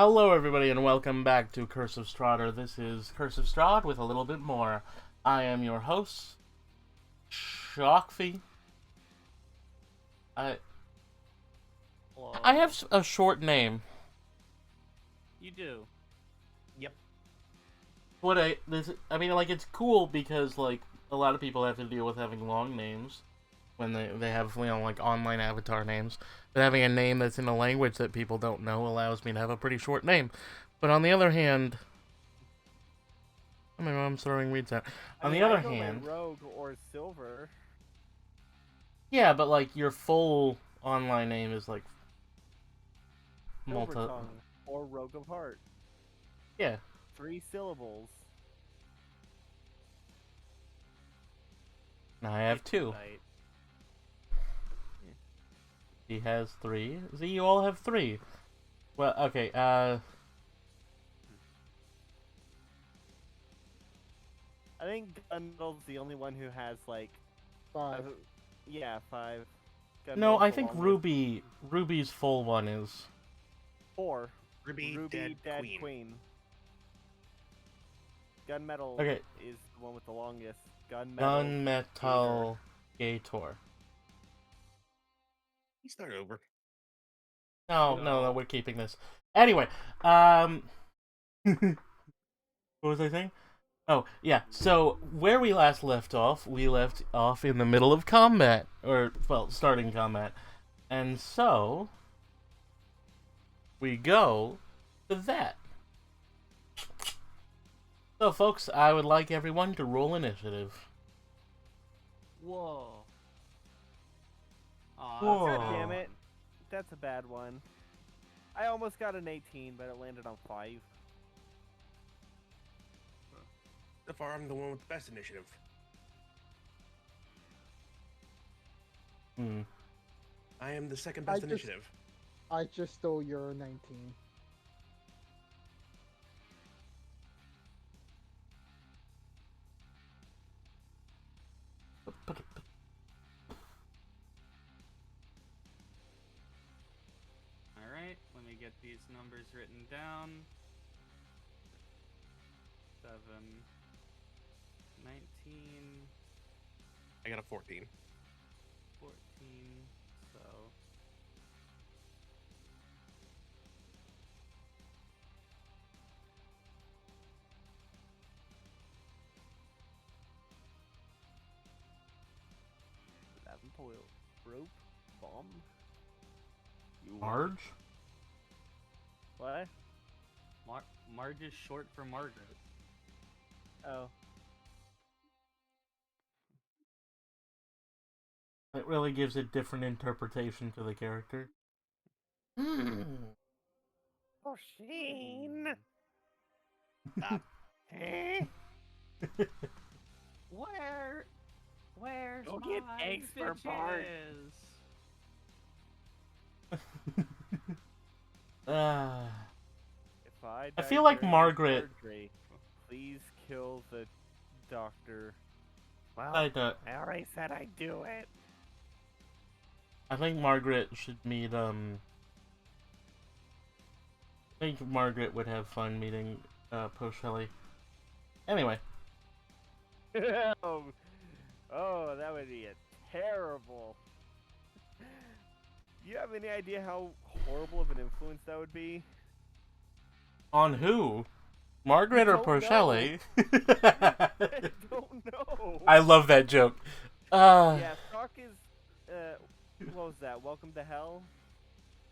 Hello, everybody, and welcome back to Curse of Strahd. This is Curse of Strahd with a little bit more. I am your host, Shockfy. I Hello. I have a short name. You do. Yep. It's cool because a lot of people have to deal with having long names when they have like online avatar names. But having a name that's in a language that people don't know allows me to have a pretty short name. But on the other hand, I mean, I'm throwing weeds out. On the other hand, Rogue or Silver. yeah, but your full online name is Silver multi. Tongue or Rogue of Heart. Yeah. 3 syllables. Now I have two. Right. He has three. See, you all have three. Well, okay. I think Gunmetal's the only one who has Five. yeah, 5. No, Gunmetal's I the think longest. Ruby's full one is 4. Ruby, Dead Dead, Queen. Gunmetal Okay. is the one with the longest. Gunmetal Gator. You start over. No, we're keeping this. Anyway, what was I saying? Oh, yeah, so where we last left off in the middle of combat. Or, well, starting combat. And so, we go to that. So, folks, I would like everyone to roll initiative. Whoa. Aw, Whoa. that's God a damn bad it. one. That's a bad one. I almost got an 18, but it landed on 5. So far, I'm the one with the best initiative. I am the second best initiative. I just stole your 19. Alright, let me get these numbers written down. 7, 19, I got a 14. 14, so... Rope bomb. Marge? What? Marge is short for Margaret. Oh. It really gives a different interpretation to the character. Oh, Sheen. Where's Go my get eggs for Bart. If I die feel like during Margaret- surgery, please kill the doctor. Well, I already said I'd do it. think Margaret should meet, I think Margaret would have fun meeting, Poe. Anyway. Oh, that would be a terrible. You have any idea how horrible of an influence that would be? On who? Margaret or Don't know. Porcelli? I don't know. I love that joke. Yeah, Stock is. What was that? Welcome to Hell.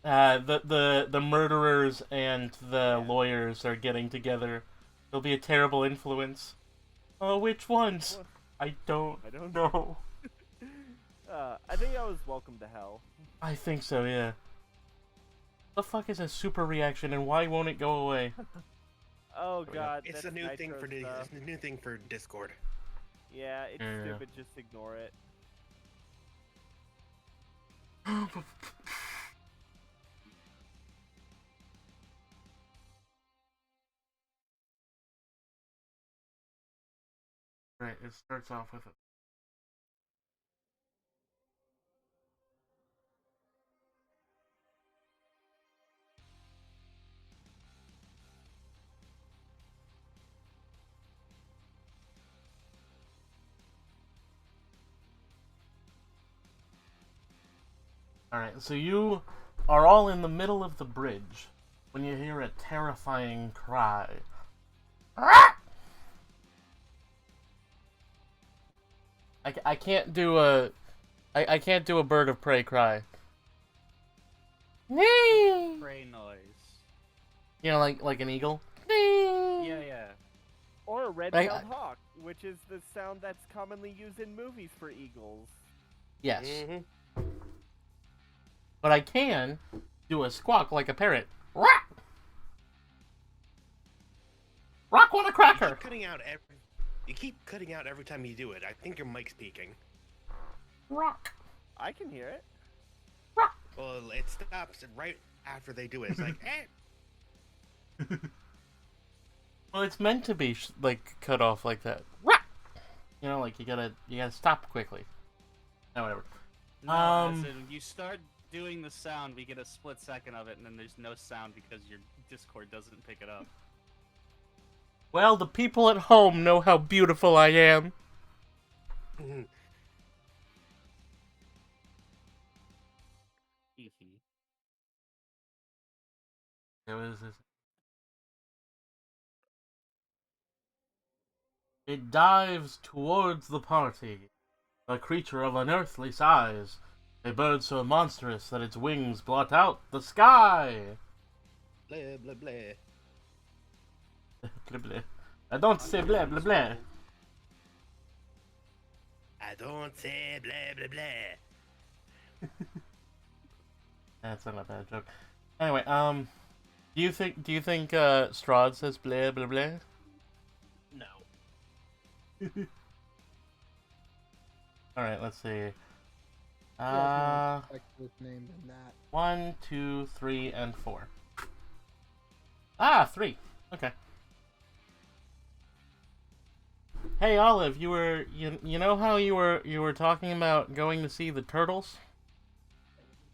The murderers and the lawyers are getting together. It'll be a terrible influence. Oh, which ones? What? I don't know. I think that was Welcome to Hell. I think so, yeah. The fuck is a super reaction and why won't it go away? Oh god, It's that's a new thing Nitro for stuff. it's a new thing for Discord. Yeah, it's Yeah. stupid. Just ignore it. Right, it starts off with a... Alright, so you are all in the middle of the bridge when you hear a terrifying cry. I can't do a... I can't do a bird of prey cry. Prey noise. You know, like an eagle? Yeah, yeah. Or a red-tailed hawk, which is the sound that's commonly used in movies for eagles. Yes. Mm-hmm. But I can do a squawk like a parrot. Rock! Rock want a cracker! You keep cutting out every time you do it. I think your mic's peaking. Rock! I can hear it. Rock! Well, it stops right after they do it. It's like, eh. Well, it's meant to be like cut off like that. Rock! You know, like you gotta stop quickly. No, whatever. No, as in, you start doing the sound, we get a split second of it, and then there's no sound because your Discord doesn't pick it up. Well, the people at home know how beautiful I am. Mhm. What is this? It dives towards the party, a creature of unearthly size, a bird so monstrous that its wings blot out the sky. Blah, blah, blah. Blah, blah. I don't say blah blah blah. I don't say blah, blah, blah. That's not a bad joke. Anyway, do you think Strahd says blah blah blah? No. All right, let's see. His name than that. 1, 2, 3, and 4. Ah, 3. Okay. Hey Olive, you know how you were talking about going to see the turtles?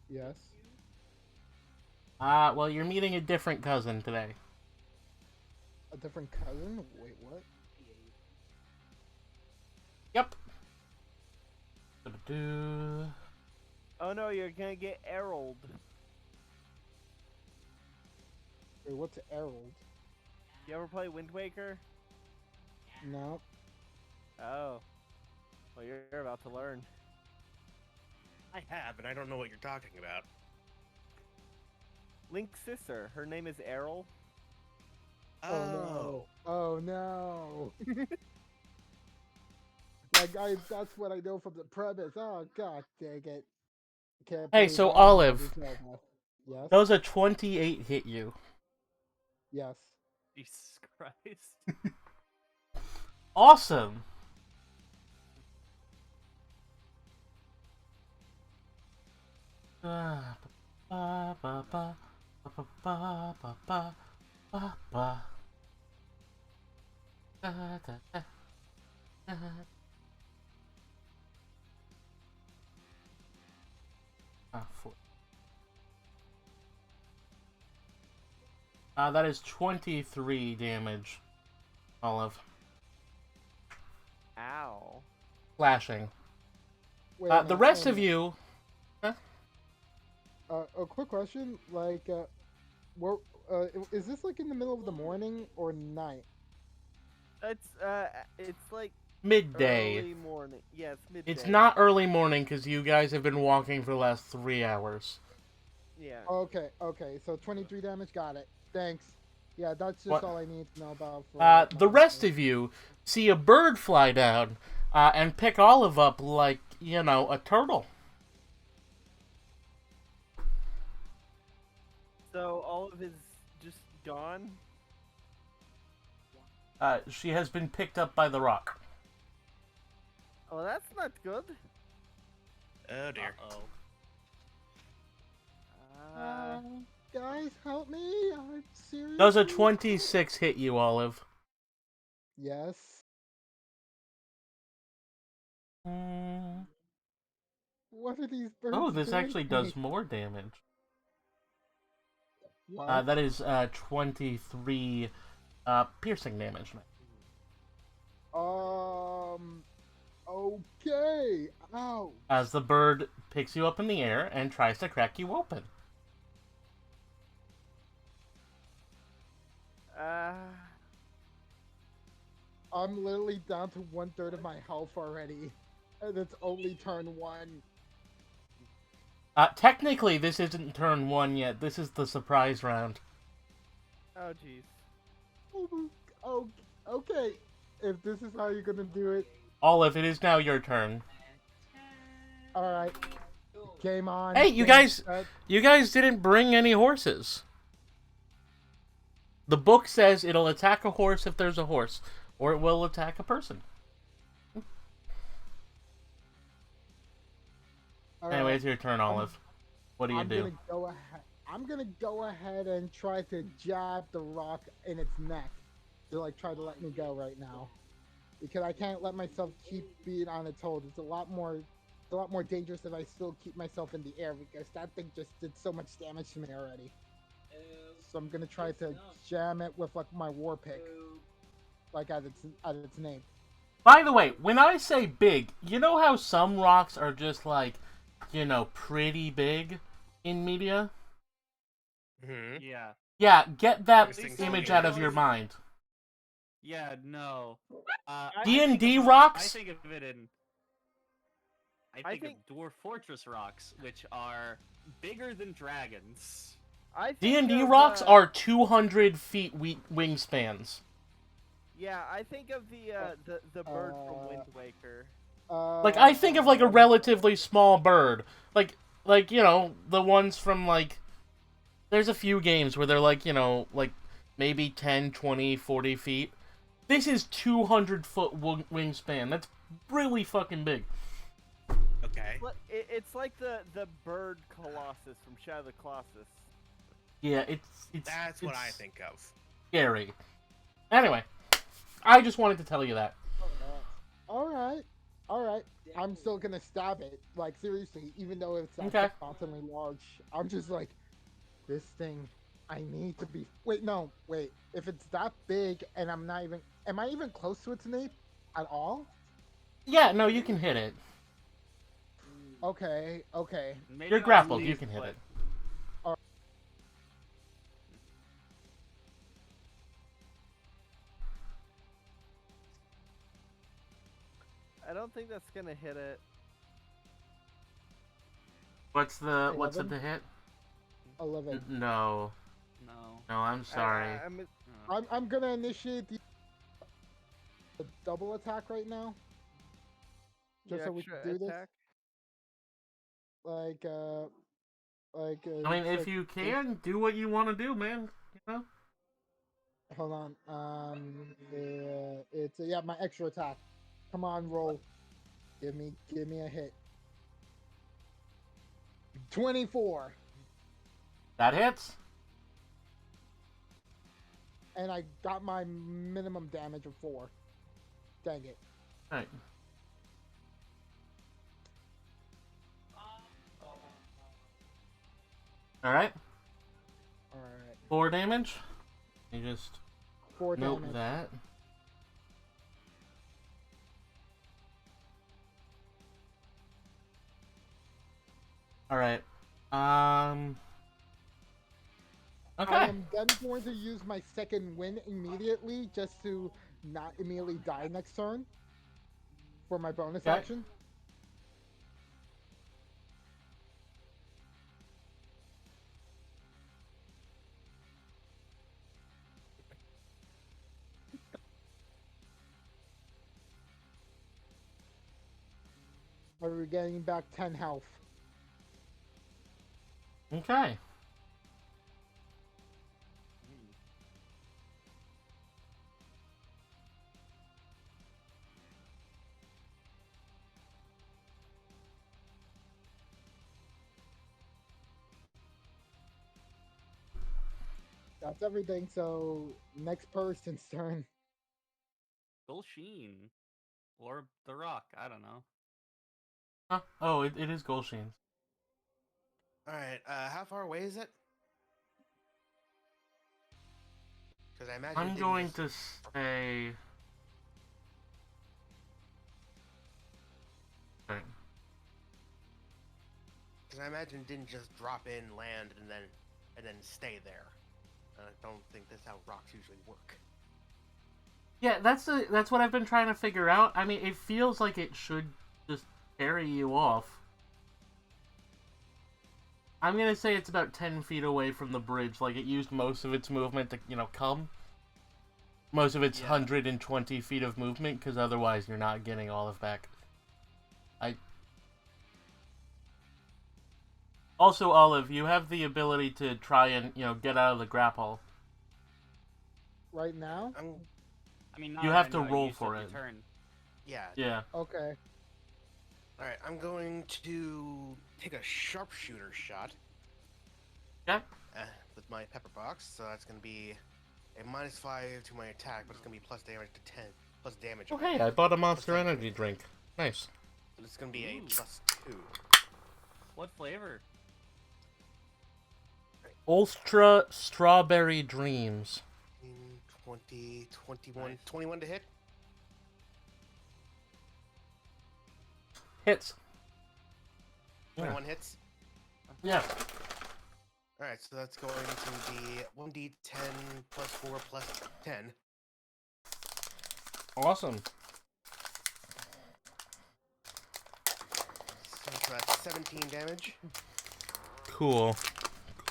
Yes. Well, you're meeting a different cousin today. A different cousin? Wait, what? Yep. Do. Oh no, you're gonna get Erroled. Wait, what's Errol? You ever play Wind Waker? No. Oh. Well, you're about to learn. I have, and I don't know what you're talking about. Link's sister, her name is Errol. Oh no. Oh no. That's what I know from the premise. Oh god dang it. Can't Hey, believe so I already Olive, know that. Yes. does a 28 hit you? Yes. Jesus Christ. Awesome. That is 23 damage, Olive. Ow. Slashing. Wait a The minute, rest wait a of minute. you... A quick question, like, is this like in the middle of the morning or night? It's like Midday. early morning. Yeah, it's midday. It's not early morning because you guys have been walking for the last 3 hours. Yeah. Okay, so 23 damage, got it. Thanks. Yeah, that's just What? all I need to know about. For The rest of you see a bird fly down and pick Olive up like, you know, a turtle. So Olive is just gone? She has been picked up by the rock. Oh, that's not good. Oh dear. Guys, help me! I'm serious. Does a 26 hit you, Olive? Yes. What are these birds Oh, this doing actually to does me? more damage. What? That is 23 piercing damage. Okay. Ow. As the bird picks you up in the air and tries to crack you open. I'm literally down to 1/3 of my health already. And it's only turn 1. Technically, this isn't turn 1 yet. This is the surprise round. Oh, jeez. Oh, okay. If this is how you're gonna do it, Olive, it is now your turn. alright. Game on. Hey, you game guys set. didn't bring any horses. The book says it'll attack a horse if there's a horse, or it will attack a person. Anyway, it's your turn, Olive. What do you do? I'm gonna go ahead and try to jab the rock in its neck to like try to let me go right now, because I can't let myself keep being on its hold. It's a lot more dangerous if I still keep myself in the air, because that thing just did so much damage to me already. So I'm gonna try to jam it with like my war pick, like at its name. By the way, when I say big, you know how some rocks are just like, pretty big in media? Mm-hmm. Yeah. Yeah, get that These image things out are of your always- mind. Yeah, no. D&D I rocks? think of it in... I think of Dwarf Fortress rocks, which are bigger than dragons. I think D&D of, rocks are 200 feet wingspans. Yeah, I think of the bird from Wind Waker. Like, I think of, like, a relatively small bird. Like, the ones from, like... There's a few games where they're, like, like, maybe 10, 20, 40 feet. This is 200-foot wingspan. That's really fucking big. Okay. It's like the bird Colossus from Shadow of the Colossus. Yeah, That's what I think of. Scary. Anyway, I just wanted to tell you that. Alright. I'm still gonna stab it. Like, seriously, even though it's Okay. constantly large. I'm just like, this thing, I need to be... Wait. If it's that big and I'm not even... Am I even close to its nape at all? Yeah, no, you can hit it. Okay. Maybe You're not grappled, these, you can hit but- it. I don't think that's gonna hit it. What's the 11? hit? 11. No. No. No, I'm sorry. I'm gonna initiate the double attack right now. Just so we can do this. Like, I mean, if you can, do what you want to do, man. Hold on. It's my extra attack. Come on, roll. Give me a hit. 24. That hits. And I got my minimum damage of 4. Dang it. Alright. Alright. 4 damage. You just 4 note damage. that. Alright. Okay. I am then going to use my second win immediately, just to not immediately die next turn for my bonus action. We're getting back 10 health. Okay. That's everything, so next person's turn. Gulsheen. Or The Rock, I don't know. Huh? Oh, it is Golsheen. Alright, how far away is it? Because I imagine... I'm going to say... Because I imagine it didn't just drop in, land, and then stay there. I don't think that's how rocks usually work. Yeah, that's what I've been trying to figure out. I mean, it feels like it should just carry you off. I'm gonna say it's about 10 feet away from the bridge. Like, it used most of its movement to, come. Most of its 120 feet of movement, because otherwise you're not getting all of back. Also, Olive, you have the ability to try and, get out of the grapple. Right now? I mean, you have to roll for it. Turn. Yeah. Yeah. Okay. Alright, I'm going to take a sharpshooter shot. Yeah. With my pepper box, so that's going to be a -5 to my attack, but it's going to be plus damage to 10. Plus damage. Okay, I bought a Monster Energy drink. Nice. So it's going to be a +2. What flavor? Ultra Strawberry Dreams. 20, 21, Nice. 21 to hit? Hits. 21 hits? Yeah. Alright, so that's going to be 1d10 plus 4 plus 10. Awesome. So that's 17 damage. Cool.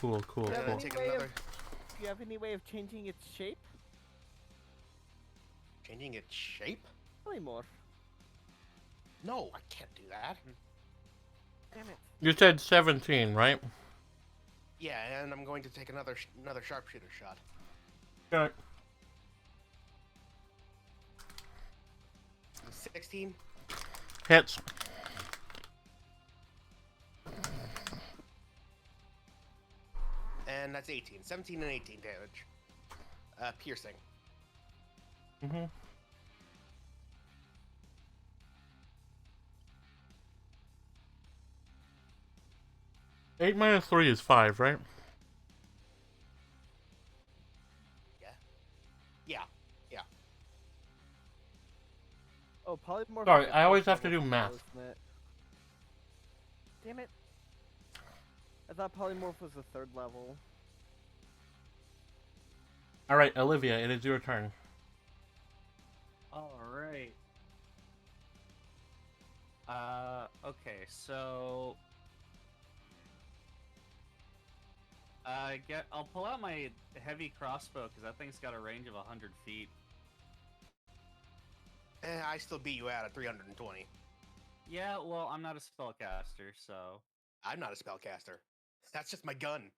And then take another. Do you have any way of changing its shape? Changing its shape? Polymorph. No, I can't do that. Damn it. You said 17, right? Yeah, and I'm going to take another sharpshooter shot. Okay. 16. Hits. And that's 18. 17 and 18 damage. Piercing. Mm-hmm. Eight minus 3 is 5, right? Yeah. Oh, polymorph. Sorry, is a I always first have to level do spell, math. isn't it? Damn it. I thought polymorph was the 3rd level. Alright, Olivia, it is your turn. Alright. Okay, so... I'll pull out my heavy crossbow, because that thing's got a range of 100 feet. I still beat you out at 320. Yeah, well, I'm not a spellcaster, so... I'm not a spellcaster. That's just my gun.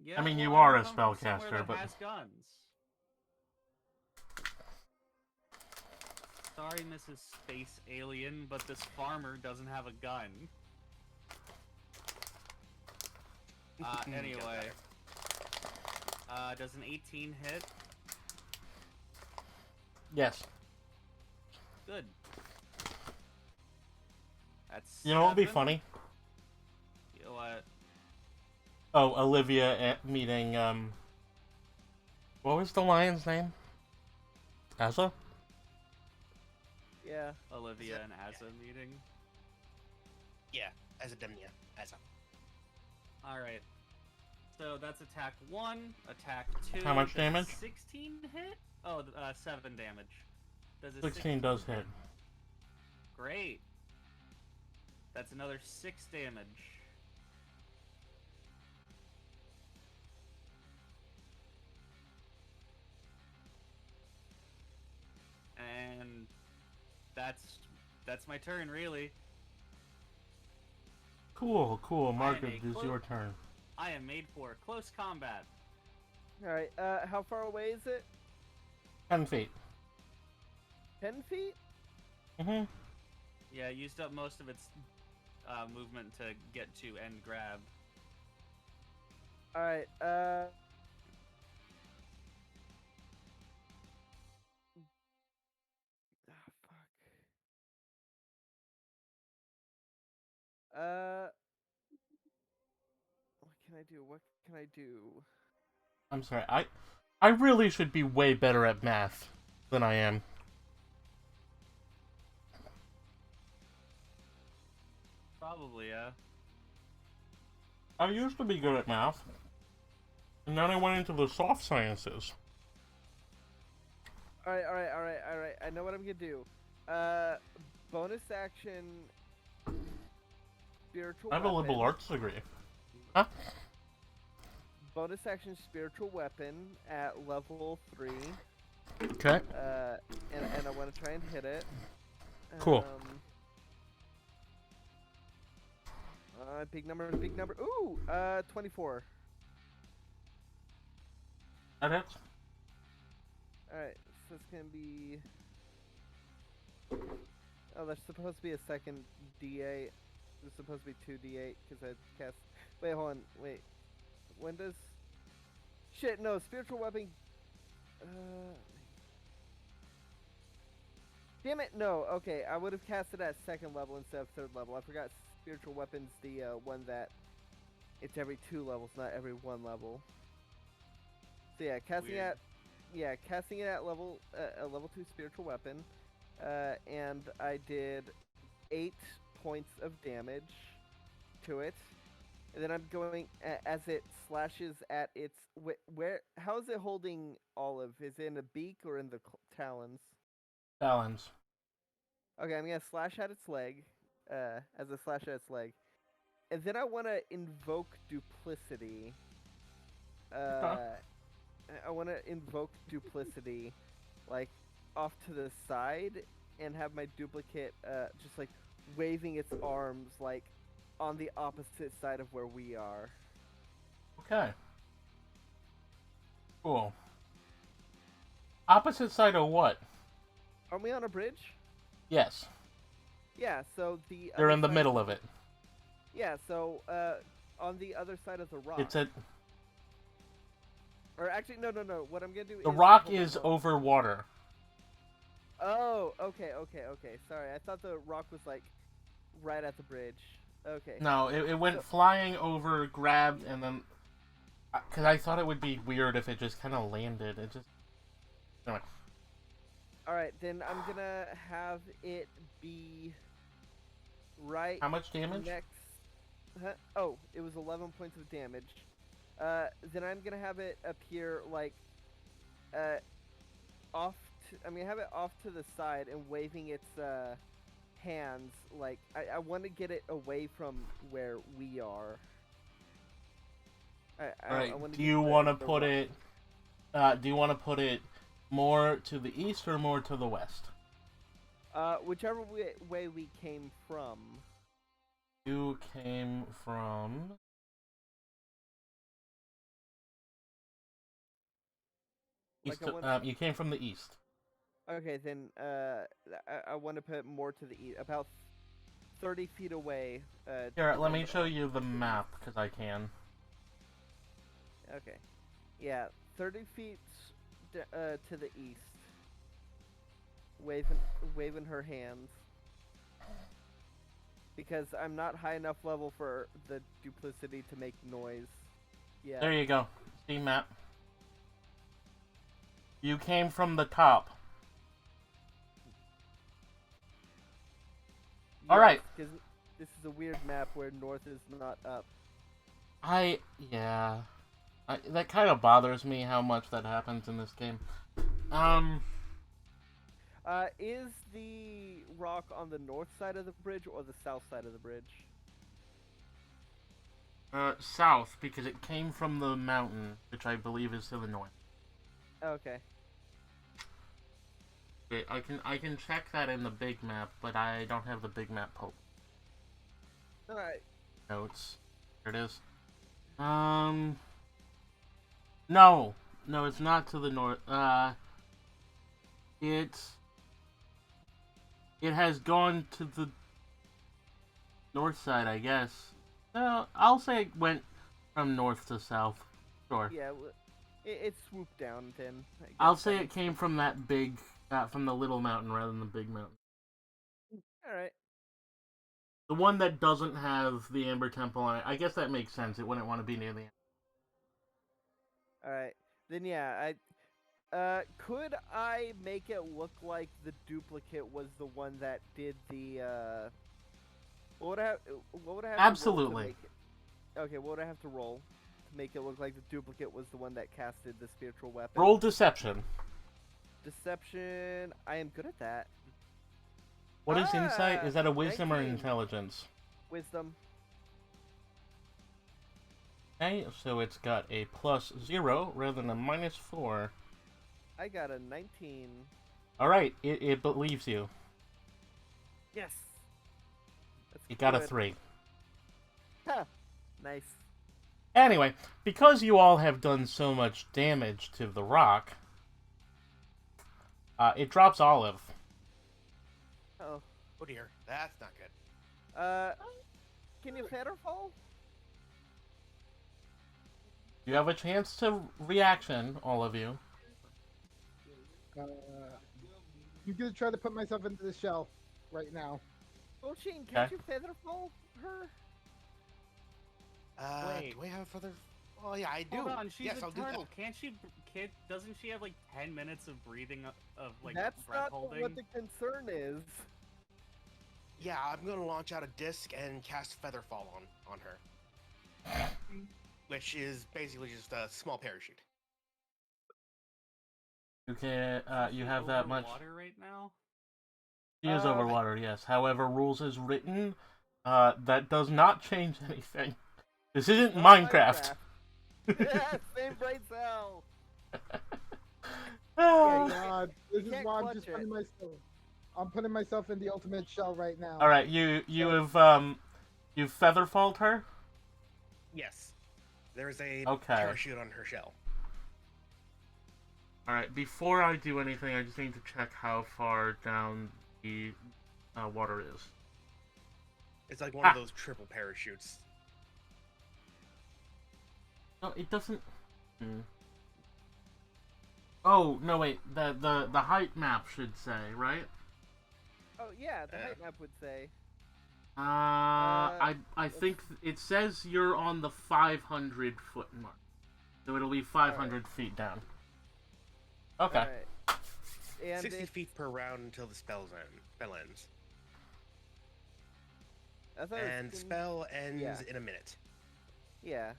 Yeah, I mean, well, you I are don't a come from somewhere spellcaster, that but- has guns. Sorry, Mrs. Space Alien, but this farmer doesn't have a gun. Anyway. Does an 18 hit? Yes. Good. That's You know what would be 7. funny? You know what? Oh, Olivia meeting, what was the lion's name? Asa? Yeah. Olivia and Asa meeting. Yeah, as a Demnia. As a. Alright. So that's attack 1, attack 2. How much Does a damage? 16 hit? Oh, 7 damage. Does a 16 does hit. Great. That's another 6 damage. And that's my turn, really. Cool. Margaret, a it is your turn. I am made for close combat. Alright, how far away is it? 10 feet. 10 feet? Mm-hmm. Yeah, it used up most of its movement to get to and grab. Alright, What can I do? I'm sorry, I really should be way better at math than I am. Probably, yeah. I used to be good at math, and then I went into the soft sciences. Alright. I know what I'm gonna do. Bonus action. Spiritual I have a weapon. liberal arts degree. Huh? Bonus action spiritual weapon at level 3. Okay. And I want to try and hit it. Cool. Big number. Ooh, 24. That hits. Alright, so it's gonna be... Oh, that's supposed to be a second D8. There's supposed to be 2 D8, because I cast... Wait, hold on, wait. When does... Shit, no, spiritual weapon... Damn it, no, okay, I would have cast it at 2nd level instead of 3rd level. I forgot spiritual weapon's the one that... It's every 2 levels, not every 1 level. So yeah, casting it at level a level 2 spiritual weapon, and I did 8 points of damage to it, and then I'm going as it slashes at its where. How is it holding Olive? Is it in the beak or in the talons? Talons. Okay, I'm gonna slash at its leg, as a slash at its leg, and then I want to invoke duplicity. I want to invoke duplicity, like, off to the side, and have my duplicate, just, like, waving its arms, like, on the opposite side of where we are. Okay. Cool. Opposite side of what? Aren't we on a bridge? Yes. Yeah, so the... They're in the middle of it. Yeah, so, on the other side of the rock. It's at... Or actually, no. What I'm gonna do is... The rock is over water. Oh, okay. Sorry, I thought the rock was, like, right at the bridge. Okay. No, it went flying over, grabbed, and then... Because I thought it would be weird if it just kind of landed. It just... Anyway. Alright, then I'm gonna have it be... right... How much damage? Next... Huh? Oh, it was 11 points of damage. Then I'm gonna have it appear, like, off to... I'm gonna have it off to the side and waving its, hands, like, I want to get it away from where we are. Alright, do you want to put it... do you want to put it more to the east or more to the west? Whichever way we came from. You came from... East Like you came from the east. Okay, then I want to put it more to the east, about 30 feet away. Here, let me show you the map, because I can. Okay. Yeah, 30 feet to the east. Waving her hands. Because I'm not high enough level for the duplicity to make noise. Yeah. There you go. See map. You came from the top. Yes, Alright. Because this is a weird map where north is not up. Yeah. That kind of bothers me how much that happens in this game. Is the rock on the north side of the bridge or the south side of the bridge? South, because it came from the mountain, which I believe is to the north. Okay. Okay, I can check that in the big map, but I don't have the big map pulled. Alright. Notes. Here it is. No, it's not to the north. It has gone to the north side, I guess. I'll say it went from north to south. Sure. Yeah, it swooped down then. I'll say it came from that big, from the little mountain rather than the big mountain. Alright. The one that doesn't have the Amber Temple on it. I guess that makes sense. It wouldn't want to be near the Amber. Alright. Then yeah, could I make it look like the duplicate was the one that did the, what would I have to roll to Absolutely. make Okay, what would I have to roll to make it look like the duplicate was the one that casted the spiritual weapon? Roll deception. Deception. I am good at that. What is insight? Is that a wisdom or 19. intelligence? Wisdom. Okay, so it's got a +0 rather than a -4. I got a 19. Alright, it believes you. Yes. That's It got a good. 3. Ha! Nice. Anyway, because you all have done so much damage to the rock, it drops Olive. Oh. Oh dear, that's not good. Can you feather fall? You have a chance to reaction, all of you. I'm gonna try to put myself into the shell right now. Oh, Shane, can't Okay. you feather fall her? Wait. Do I have further? Oh yeah, I do. Hold on, she's yes, I'll do eternal. that. Can't she? Doesn't she have like 10 minutes of breathing of like That's breath not holding? what the concern is. Yeah, I'm gonna launch out a disc and cast Featherfall on her, which is basically just a small parachute. Okay, Is you she have that over much. water right now? She is over water, yes. However, rules is written, that does not change anything. This isn't Minecraft. Yeah, same brain cell. Oh God, this is can't why I'm clutch just it. putting myself. I'm putting myself in the ultimate shell right now. All right, you've featherfalled her. Yes, there's a Okay. parachute on her shell. All right, before I do anything, I just need to check how far down the water is. It's like one of those triple parachutes. No, it doesn't. Oh no, wait. The height map should say, right? Oh yeah, the height map would say. I think it says you're on the 500-foot mark, so it'll be 500 feet down. Okay. Alright. And 60 it, feet per round until the spell ends. I thought it was And in- spell ends yeah. in a minute. Yeah.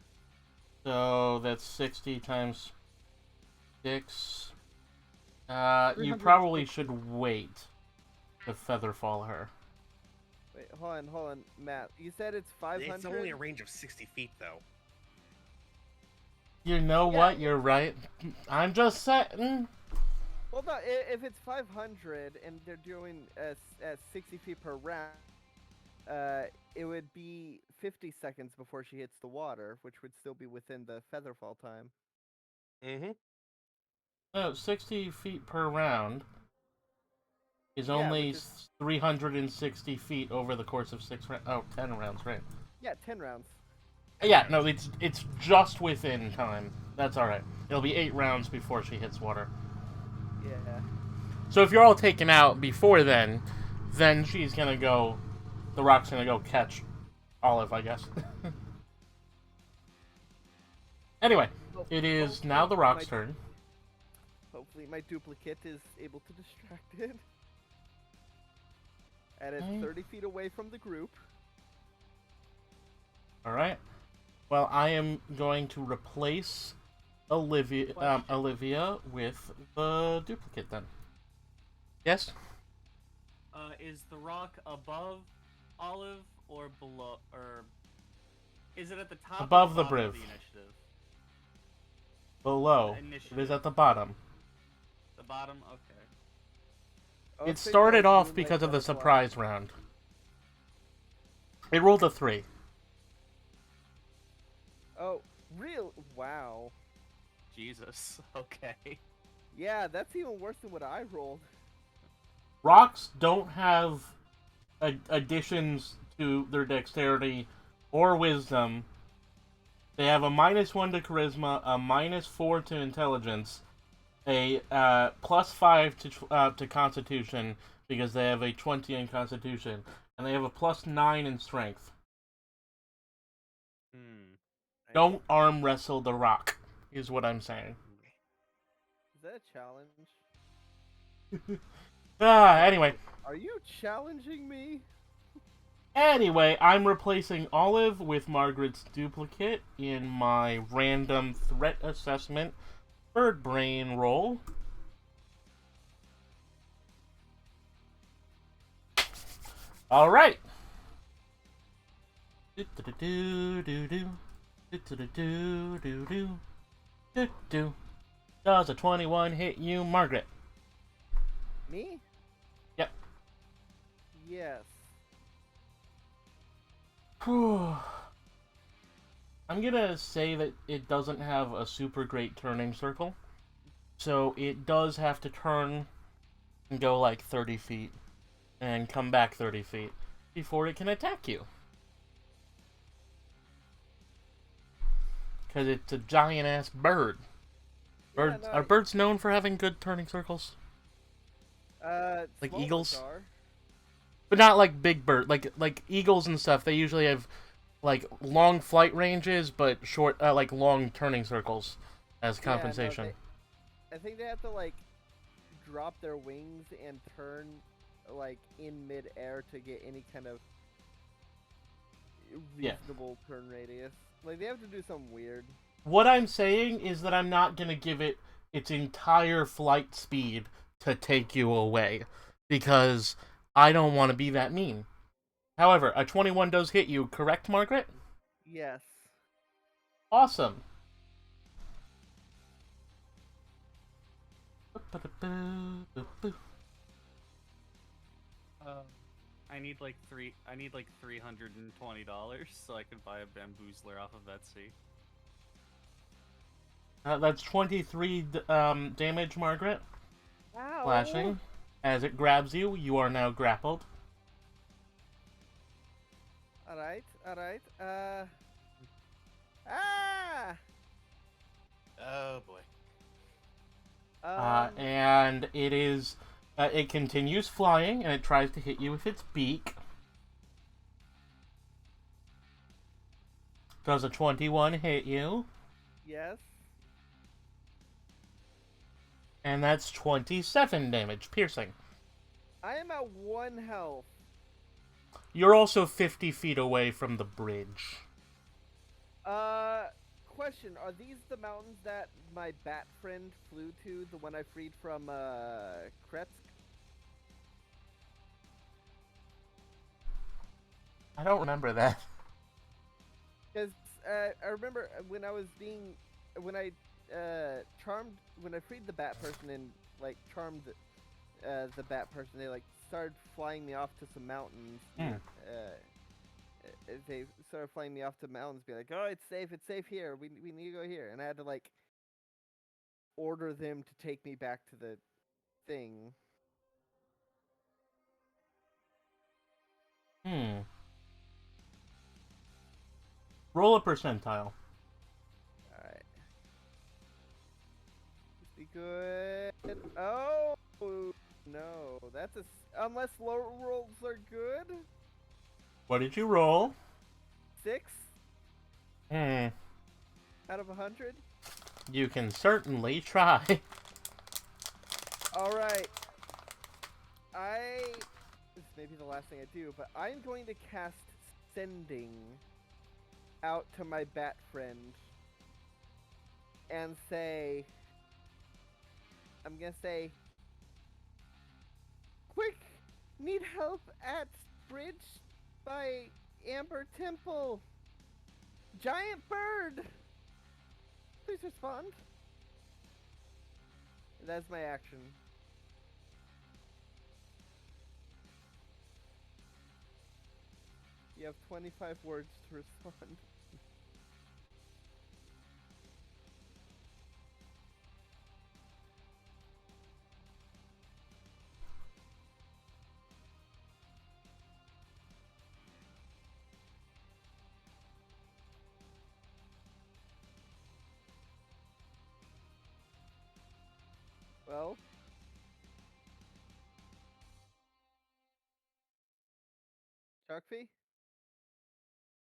So that's 60 times 6. You 300 probably should wait to featherfall her. Wait, hold on, Matt. You said it's 500. It's only a range of 60 feet, though. You know Yeah. what? You're right. I'm just saying. Hold on. If it's 500 and they're doing 60 feet per round, it would be 50 seconds before she hits the water, which would still be within the featherfall time. Mm-hmm. No, 60 feet per round is Yeah, only which is- 360 feet over the course of 10 rounds, right? Yeah, 10 rounds. Yeah, no, it's just within time. That's alright. It'll be 8 rounds before she hits water. Yeah. So if you're all taken out before then she's gonna go... The rock's gonna go catch Olive, I guess. Anyway, it is now the rock's turn. Hopefully my duplicate is able to distract it. And it's Okay. 30 feet away from the group. Alright. Well, I am going to replace Olivia with the duplicate then. Yes? Is the rock above Olive or below, or is it at the top? Above or the bottom of briv. the initiative? Below. Initiative. It is at the bottom. The bottom. Okay. Oh, It it's been started going off moonlight because of the butterfly. surprise round. It rolled a 3. Oh, real? Wow. Jesus. Okay. Yeah, that's even worse than what I rolled. Rocks don't have additions to their dexterity or wisdom. They have a -1 to charisma, a -4 to intelligence, a +5 to constitution because they have a 20 in constitution, and they have a +9 in strength. Don't arm wrestle the rock, is what I'm saying. Is that a challenge? Anyway. Are you challenging me? Anyway, I'm replacing Olive with Margaret's duplicate in my random threat assessment bird brain roll. All right. Does a 21 hit you, Margaret? Me? Yep. Yes. Whew. I'm gonna say that it doesn't have a super great turning circle, so it does have to turn and go like 30 feet and come back 30 feet before it can attack you. Because it's a giant-ass bird. Birds, no, are birds known for having good turning circles? Like small eagles? ones are. But not like big bird. Like eagles and stuff, they usually have like long flight ranges, but short, like long turning circles as compensation. Yeah, no, I think they have to like drop their wings and turn like in mid-air to get any kind of reasonable turn radius. Like they have to do something weird. What I'm saying is that I'm not gonna give it its entire flight speed to take you away, because I don't want to be that mean. However, a 21 does hit you, correct, Margaret? Yes. Awesome. I need like $320 so I can buy a bamboozler off of Etsy. That's 23 damage, Margaret. Ow. Flashing. As it grabs you, you are now grappled. Alright. Ah! Oh boy. And it is... it continues flying, and it tries to hit you with its beak. Does a 21 hit you? Yes. And that's 27 damage, piercing. I am at 1 health. You're also 50 feet away from the bridge. Question, are these the mountains that my bat friend flew to, the one I freed from, Kretsk? I don't remember that. Because, I remember when I freed the bat person and, like, charmed, the bat person, they, like, started flying me off to some mountains. They started flying me off to mountains, be like, "Oh, it's safe here. We need to go here." And I had to like order them to take me back to the thing. Roll a percentile. All right. Be good. Oh no, that's unless low rolls are good. What did you roll? 6 Hmm. out of 100. You can certainly try. All right. This may be the last thing I do, but I'm going to cast Sending out to my bat friend and say, I'm gonna say, quick, need help at bridge by Amber Temple. Giant bird. Please respond. That's my action. You have 25 words to respond. Well, Sharkfee?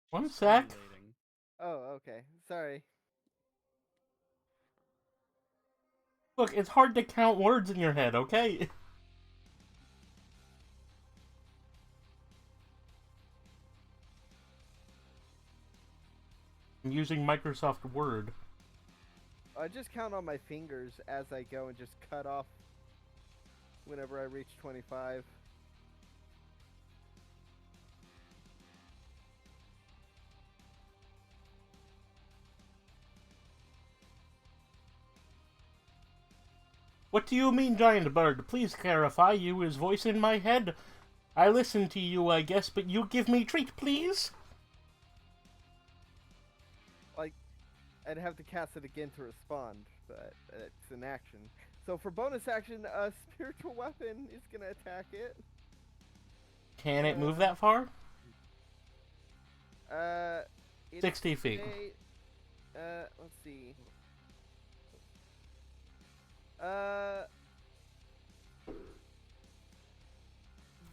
One sec. Formulating. Oh, okay. Sorry. Look, it's hard to count words in your head, okay? using Microsoft Word. I just count on my fingers as I go and just cut off whenever I reach 25. What do you mean, giant bird? Please clarify. You is voice in my head. I listen to you, I guess, but you give me treat, please. Like, I'd have to cast it again to respond, but it's an action. So for bonus action, a spiritual weapon is gonna attack it. Can it move that far? It's 60 feet. Let's see.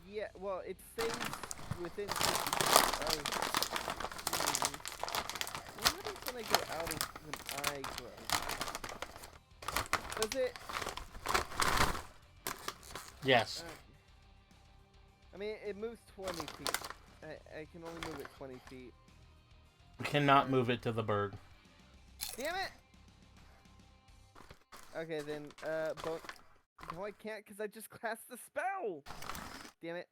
Yeah, well, it stays within 50 feet of... What happens when I go out of when I grow? Does it... Yes. I mean, it moves 20 feet. I can only move it 20 feet. We cannot move it to the bird. Damn it! Okay, then, no, I can't, because I just cast the spell! Damn it.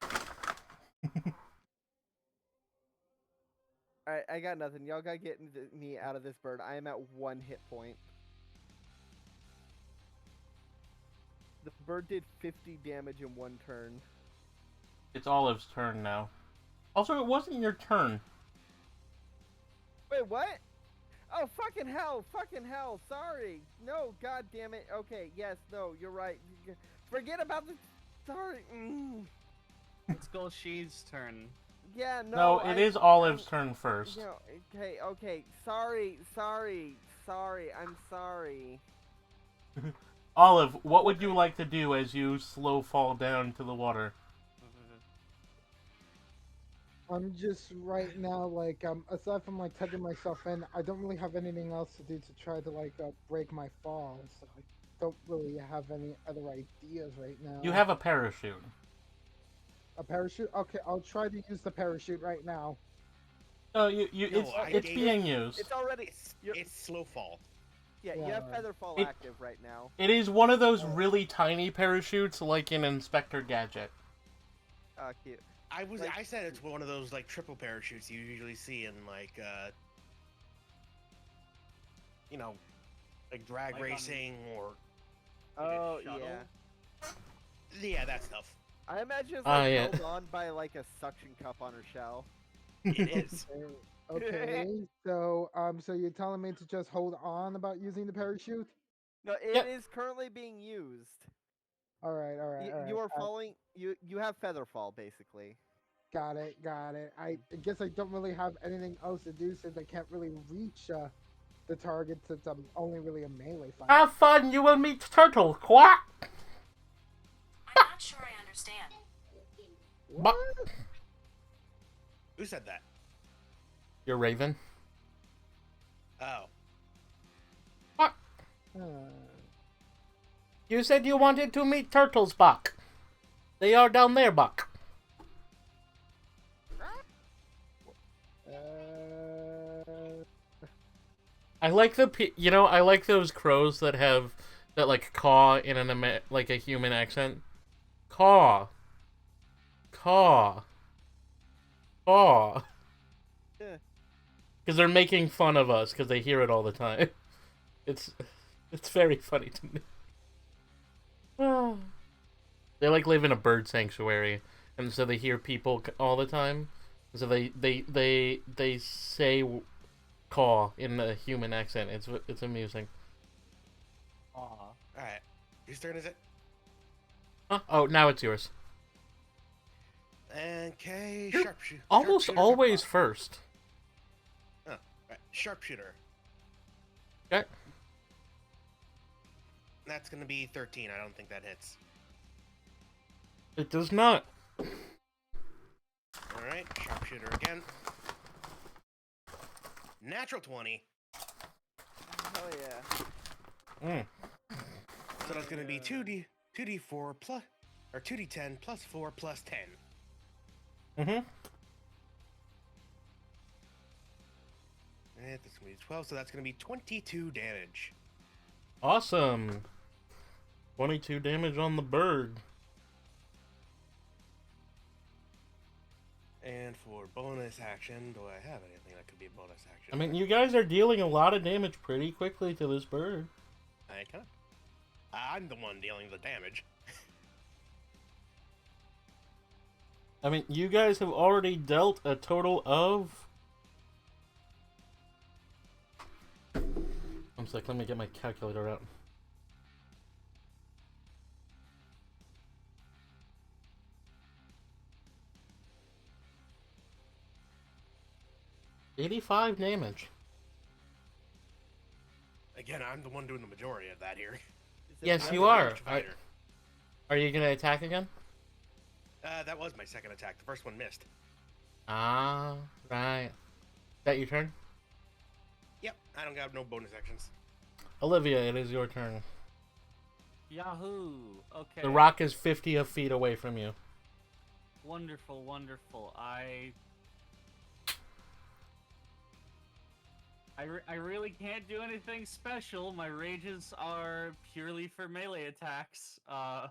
Alright, I got nothing. Y'all gotta get me out of this bird. I am at 1 hit point. The bird did 50 damage in 1 turn. It's Olive's turn now. Also, it wasn't your turn. Wait, what? Oh, fucking hell! Fucking hell! Sorry! No, god damn it. Okay, yes, no, you're right. Forget about the... Sorry. Let's go She's turn. Yeah, No, it is Olive's turn first. No, okay. Sorry. I'm sorry. Olive, what would you like to do as you slow fall down to the water? I'm just right now, like, aside from, like, tugging myself in, I don't really have anything else to do to try to, like, break my fall, so I don't really have any other ideas right now. You have a parachute. A parachute? Okay, I'll try to use the parachute right now. No, No, it's being used. It's already... It's slow fall. Yeah, you have Featherfall active right now. It is one of those really tiny parachutes, like in Inspector Gadget. Cute. I said it's one of those like triple parachutes you usually see in like you know, like drag Like racing or Oh, shuttle? yeah, that stuff. I imagine it's like yeah. held on by like a suction cup on her shell. It is. Okay, so you're telling me to just hold on about using the parachute? No, it is currently being used. All right. You are following. You have Featherfall basically. Got it. I guess I don't really have anything else to do since I can't really reach the target since I'm only really a melee fighter. Have fun, you will meet Turtle, quack! I'm not sure I understand. What? Who said that? You're Raven. Oh. What? Uh, You said you wanted to meet Turtles, Buck. They are down there, Buck. I like I like those crows that have that like caw in like a human accent. Caw. Caw. Caw. Yeah. Because they're making fun of us because they hear it all the time. It's very funny to me. They like live in a bird sanctuary, and so they hear people all the time. So they say caw in a human accent. It's amusing. Aw. Alright. Whose turn is it? Huh? Oh, now it's yours. Okay, You're sharpshooter. Almost Sharpshooter always for Buck. first. Oh, right. Sharpshooter. Okay. That's gonna be 13. I don't think that hits. It does not. Alright, sharpshooter again. Natural 20. Hell yeah. Mm. So that's gonna be 2d4 plus, or 2d10 plus 4 plus 10. Mm-hmm. And this is going to be 12, so that's going to be 22 damage. Awesome. 22 damage on the bird. And for bonus action, do I have anything that could be a bonus action? I mean, you guys are dealing a lot of damage pretty quickly to this bird. I can. I'm the one dealing the damage. I mean, you guys have already dealt a total of... One sec, let me get my calculator out. $85 damage. Again, I'm the one doing the majority of that here. Yes, I'm you the are. ranged fighter. Are you gonna attack again? That was my second attack. The first one missed. Ah, right. Is that your turn? Yep, I don't got no bonus actions. Olivia, it is your turn. Yahoo! Okay. The rock is 50 feet away from you. Wonderful, wonderful. I really can't do anything special. My rages are purely for melee attacks. So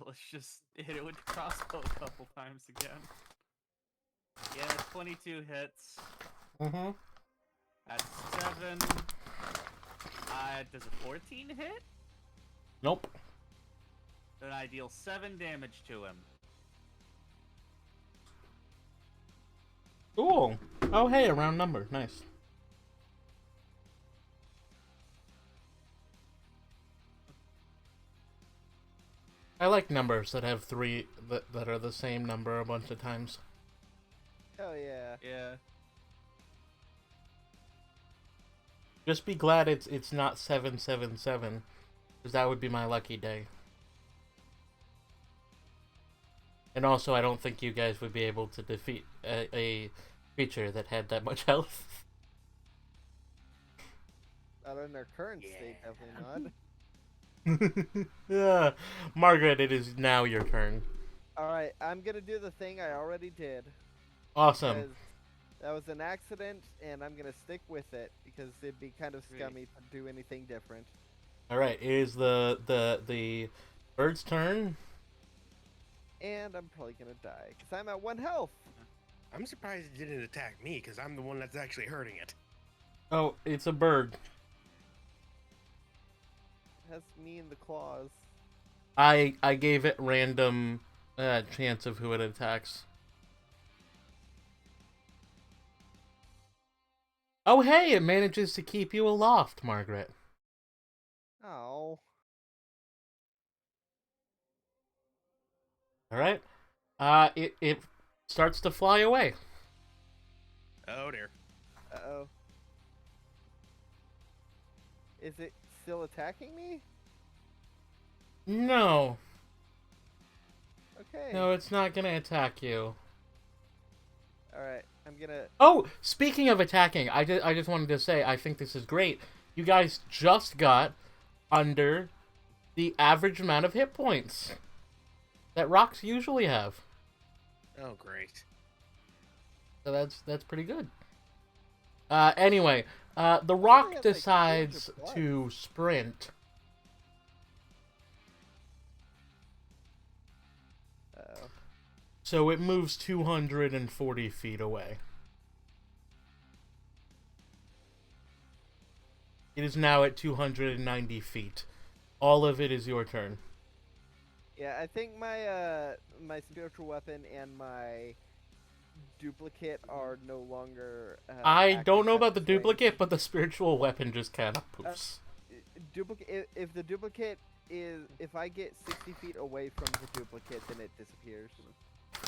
let's just hit it with the crossbow a couple times again. Yeah, 22 hits. Mm-hmm. That's 7. Does a 14 hit? Nope. Then I deal 7 damage to him. Cool. Oh, hey, a round number. Nice. I like numbers that have 3 that are the same number a bunch of times. Hell yeah. Yeah. Just be glad it's not 777, because that would be my lucky day. And also, I don't think you guys would be able to defeat a creature that had that much health. Not in their current state, definitely not. Yeah. Margaret, it is now your turn. Alright, I'm gonna do the thing I already did. Awesome. Because that was an accident, and I'm gonna stick with it, because it'd be kind of scummy to do anything different. Alright, it is the bird's turn. And I'm probably gonna die, because I'm at 1 health! I'm surprised it didn't attack me, because I'm the one that's actually hurting it. Oh, it's a bird. It has me in the claws. I gave it random chance of who it attacks. Oh, hey, it manages to keep you aloft, Margaret. Oh. Alright. It starts to fly away. Oh dear. Uh-oh. Is it still attacking me? No. Okay. No, it's not gonna attack you. Alright, I'm gonna... Oh, speaking of attacking, I just wanted to say, I think this is great. You guys just got under the average amount of hit points that rocks usually have. Oh, great. So that's pretty good. Anyway, the rock have, like, decides 200 to sprint. Uh-oh. So it moves 240 feet away. It is now at 290 feet. All of it is your turn. Yeah, I think my my spiritual weapon and my duplicate are no longer. I active don't know at about the this range. duplicate, but the spiritual weapon just kind of poofs. Duplicate. If the duplicate is, if I get 60 feet away from the duplicate, then it disappears.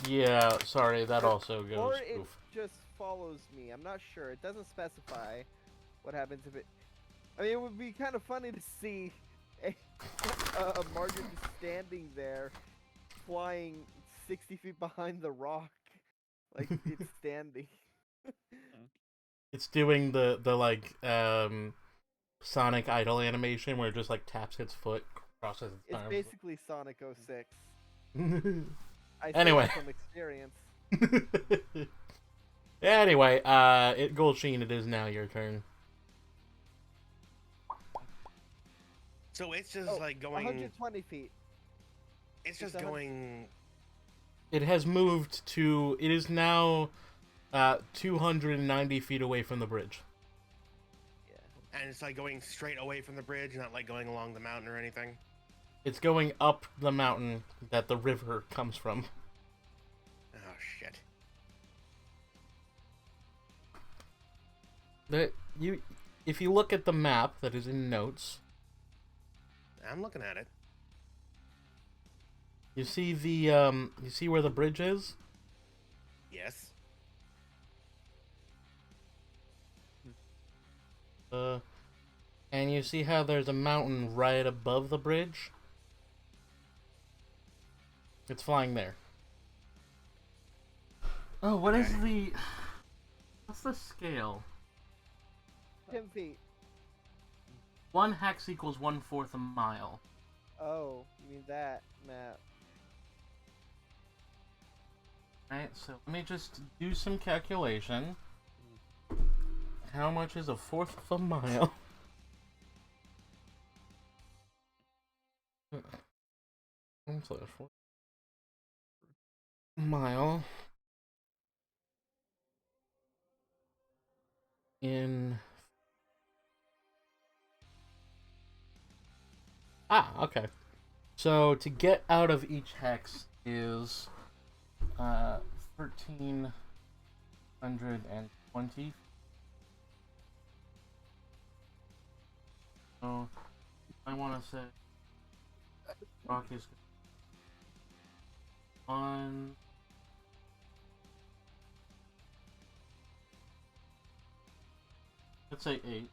Yeah, sorry, that also goes Or it poof. just follows me. I'm not sure. It doesn't specify what happens if it. I mean, it would be kind of funny to see a Margaret just standing there, flying 60 feet behind the rock, like it's standing. It's doing the like Sonic Idol animation where it just like taps its foot, crosses its It's arms. basically Sonic 06. I say Anyway. that from experience. Anyway, Golsheen, it is now your turn. So it's just Oh, like going. 120 feet. It's just It's a hun- going. It has moved to. It is now 290 feet away from the bridge. And it's like going straight away from the bridge, not like going along the mountain or anything. It's going up the mountain that the river comes from. Oh shit. If you look at the map that is in notes, I'm looking at it. you see you see where the bridge is? Yes. And you see how there's a mountain right above the bridge? It's flying there. Oh, what is Okay. what's the scale? 10 feet. 1 hex equals 1/4 a mile. Oh, you mean that map. Right, so let me just do some calculation. How much is 1/4 of a mile? What's a 4 mile in... Okay. So to get out of each hex is 1,320. So I want to say rock is on. Let's say 8.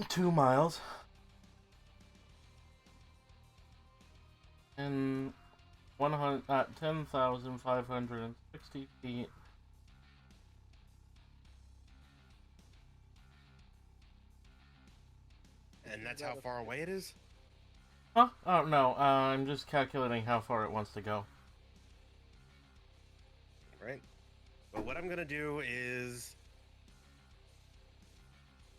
2 miles. And 10,560 feet. And that's how far away it is? Huh? Oh, no. I'm just calculating how far it wants to go. Right. But what I'm gonna do is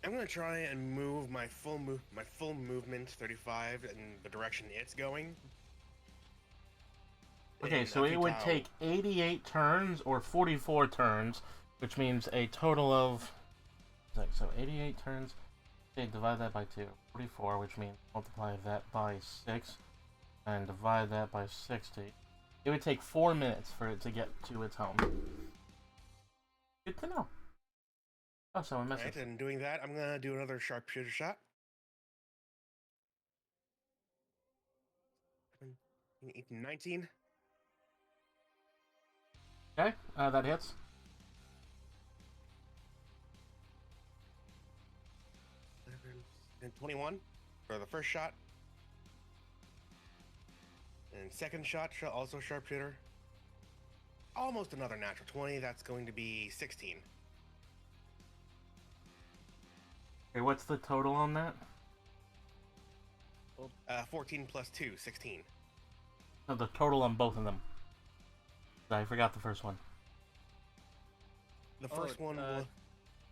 I'm gonna try and move my full movement 35 in the direction it's going. Okay, And so a it would futile- take 88 turns or 44 turns, which means a total of... So 88 turns. Okay, divide that by 2. 44, which means multiply that by 6 and divide that by 60. It would take 4 minutes for it to get to its home. Good to know. Oh, someone messaged. Right, and doing that, I'm gonna do another sharpshooter shot. 18, 19. Okay, that hits. And 21 for the first shot. And second shot, also sharpshooter. Almost another natural 20. That's going to be 16. Okay, what's the total on that? 14 plus 2, 16. No, the total on both of them. I forgot the first one. The first one,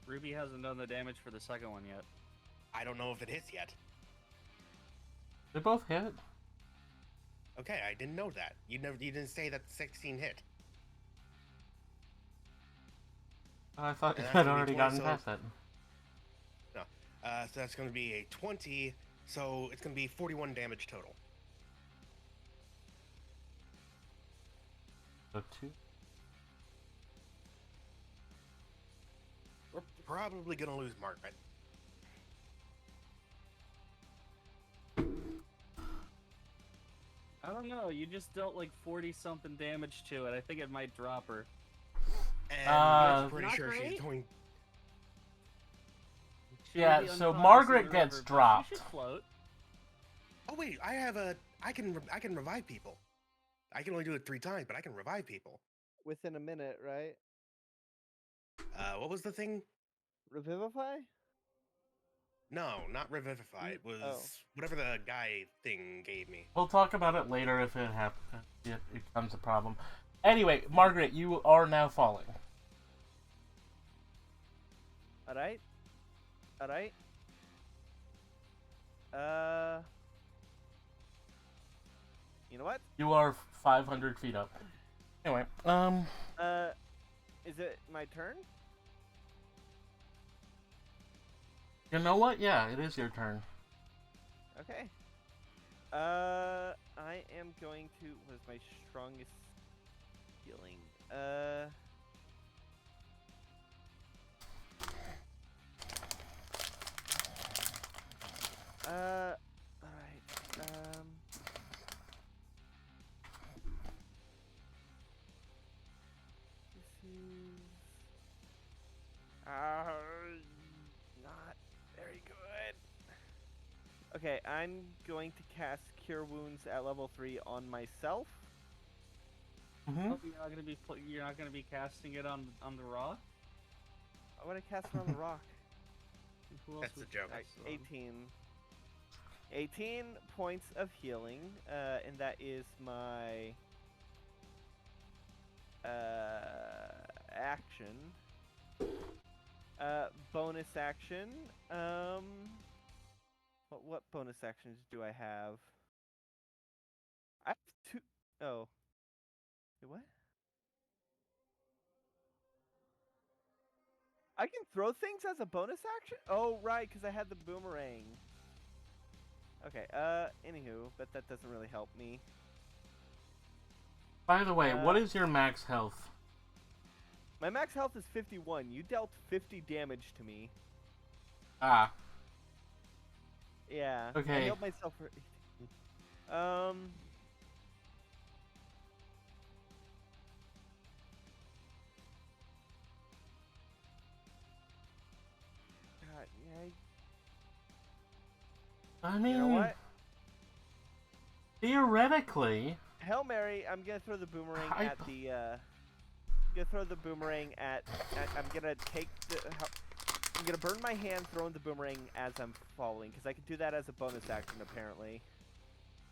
Ruby hasn't done the damage for the second one yet. I don't know if it hits yet. They both hit. Okay, I didn't know that. You didn't say that 16 hit. I thought you And that's had gonna be already 20, gotten so- past that. No. So that's going to be a 20. So it's going to be 41 damage total. So 2. We're probably going to lose Margaret. I don't know. You just dealt like 40 something damage to it. I think it might drop her. And I'm pretty Not sure great. she's going... She Yeah, would be so unconscious Margaret in the gets river, but dropped. She should float. Oh wait, I can revive people. I can only do it 3 times, but I can revive people. Within a minute, right? What was the thing? Revivify? No, not revivify. It was Oh. whatever the guy thing gave me. We'll talk about it later if it happens. It becomes a problem. Anyway, Margaret, you are now falling. Alright. Alright. You know what? You are 500 feet up. Anyway, Is it my turn? you know what? Yeah, it is your turn. Okay. I am going to. What is my strongest healing? Alright. This is. Not very good. Okay, I'm going to cast Cure Wounds at level 3 on myself. Mm-hmm. Oh, you're not gonna be casting it on the rock. I want to cast it on the rock. Who else That's the would joke. cast it on? 18 points of healing, and that is my action. Bonus action. What bonus actions do I have? I have 2. Oh. Wait, what? I can throw things as a bonus action? Oh, right, because I had the boomerang. Okay, anywho, but that doesn't really help me. By the way, what is your max health? My max health is 51. You dealt 50 damage to me. Ah, Yeah. Okay. I healed myself for 18. God, yeah, I mean, you know what? theoretically, Hail Mary, I'm gonna throw the boomerang I- at the, I'm gonna throw the boomerang I'm gonna take the, I'm gonna burn my hand throwing the boomerang as I'm falling, because I can do that as a bonus action, apparently.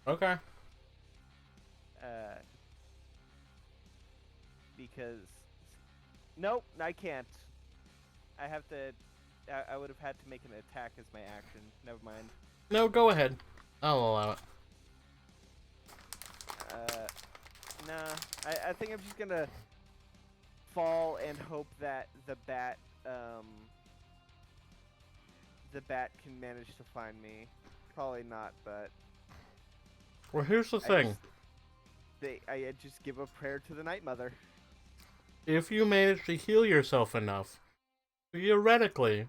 okay. Because, nope, I can't. I have to, I would have had to make an attack as my action. Never mind. No, go ahead. I'll allow it. Nah. I think I'm just gonna fall and hope that the bat can manage to find me. Probably not, but Well, here's the thing. I just give a prayer to the Night Mother. If you manage to heal yourself enough, theoretically,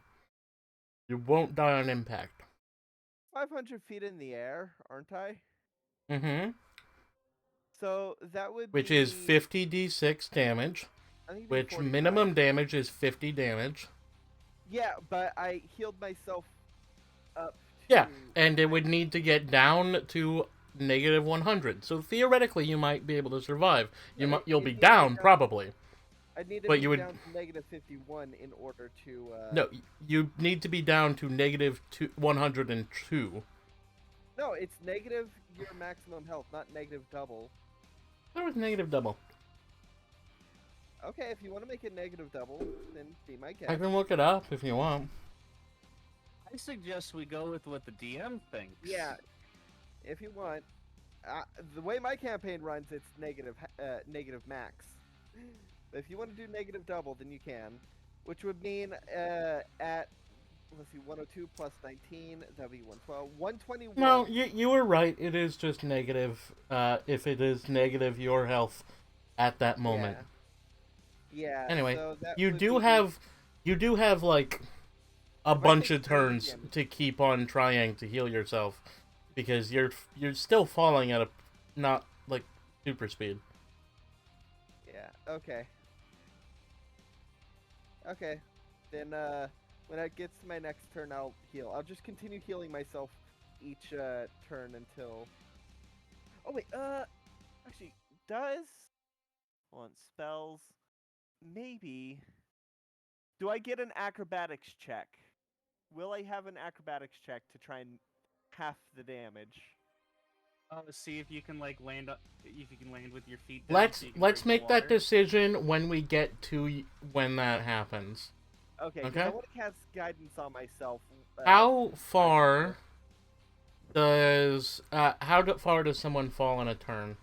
you won't die on impact. 500 feet in the air, aren't I? Mm-hmm. So that would Which be is 50d6 damage, I think it'd be which 45. minimum damage is 50 damage. Yeah, but I healed myself up. Yeah, and it would need to get down to negative 100. So theoretically, you might be able to survive. You'll be down, probably. I need to but be you would- down to negative 51 in order to. No, you need to be down to negative 102. No, it's negative your maximum health, not negative double. There was negative double. Okay, if you want to make it negative double, then be my guest. I can look it up if you want. I suggest we go with what the DM thinks. Yeah, if you want. The way my campaign runs, it's negative max. But if you want to do negative double, then you can. Which would mean at, let's see, 102 plus 19, that'd be 112. 121. No, you were right. It is just negative. If it is negative your health at that moment. Yeah. Anyway, so that you would do be- have like a If I bunch take of 30 turns damage. to keep on trying to heal yourself, because you're still falling at a not like super speed. Yeah. Okay. Okay. Then when it gets to my next turn, I'll heal. I'll just continue healing myself each turn until. Oh wait. Actually, does. Hold on. Spells. Maybe. Do I get an acrobatics check? Will I have an acrobatics check to try and half the damage? See if you can like land. If you can land with your feet down. Let's so you can let's break the make that water. decision when we get to when that happens. Okay, 'cause Okay. I want to cast guidance on myself. How far does far does someone fall in a turn?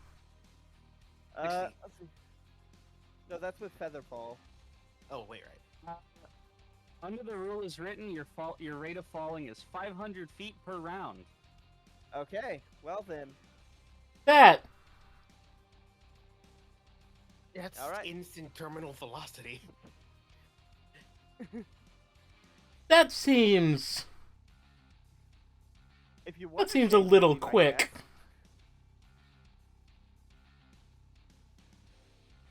60. Let's see. No, that's with Featherfall. Oh, wait, right. Under the rule as written, your rate of falling is 500 feet per round. Okay, well then. That That's All right. instant terminal velocity. that seems If you want that to seems a change it, little be my quick. guest.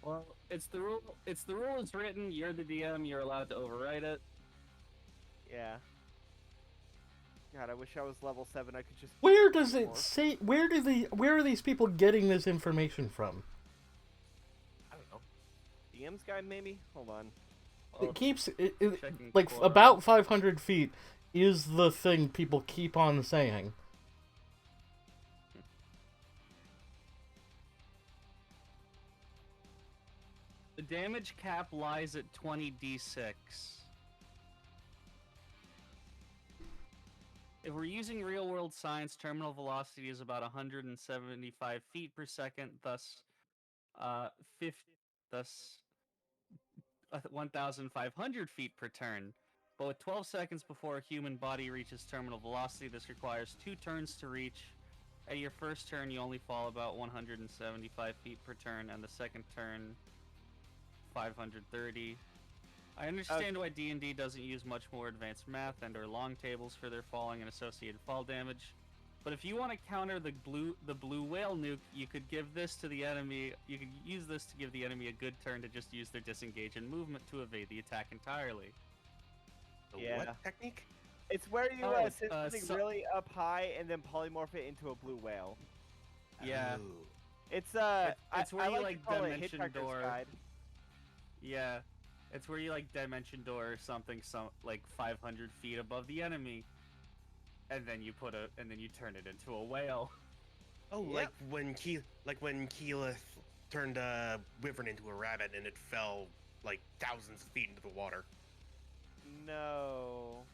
Well, it's the rule. It's the rule as written. You're the DM. You're allowed to override it. Yeah. God, I wish I was level 7. I could just. Where does it more. say? Where are these people getting this information from? I don't know. DM's guide, maybe? Hold on. It keeps Checking like for- about 500 feet is the thing people keep on saying. The damage cap lies at 20d6. If we're using real-world science, terminal velocity is about 175 feet per second, thus, 1,500 feet per turn. But with 12 seconds before a human body reaches terminal velocity, this requires 2 turns to reach. At your first turn, you only fall about 175 feet per turn, and the second turn, 530. I understand why D&D doesn't use much more advanced math and or long tables for their falling and associated fall damage. But if you want to counter the blue whale nuke, you could give this to the enemy. You could use this to give the enemy a good turn to just use their disengage and movement to evade the attack entirely. The Yeah. what technique? It's where you Oh, send something so- really up high and then polymorph it into a blue whale. Yeah. Ooh. It's It's where I you, like like, to call it dimension Hitchhiker's door. Guide. Yeah, it's where you like dimension door or something, like 500 feet above the enemy, and then you turn it into a whale. Oh, Yep. like when Keyleth turned a wyvern into a rabbit and it fell like thousands of feet into the water. No.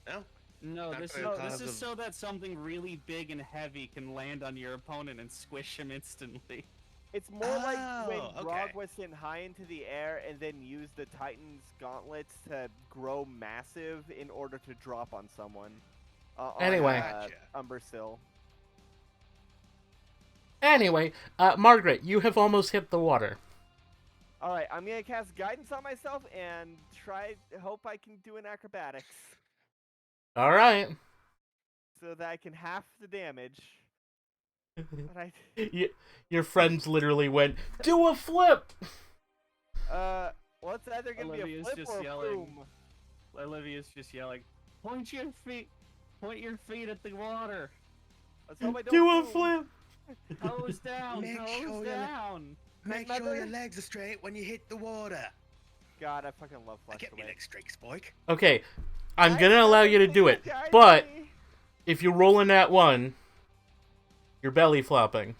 No? No, Not this for the is cause of- so that something really big and heavy can land on your opponent and squish him instantly. It's more like when Oh, Grog okay. was sent high into the air and then used the Titan's gauntlets to grow massive in order to drop on someone. Anyway. Gotcha. Umbersill. Anyway, Margaret, you have almost hit the water. Alright, I'm gonna cast guidance on myself and hope I can do an acrobatics. All right. So that I can half the damage. But Your friends literally went, do a flip! well, it's either gonna Olivia's be a flip just or a yelling. boom. Olivia's just yelling, point your feet at the water. Let's hope I don't Do a boom. flip! Hose down, Make hose sure you- down. Make Mother- sure your legs are straight when you hit the water. God, I fucking love I Flex get me Away. legs straight, Spoik. Okay, I'm Guys, gonna allow you to do it, guide but me. if you roll in that one, you're belly flopping.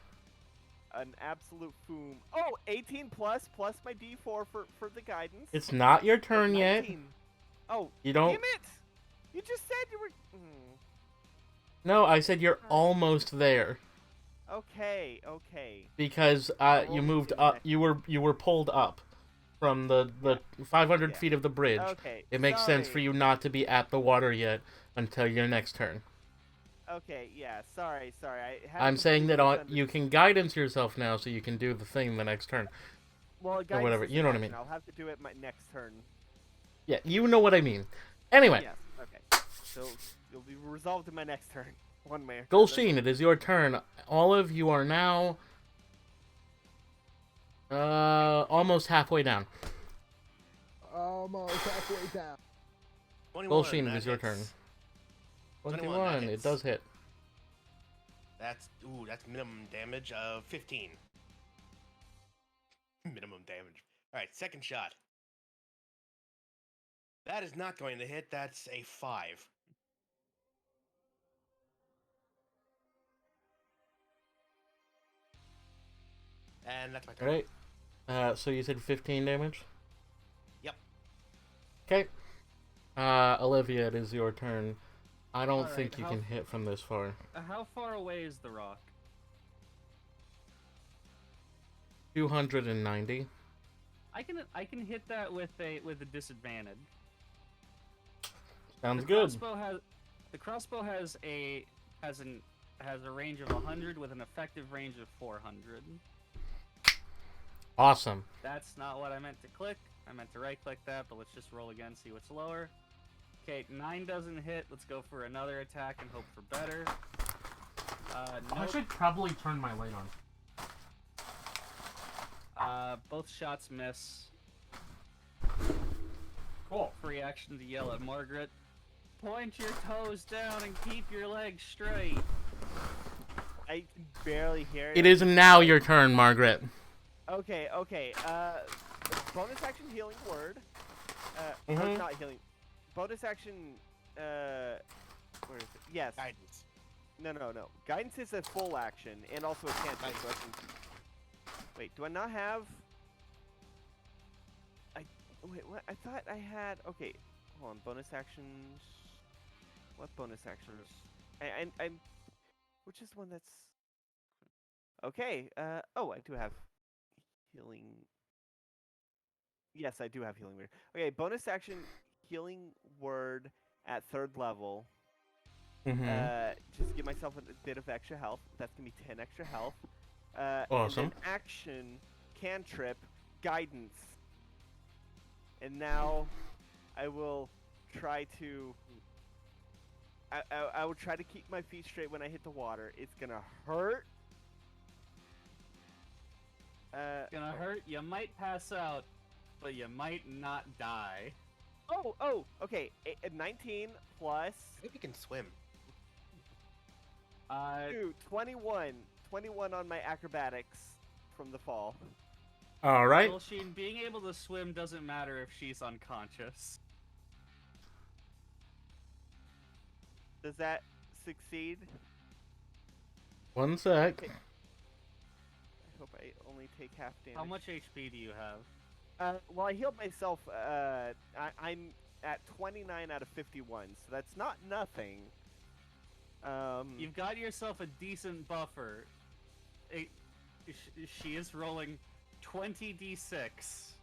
An absolute boom. Oh, 18 plus my D4 for the guidance. It's not your turn yet. 19. Oh, You don't. damn it! You just said you were. No, I said you're almost there Okay. because you moved up. You were pulled up from the 500 Yeah. feet of the bridge. Okay. It makes sense for sorry. you not to be at the water yet until your next turn. Okay, yeah. Sorry. I had I'm saying that completely you can guidance yourself now, so you can do the thing the next turn. Well, guidance whatever, is you know what I action. mean. I'll have to do it my next turn. Yeah, you know what I mean. Anyway, Yes. Okay. So it'll be resolved in my next turn. One way. Golsheen, it is your turn. Olive, you are now almost halfway down. Almost halfway down. 21, Golsheen, it that is your hits. turn. 21, that 21, it hits. does hit. That's minimum damage of 15. Minimum damage. Alright, second shot. That is not going to hit, that's a 5. And that's my turn. Alright. So you said 15 damage? Yep. Okay. Olivia, it is your turn. I don't Alright, think you can hit from this far. How far away is the rock? 290. I can hit that with a disadvantage. Sounds The good. crossbow has a range of 100 with an effective range of 400. Awesome. That's not what I meant to click. I meant to right click that, but let's just roll again, see what's lower. Okay, 9 doesn't hit. Let's go for another attack and hope for better. I Nope. should probably turn my light on. Both shots miss. Cool. Free action to yell at Margaret. Point your toes down and keep your legs straight. I can barely hear it. It is now your turn, Margaret. Okay. Bonus action healing word. Or Mhm. not healing. Bonus action. Where is it? Yes. Guidance. No. Guidance is a full action and also a cantrip. So I can... Wait, do I not have? Wait, what? I thought I had. Okay, hold on. Bonus actions. What bonus actions? I'm. Which is one that's? Okay. Oh, I do have healing. Yes, I do have healing word. Okay, bonus action healing word at 3rd level. Just give myself a bit of extra health. That's gonna be 10 extra health. Awesome. And then action, cantrip, guidance. And now, I will try to. I will try to keep my feet straight when I hit the water. It's gonna hurt. It's gonna hurt. You might pass out, but you might not die. Oh, okay. 19 plus I think we can swim. 21. 21 on my acrobatics from the fall. All right. Well, Sheen, being able to swim doesn't matter if she's unconscious. Does that succeed? One sec. Okay. I hope I only take half damage. How much HP do you have? Well, I healed myself. I'm at 29 out of 51, so that's not nothing. You've got yourself a decent buffer. She is rolling 20d6.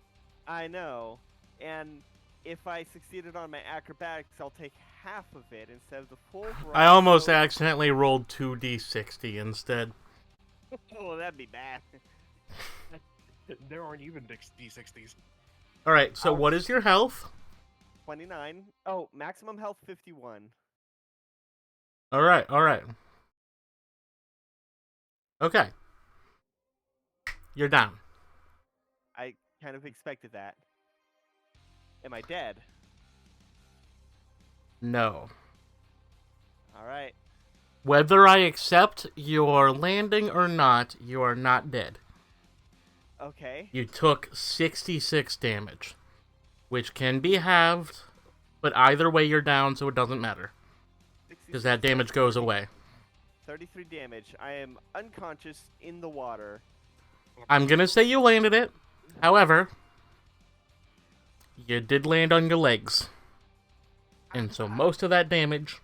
I know, and if I succeeded on my acrobatics, I'll take half of it instead of the full. I almost so... accidentally rolled 2d60 instead. Oh, that'd be bad. There aren't even D60s. All right. So what is your health? 29. Oh, maximum health 51. All right. Okay. You're down. I kind of expected that. Am I dead? No. All right. Whether I accept your landing or not, you are not dead. Okay. You took 66 damage, which can be halved, but either way you're down, so it doesn't matter. Because that damage goes away. 33 damage. I am unconscious in the water. I'm gonna say you landed it. However, you did land on your legs. And so most of that damage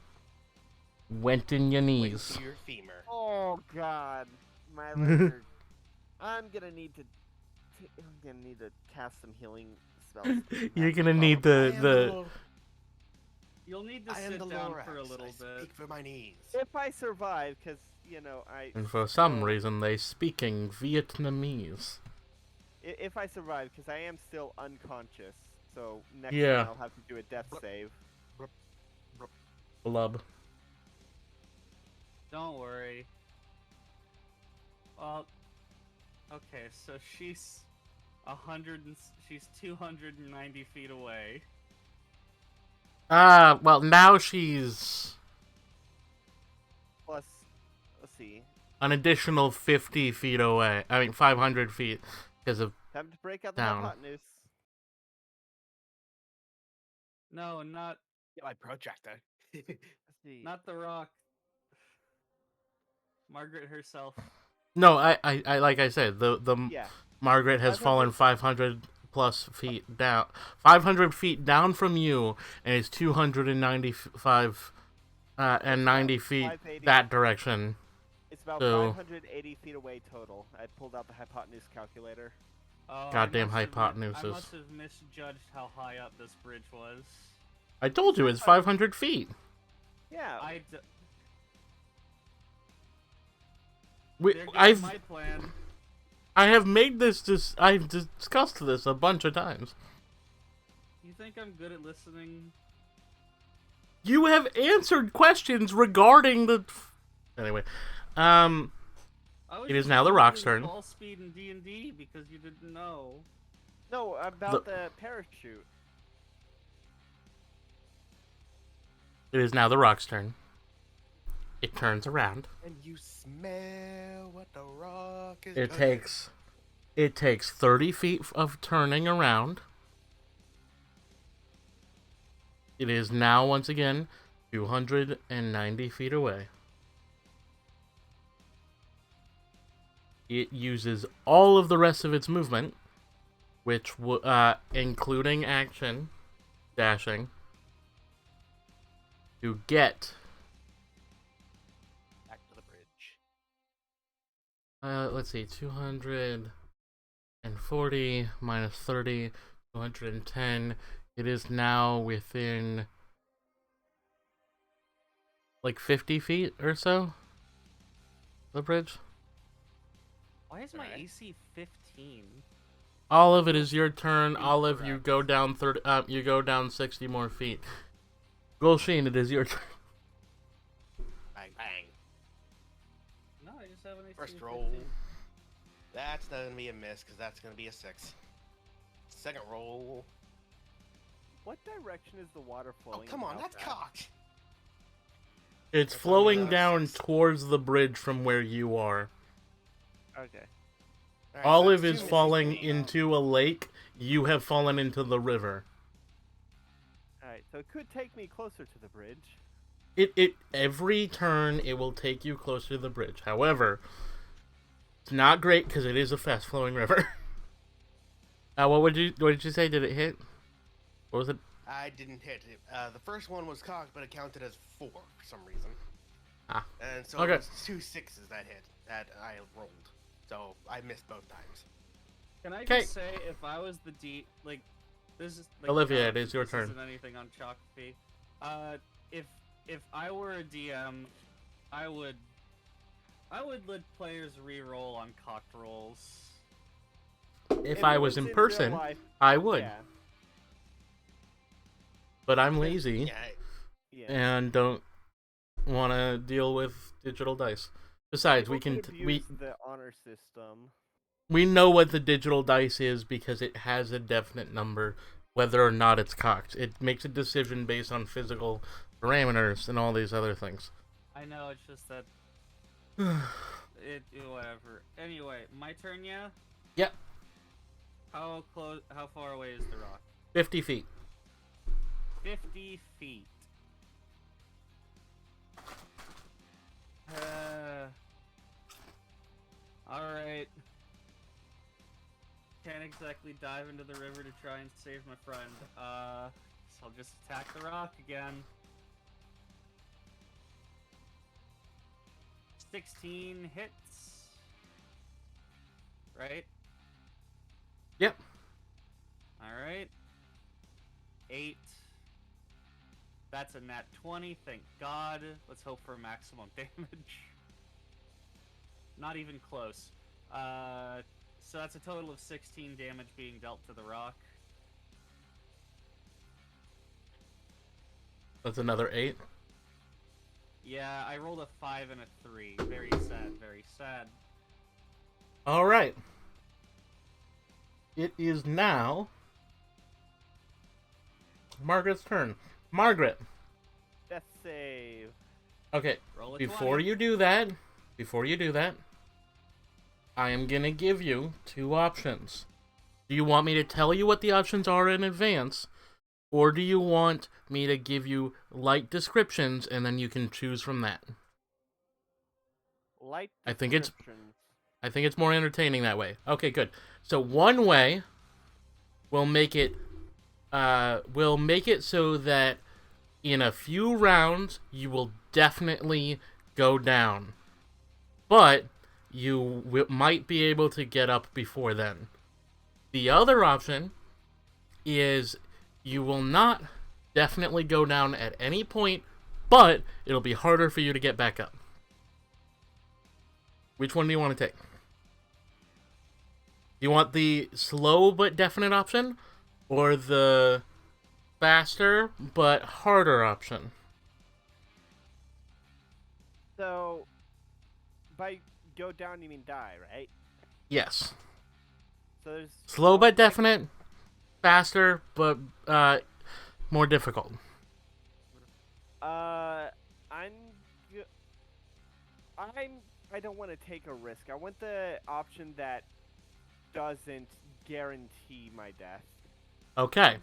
went in your knees. Went to your femur. Oh God, my legs are... I'm gonna need to cast some healing spells. You're gonna need the You'll need to I am sit the down Lorax. for a little I bit. speak for my knees. If I survive, because I. And for some reason they speaking Vietnamese. If I survive, because I am still unconscious, so next Yeah. time I'll have to do a death save. Blub. Don't worry. Well, okay, so she's she's 290 feet away. Well, now she's Plus, let's see. an additional 50 feet away. 500 feet because of Time to break out the Down. hypotenuse. No, not Get my protractor. Let's see. the rock. Margaret herself. No, I like I said, the Yeah. Margaret has 500 fallen 500 plus feet down, 500 feet down from you, and is 295 and 90 feet 580. that direction. It's about So 580 feet away total. I pulled out the hypotenuse calculator. Oh, Goddamn I hypotenuses. must have misjudged how high up this bridge was. I told you it's 500 feet. Yeah. We, There goes I've my plan. I have made this. I've discussed this a bunch of times. You think I'm good at listening? You have answered questions regarding the. Anyway, I was It is just now the Rock's using turn. Ball speed in D&D because you didn't know. No, about the parachute. It is now the Rock's turn. It turns around. And you smell what the rock is It cooking. takes 30 feet of turning around. It is now once again 290 feet away. It uses all of the rest of its movement, which including action, dashing, to get Back to the bridge. let's see, 240 minus 30, 210. It is now within like 50 feet or so of the bridge. Why is my Alright. AC 15? All of it is your turn. All of you go down 30. You go down 60 more feet. Golsheen, it is your turn. Bang, bang. No, I just have an AC First of roll. 15. That's not going to be a miss, because that's going to be a 6. Second roll. What direction is the water Oh, flowing? come on, out that's at? cocked. It's If I flowing miss, down it's- towards the bridge from where you are. Okay. Alright, Olive that's is two misses. falling into a lake. You have fallen into the river. Alright, so it could take me closer to the bridge. It every turn it will take you closer to the bridge. However, it's not great because it is a fast flowing river. What did you say? Did it hit? What was it? I didn't hit it. The first one was cocked, but it counted as 4 for some reason. Ah. And so Okay. it was 2 6s that hit that I rolled. So I missed both times. Can I 'Kay. just say, if I was the like, this is like, Olivia, it is your this turn. Isn't anything on Chalkfee. If I were a DM, I would let players re-roll on cocked rolls. If If I it was in real person, life, I would. Yeah. But I'm lazy Yeah. Yeah. and don't want to deal with digital dice. Besides, we People can abuse the honor system. we know what the digital dice is because it has a definite number, whether or not it's cocked. It makes a decision based on physical parameters and all these other things. I know, it's just that whatever. Anyway, my turn, yeah. Yep, How far away is the rock? 50 feet. 50 feet. Alright. Can't exactly dive into the river to try and save my friend. So I'll just attack the rock again. 16 hits. Right? Yep. Alright. 8. That's a nat 20, thank God. Let's hope for maximum damage. Not even close. So that's a total of 16 damage being dealt to the rock. That's another 8. Yeah, I rolled a 5 and a 3. Very sad, very sad. All right. It is now Margaret's turn. Margaret. Death save. Okay. Roll a Before 20. you do that, I am gonna give you 2 options. Do you want me to tell you what the options are in advance, or do you want me to give you light descriptions and then you can choose from that? Light I think it's- descriptions. I think it's more entertaining that way. Okay, good. So one way will make it so that in a few rounds you will definitely go down, but you might be able to get up before then. The other option is you will not definitely go down at any point, but it'll be harder for you to get back up. Which one do you want to take? Do you want the slow but definite option, or the faster but harder option? So, by go down, you mean die, right? Yes. So there's Slow but definite, faster but more difficult. I don't want to take a risk. I want the option that doesn't guarantee my death. Okay.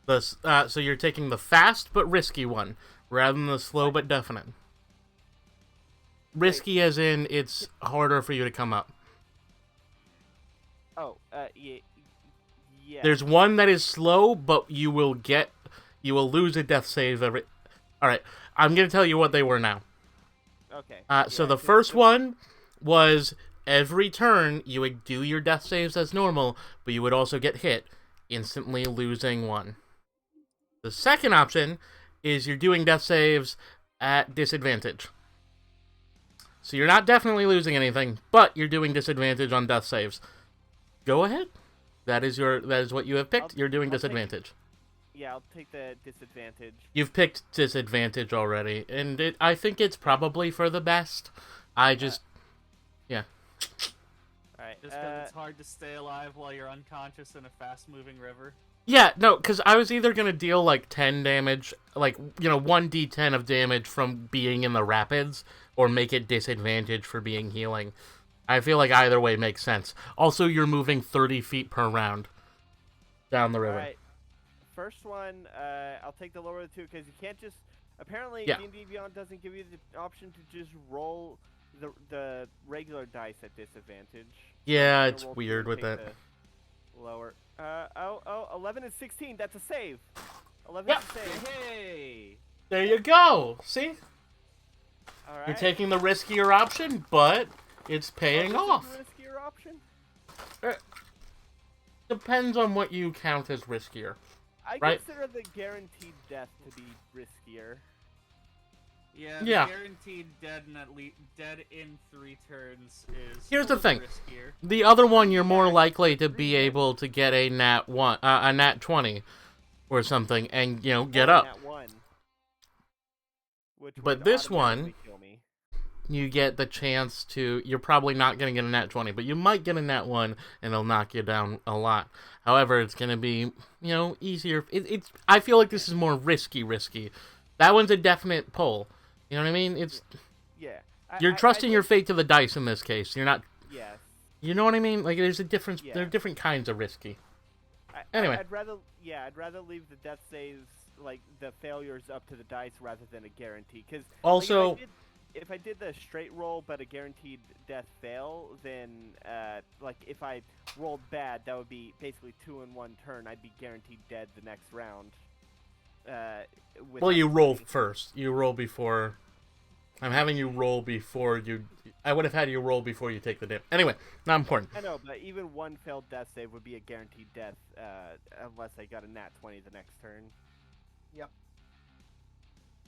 So you're taking the fast but risky one, rather than the slow but definite. Risky as in it's harder for you to come up. Oh, yeah. There's one that is slow, but you will lose a death save every... Alright, I'm going to tell you what they were now. Okay. So the first one was every turn you would do your death saves as normal, but you would also get hit, instantly losing one. The second option is you're doing death saves at disadvantage. So you're not definitely losing anything, but you're doing disadvantage on death saves. Go ahead. That is what you have picked. You're doing disadvantage. I'll take the disadvantage. You've picked disadvantage already, and I think it's probably for the best. Yeah. Just Alright. because it's hard to stay alive while you're unconscious in a fast-moving river. Yeah, no, because I was either going to deal, 10 damage, 1d10 of damage from being in the rapids, or make it disadvantage for being healing. I feel like either way makes sense. Also, you're moving 30 feet per round down the river. Alright. First one, I'll take the lower of the two, because you can't just... Apparently, Yeah. D&D Beyond doesn't give you the option to just roll the regular dice at disadvantage. Yeah, So it's roll weird two and with take that. the Lower. 11 and 16, that's a save. 11 Yeah. is a save. Hey! There you go. See? Alright. You're taking the riskier option, but it's paying off. Riskier option? Depends on what you count as riskier. I Right. consider the guaranteed death to be riskier. Yeah, Yeah. guaranteed dead in 3 turns is Here's the a thing. little riskier. The other one, you're more likely to be able to get a nat 20 or something, and get Or up. Nat 1, which But would this one- automatically kill me. You get the chance to... You're probably not going to get a nat 20, but you might get a nat 1, and it'll knock you down a lot. However, it's going to be, easier. I feel like this is more risky. That one's a definite pull. You know what I mean? Yeah. You're trusting your fate to the dice in this case. You're not... Yes. You know what I mean? Like, there's a difference. Yeah. There are different kinds of risky. Anyway. I'd rather leave the death saves, the failures up to the dice rather than a guarantee. Because Also... if I did the straight roll but a guaranteed death fail, then if I rolled bad, that would be basically 2 in 1 turn. I'd be guaranteed dead the next round. Well, you roll first. You roll before... I'm having you roll before you... I would have had you roll before you take the damage. Anyway, not important. I know, but even one failed death save would be a guaranteed death unless I got a nat 20 the next turn. Yep.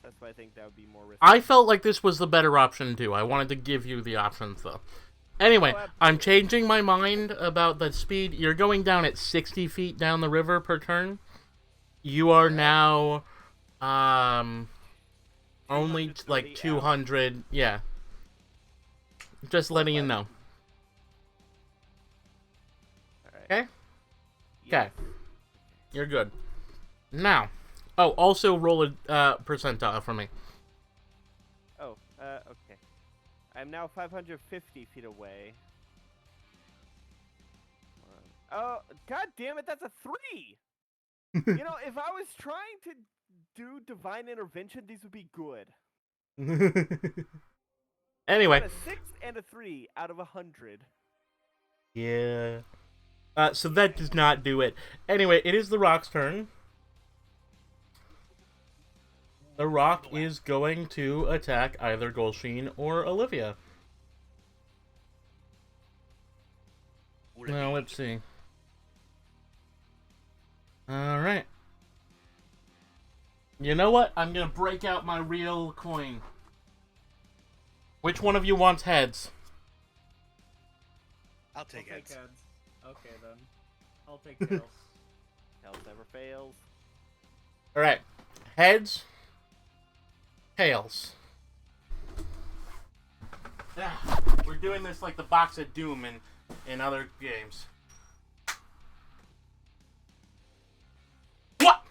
That's why I think that would be more risky. I felt like this was the better option, too. I wanted to give you the options, though. Anyway, I'm changing my mind about the speed. You're going down at 60 feet down the river per turn. You are now... only, 200... Yeah. Just letting you know. Okay? Okay. You're good. Now... Oh, also roll a percentile for me. Oh, okay. I'm now 550 feet away. Oh, god damn it, that's a 3! If I was trying to do divine intervention, these would be good. Anyway. I got a 6 and a 3 out of 100. Yeah. So that does not do it. Anyway, it is the Rock's turn. The Rock is going to attack either Golsheen or Olivia. Now, let's see. Alright. You know what? I'm gonna break out my real coin. Which one of you wants heads? I'll take it. heads. Okay then. I'll take tails. Tails never fails. Alright. Heads. Tails. Yeah, we're doing this like the box of Doom in other games. What?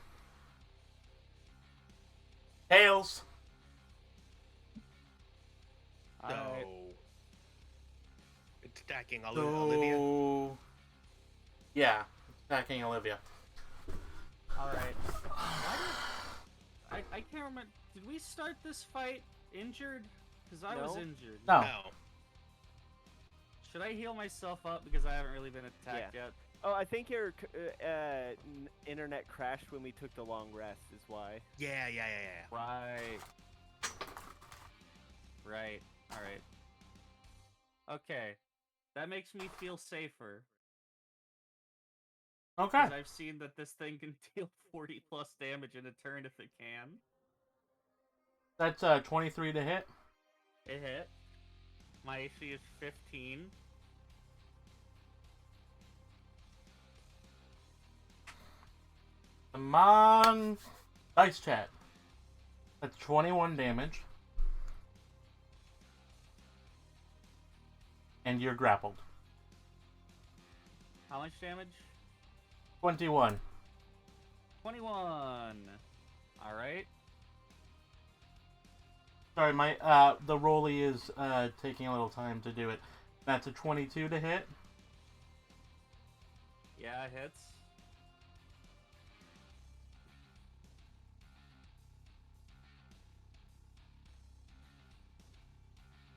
Tails. No. Alright. It's attacking Olivia. So... Yeah, attacking Olivia. Alright. I can't remember. Did we start this fight injured? Because I was No. injured. No. No. Should I heal myself up because I haven't really been attacked yet? Oh, I think your internet crashed when we took the long rest, is why. Yeah. Right. Right. Alright. Okay. That makes me feel safer. Okay. Because I've seen that this thing can deal 40 plus damage in a turn if it can. That's 23 to hit. It hit. My AC is 15. Come on. Dice chat. That's 21 damage. And you're grappled. How much damage? 21. 21. Alright. Sorry, my the rolly is taking a little time to do it. That's a 22 to hit. Yeah, it hits.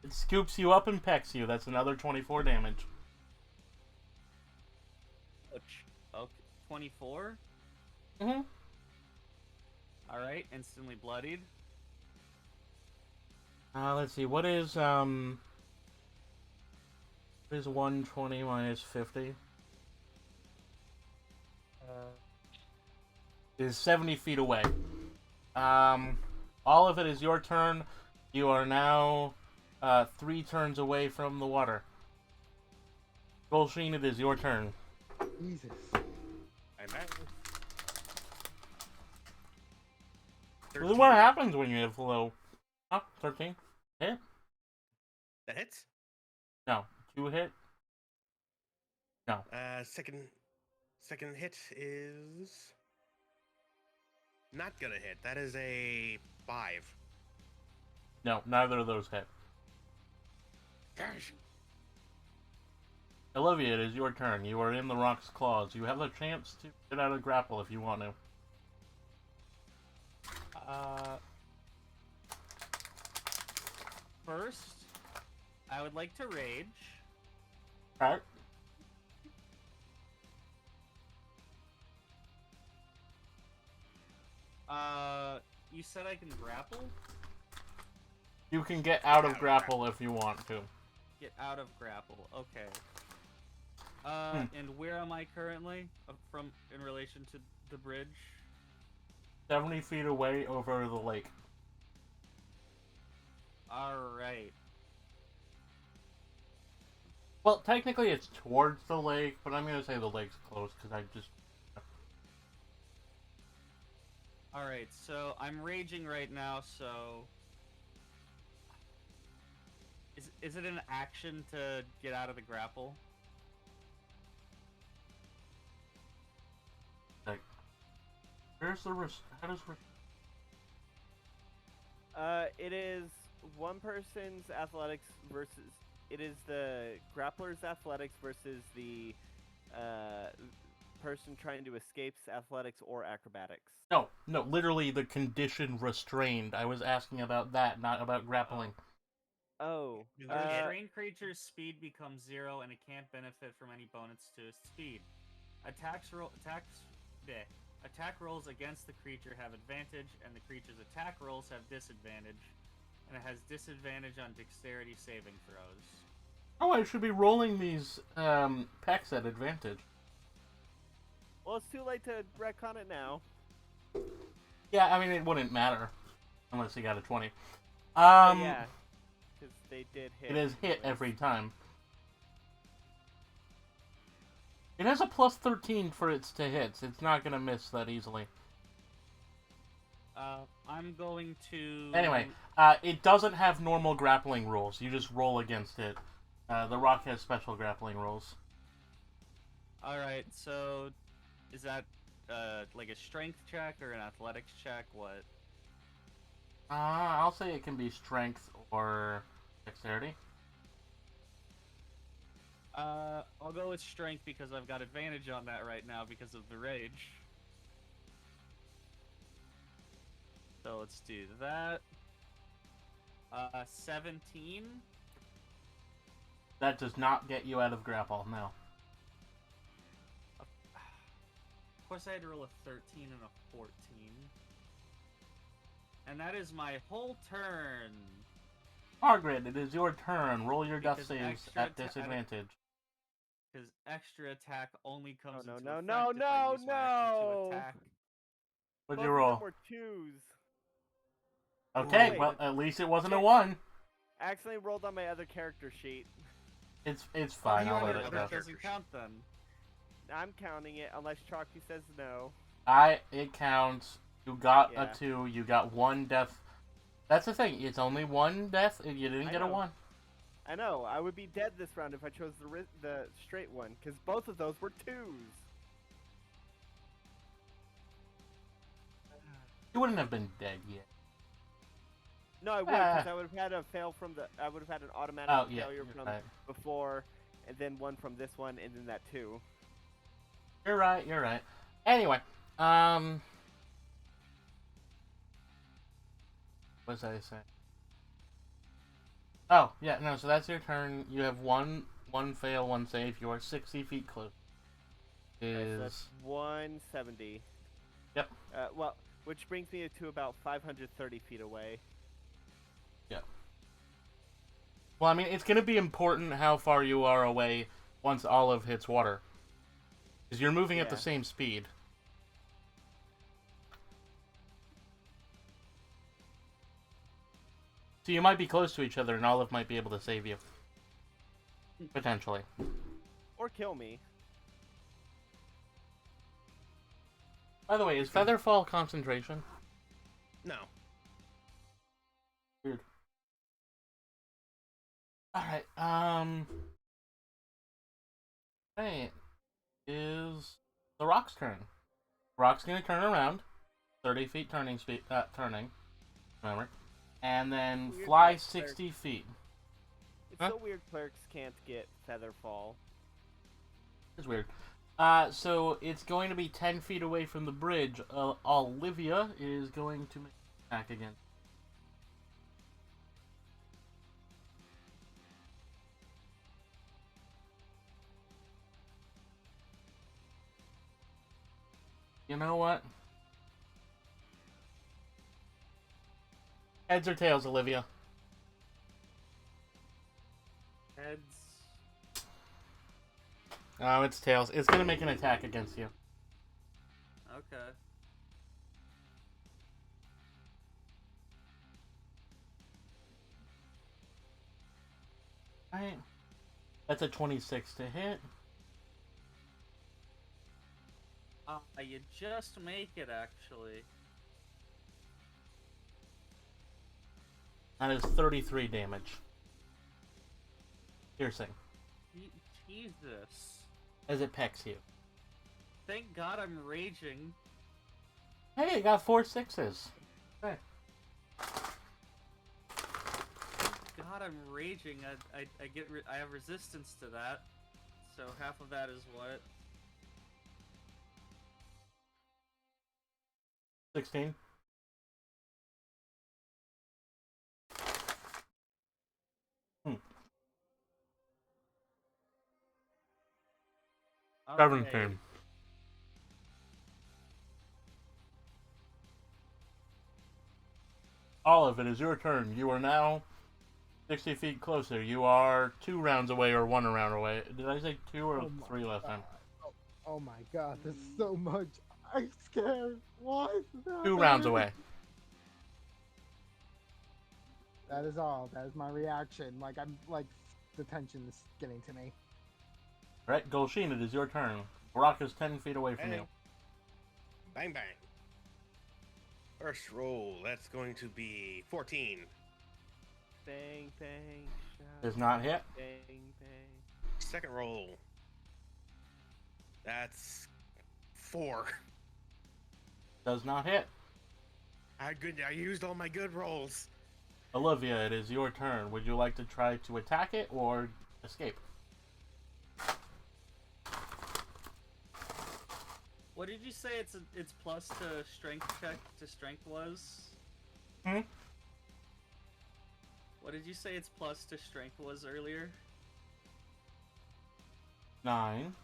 It scoops you up and pecks you. That's another 24 damage. Ouch. Okay. 24? Mm-hmm. Alright, instantly bloodied. Let's see. What is 120 minus 50? Is 70 feet away. All of it is your turn. You are now 3 turns away from the water. Golsheen, it is your turn. Jesus. I'm at. This is what happens when you have low. Oh, 13. Hit? That hits. No. 2 hit? No. Second hit is not gonna hit. That is a 5. No, neither of those hit. Gosh. Olivia, it is your turn. You are in the rock's claws. You have a chance to get out of grapple if you want to. First, I would like to rage. Alright. You said I can grapple? You can get out of grapple if you want to. Get out of grapple. Okay. And where am I currently from in relation to the bridge? 70 feet away over the lake. Alright. Well, technically it's towards the lake, but I'm going to say the lake's close because I just... Alright, so I'm raging right now, so... Is it an action to get out of the grapple? Like, where's the risk? How does risk... It is one person's athletics versus... It is the grappler's athletics versus the person trying to escape's athletics or acrobatics. No, literally the condition restrained. I was asking about that, not about grappling. Oh. The restrained creature's speed becomes 0 and it can't benefit from any bonus to its speed. Attack rolls against the creature have advantage, and the creature's attack rolls have disadvantage, and it has disadvantage on dexterity saving throws. Oh, I should be rolling these pecks at advantage. Well, it's too late to retcon it now. Yeah, I mean, it wouldn't matter unless you got a 20. Oh, yeah. Because they did hit. It is hit every time. It has a plus 13 for its to hits. It's not going to miss that easily. I'm going to... Anyway, it doesn't have normal grappling rules. You just roll against it. The rock has special grappling rules. Alright, so... Is that, like a strength check or an athletics check? What? I'll say it can be strength or dexterity. I'll go with strength because I've got advantage on that right now because of the rage. So let's do that. 17? That does not get you out of grapple, no. Of course I had to roll a 13 and a 14. And that is my whole turn. Margaret, it is your turn. Roll your death Because saves extra at disadvantage. Because extra attack only comes no, into no, effect no, if I use my action to no! attack. What'd Both you of roll? them were 2s. Okay, Wait, well, at least it wasn't a check. 1. I accidentally rolled on my other character sheet. It's fine, I'll let it That go. doesn't count then. I'm counting it unless Chalky says no. It counts. You got Yeah. a 2, you got 1 death. That's the thing, it's only 1 death, and you didn't I get a know. 1. I know, I would be dead this round if I chose the straight one, because both of those were 2s. You wouldn't have been dead yet. No, I would, because I would have had a fail from the. I would have had an automatic failure you're from right. before, and then one from this one, and then that 2. You're right. Anyway, what was I saying? Oh, yeah, no, so that's your turn. You have one fail, 1 save. You are 60 feet close. So that's 170. Yep. Well, which brings me to about 530 feet away. Yep. Well, I mean, it's going to be important how far you are away once Olive hits water. Because you're moving at the same speed. So you might be close to each other, and Olive might be able to save you. Potentially. Or kill me. By the way, is Featherfall concentration? No. Weird. Alright, Hey, is the Rock's turn. Rock's gonna turn around. 30 feet turning speed, turning. Remember. And then Weird fly that 60 feet. It's Huh? so weird clerics can't get Featherfall. It's weird. So it's going to be 10 feet away from the bridge. Olivia is going to make an attack again. You know what? Heads or tails, Olivia? Heads. Oh, it's tails. It's gonna make an attack against you. Okay. Alright. That's a 26 to hit. You just make it, actually. That is 33 damage. Piercing. Jesus. As it pecks you. Thank God I'm raging. Hey, it got 4 6s. Okay. God, I'm raging. I have resistance to that. So half of that is what? 16. Okay. 17. Olive, it is your turn. You are now 60 feet closer. You are 2 rounds away or 1 round away. Did I say 2 or Oh my 3 last time? Oh my god, there's so much. I'm scared. Why is that 2 rounds happening? away. That is all. That is my reaction. Like, I'm like, the tension is getting to me. Alright, Golsheen, it is your turn. Brock is 10 feet away from Bang. you. Bang bang. First roll, that's going to be 14. Bang, bang, shout. Does not hit. Bang, bang. Second roll, that's 4. Does not hit. I used all my good rolls. Olivia, it is your turn. Would you like to try to attack it or escape? What did you say? It's plus to strength check to strength was? Hmm? What did you say its plus to strength was earlier? 9.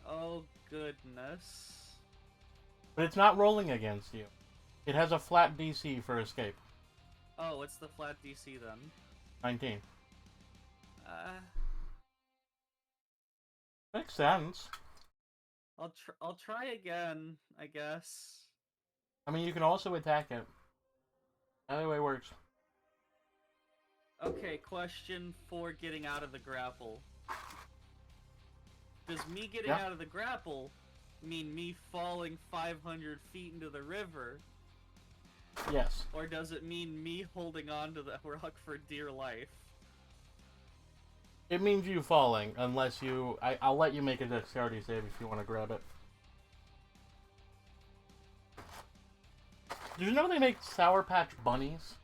Oh goodness. But it's not rolling against you. It has a flat DC for escape. Oh, what's the flat DC then? 19. Uh, Makes sense. I'll try again, I guess. I mean, you can also attack it. Either way works. Okay, question for getting out of the grapple. Does me getting Yeah. out of the grapple mean me falling 500 feet into the river? Yes. Or does it mean me holding on to the rock for dear life? It means you falling, unless you... I'll let you make a dexterity save if you want to grab it. Did you know they make Sour Patch Bunnies?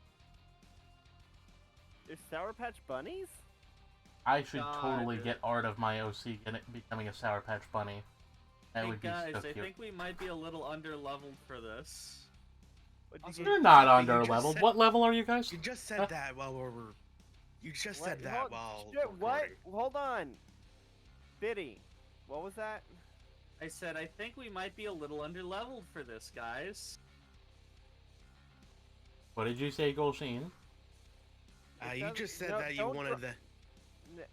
There's Sour Patch Bunnies? I should God. totally get Art of my OC becoming a Sour Patch Bunny. That Hey would be guys, so I cute. think we might be a little under-leveled for this. What'd Also, you You're not you under just leveled. said- What level are you guys? You just said Huh? that while we're. You just What? said that Hold- while. shit, what? recording. Hold on. Biddy, what was that? I said I think we might be a little under-leveled for this, guys. What did you say, Golsheen? It You doesn't- just said no, that you don't wanted dro- the. N-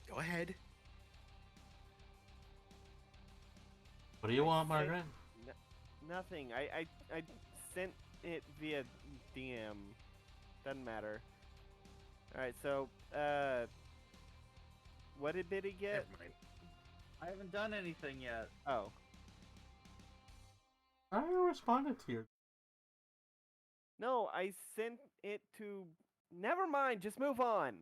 Go ahead. What do you want, Margaret? Nothing. I sent it via DM. Doesn't matter. Alright, so, what did Biddy get? Never mind. I haven't done anything yet. Oh. I responded to you. No, I sent it to... Never mind, just move on.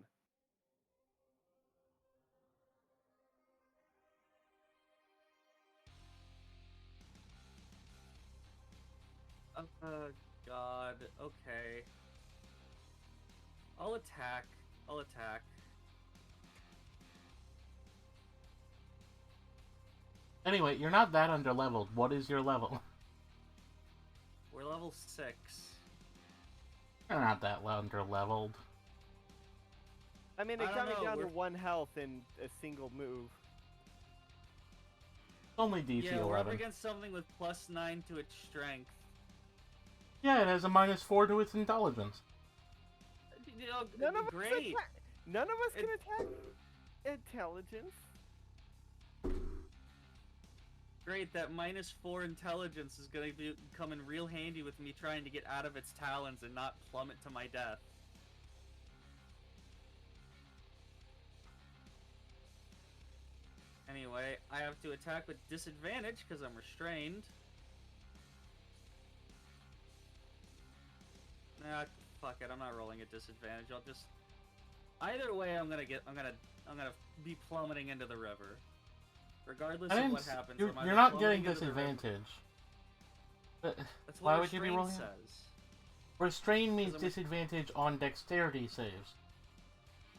Oh, God. Okay. I'll attack. I'll attack. Anyway, you're not that under leveled. What is your level? We're level 6. You're not that under leveled. I mean, I it don't got me know, down to we're- 1 health in a single move. Only DC Yeah, we're up 11. against something with plus 9 to its strength. Yeah, it has a -4 to its intelligence. You know, None of great. None of us can It- attack intelligence. Great, that -4 intelligence is gonna come in real handy with me trying to get out of its talons and not plummet to my death. Anyway, I have to attack with disadvantage because I'm restrained. Nah, fuck it. I'm not rolling at disadvantage. I'll just. Either way, I'm gonna be plummeting into the river. Regardless of what happens, You're, I'm either you're not plummeting getting into the river- disadvantage. But That's why what would you be restraint rolling it? says. Restrain means 'Cause I'm a- disadvantage on dexterity saves.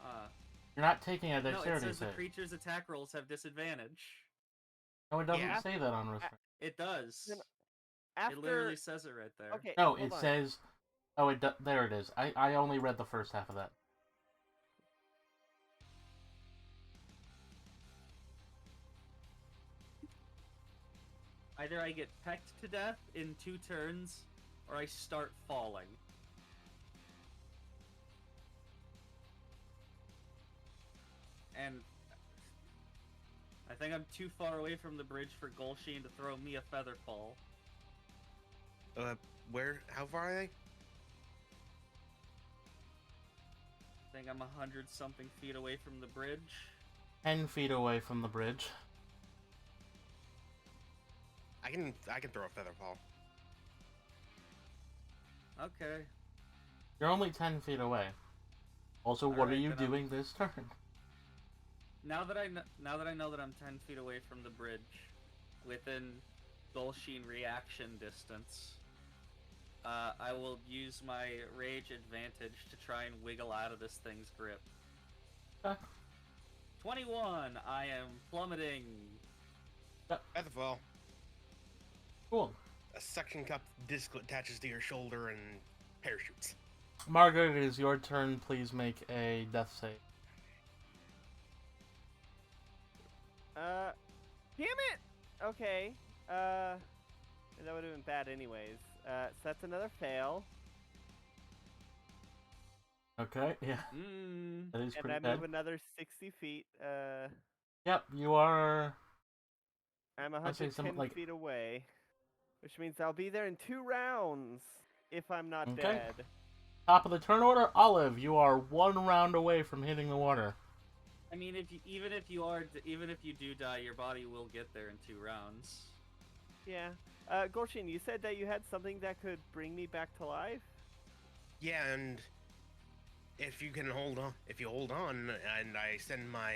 Uh, You're not taking a no, it dexterity says the save. creature's attack rolls have disadvantage. No, it doesn't Yeah. say that on restraint. It does. Then It literally After... says it right there. Okay, No, hold it on. says... Oh, there it is. I only read the first half of that. Either I get pecked to death in 2 turns, or I start falling. And I think I'm too far away from the bridge for Golsheen to throw me a feather fall. Where? How far are they? I think I'm 100-something feet away from the bridge. 10 feet away from the bridge. I can throw a feather fall. Okay. You're only 10 feet away. Also, what are Alright, you then I'm- doing this turn? Now that I know that I'm 10 feet away from the bridge, within Golsheen reaction distance, I will use my rage advantage to try and wiggle out of this thing's grip. 21. I am plummeting. Feather fall. Cool. A suction cup disc attaches to your shoulder and parachutes. Margaret, it is your turn. Please make a death save. Damn it! Okay. That would have been bad anyways. So that's another fail. Okay, yeah. That is And pretty I bad. move another 60 feet. Yep, you are... I'm I'd say 110 something like- feet away. Which means I'll be there in 2 rounds. If I'm not Okay. dead. Top of the turn order, Olive, you are 1 round away from hitting the water. I mean, even if you do die, your body will get there in 2 rounds. Yeah. Golshin, you said that you had something that could bring me back to life? Yeah, and if you hold on, and I send my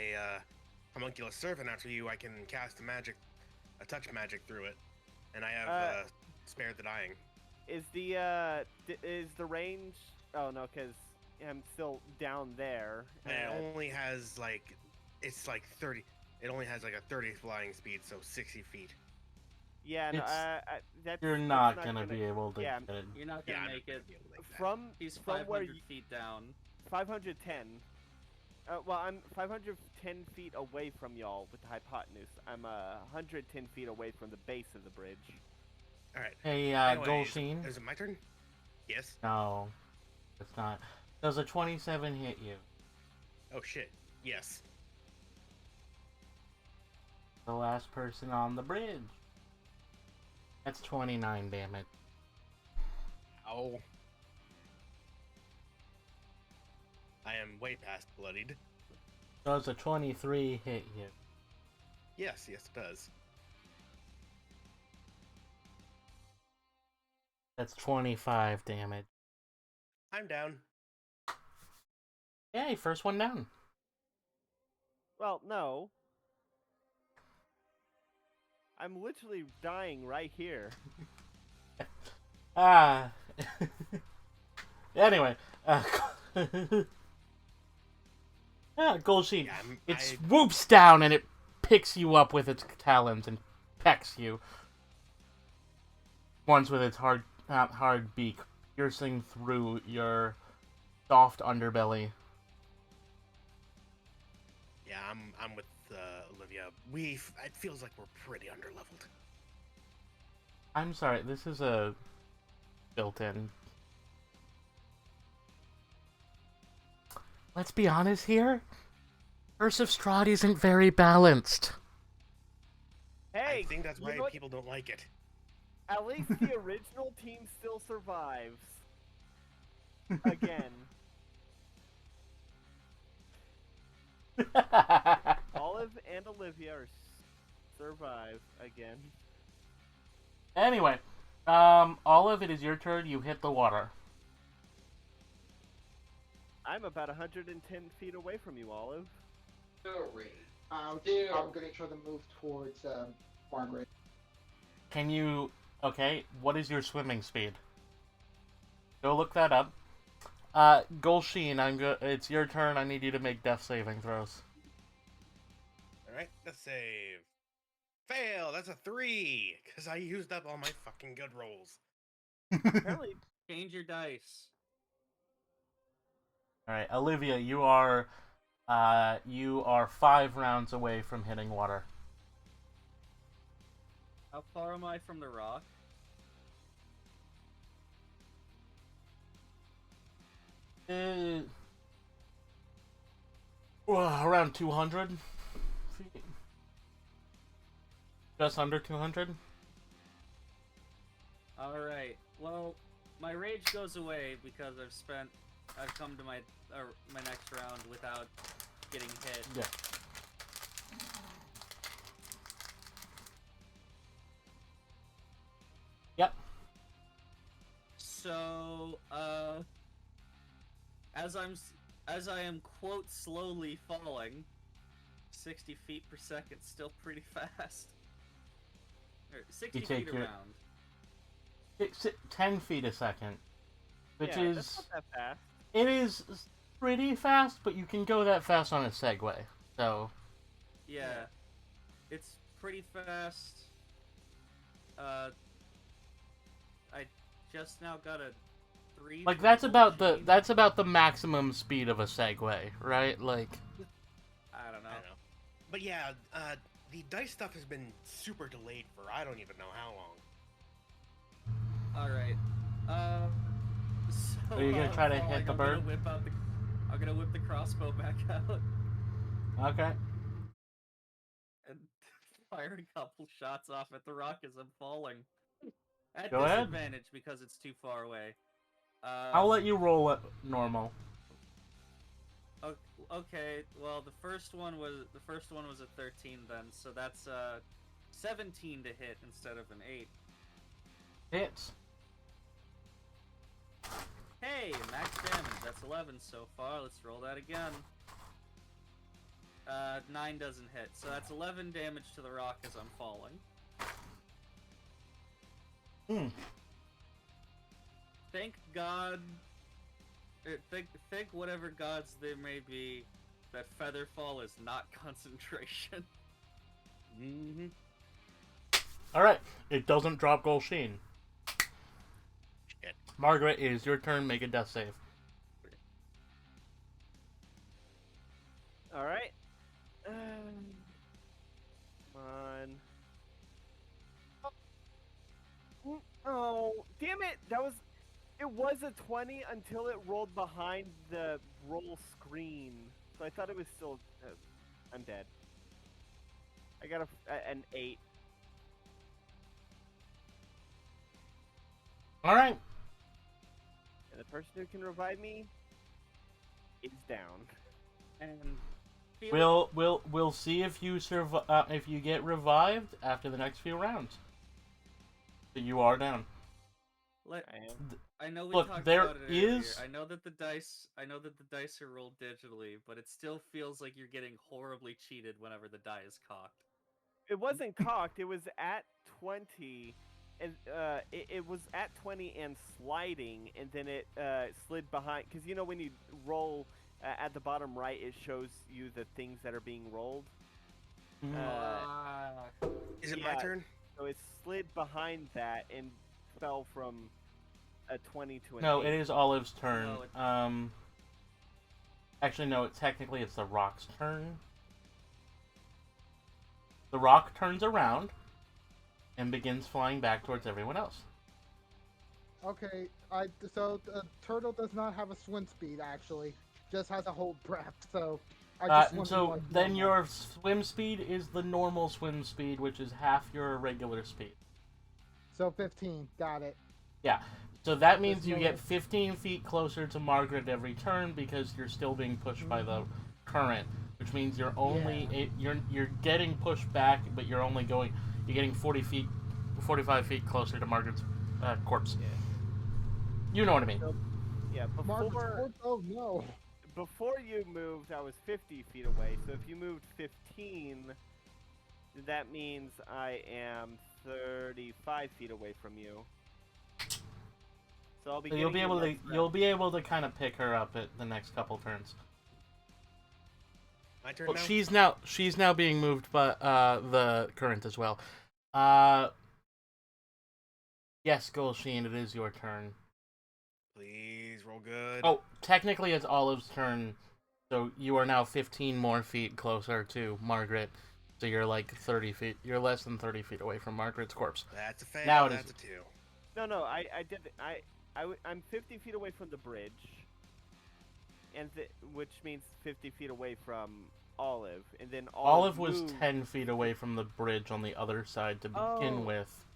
homunculus servant after you, I can cast a touch magic through it, and I have spared the dying. Is the range? Oh no, because I'm still down there. And it only has it's like 30. It only has like a 30 flying speed, so 60 feet. Yeah, no, You're that's not not gonna be able to yeah. get it. You're not gonna make it. From He's from where 500 feet down. 510. Well, I'm 510 feet away from y'all with the hypotenuse. I'm 110 feet away from the base of the bridge. All right. Hey, Anyways, Golsheen? Is it my turn? Yes. No, it's not. Does a 27 hit you? Oh shit. Yes. The last person on the bridge. That's 29 damage. Oh. I am way past bloodied. Does a 23 hit you? Yes, it does. That's 25 damage. I'm down. Yay, first one down. Well, no. I'm literally dying right here. Anyway, Golsheen, Yeah, it swoops down and it picks you up with its talons and pecks you. Once with its hard beak, piercing through your soft underbelly. Yeah, I'm with Olivia. It feels like we're pretty underleveled. I'm sorry, this is a built-in. Let's be honest here. Curse of Strahd isn't very balanced. Hey, I think that's you why know what? people don't like it. At least the original team still survives. Again. Olive and Olivia survive again. Anyway, Olive, it is your turn. You hit the water. I'm about 110 feet away from you, Olive. I'm gonna try to move towards Margaret. Can you... Okay, what is your swimming speed? Go look that up. Golsheen, it's your turn. I need you to make death saving throws. Alright, let's save. Fail! That's a 3! Because I used up all my fucking good rolls. Apparently, Change your dice. Alright, Olivia, you are 5 rounds away from hitting water. How far am I from the rock? Well, around 200 feet. Just under 200. Alright, well, my rage goes away because I've come to my next round without getting hit. Yeah. Yep. So, as I am quote slowly falling, 60 feet per second, still pretty fast. Or 60 You take feet your- around. 10 feet a second, which yeah, is that's not that fast. it is pretty fast, but you can go that fast on a Segway. So Yeah, it's pretty fast. I just now got a 3. like from that's about Gold the maximum speed of a Segway, right? Like Chain. I don't know. I don't know. But yeah, the dice stuff has been super delayed for I don't even know how long. All right. So Are you gonna try to falling, hit the I'm bird? I'm gonna whip the crossbow back out okay, and fire a couple shots off at the rock as I'm falling. At Go ahead. disadvantage because it's too far away. I'll let you roll it normal. Okay. Well, the first one was a 13 then, so that's 17 to hit instead of an 8. Hits. Hey, max damage. That's 11 so far. Let's roll that again. 9 doesn't hit, so that's 11 damage to the rock as I'm falling. Thank God. Think whatever gods there may be, that Featherfall is not concentration. Mm-hmm. All right, it doesn't drop Gold Sheen. Shit. Margaret, it is your turn. Make a death save. All right. Come on. Oh, damn it! It was a 20 until it rolled behind the roll screen. So I thought it was still. I'm dead. I got an 8. All right. And the person who can revive me is down. And We'll see if you if you get revived after the next few rounds. But you are down. I am. I know we Look, talked there about it earlier. is- I know that the dice are rolled digitally, but it still feels like you're getting horribly cheated whenever the die is cocked. It wasn't cocked. It was at 20, and it was at 20 and sliding, and then it slid behind. Because you know when you roll at the bottom right, it shows you the things that are being rolled. Is it yeah. my turn? So it slid behind that and fell from a 20 to an No, 8. it is Olive's turn. No, Actually, no. Technically, it's the rock's turn. The rock turns around and begins flying back towards everyone else. Okay, so the turtle does not have a swim speed actually, just has a hold breath. So I just wanted to, So like, then know your swim speed is the normal swim speed, which is half your regular speed. So 15, got it. Yeah. So that means There's you no get way- 15 feet closer to Margaret every turn because you're still being pushed by the current, which means you're only you're getting pushed back, but you're getting 45 feet closer to Margaret's corpse. Yeah. You know what I mean? So, yeah, Margaret's before corpse? Oh no. before you moved, I was 50 feet away. So if you moved 15, that means I am 35 feet away from you. So I'll be. So you'll be getting able you to next round. you'll be able to kind of pick her up at the next couple turns. My turn Well, now? she's now being moved by the current as well. Yes, Golsheen, it is your turn. Please roll good. Oh, technically it's Olive's turn, so you are now 15 more feet closer to Margaret. So you're like 30 feet. You're less than 30 feet away from Margaret's corpse. That's a fail. Now it That's is- a 2. No, I did. I'm 50 feet away from the bridge, and which means 50 feet away from Olive, and then Olive was moved- 10 feet away from the bridge on the other side to begin Oh. with,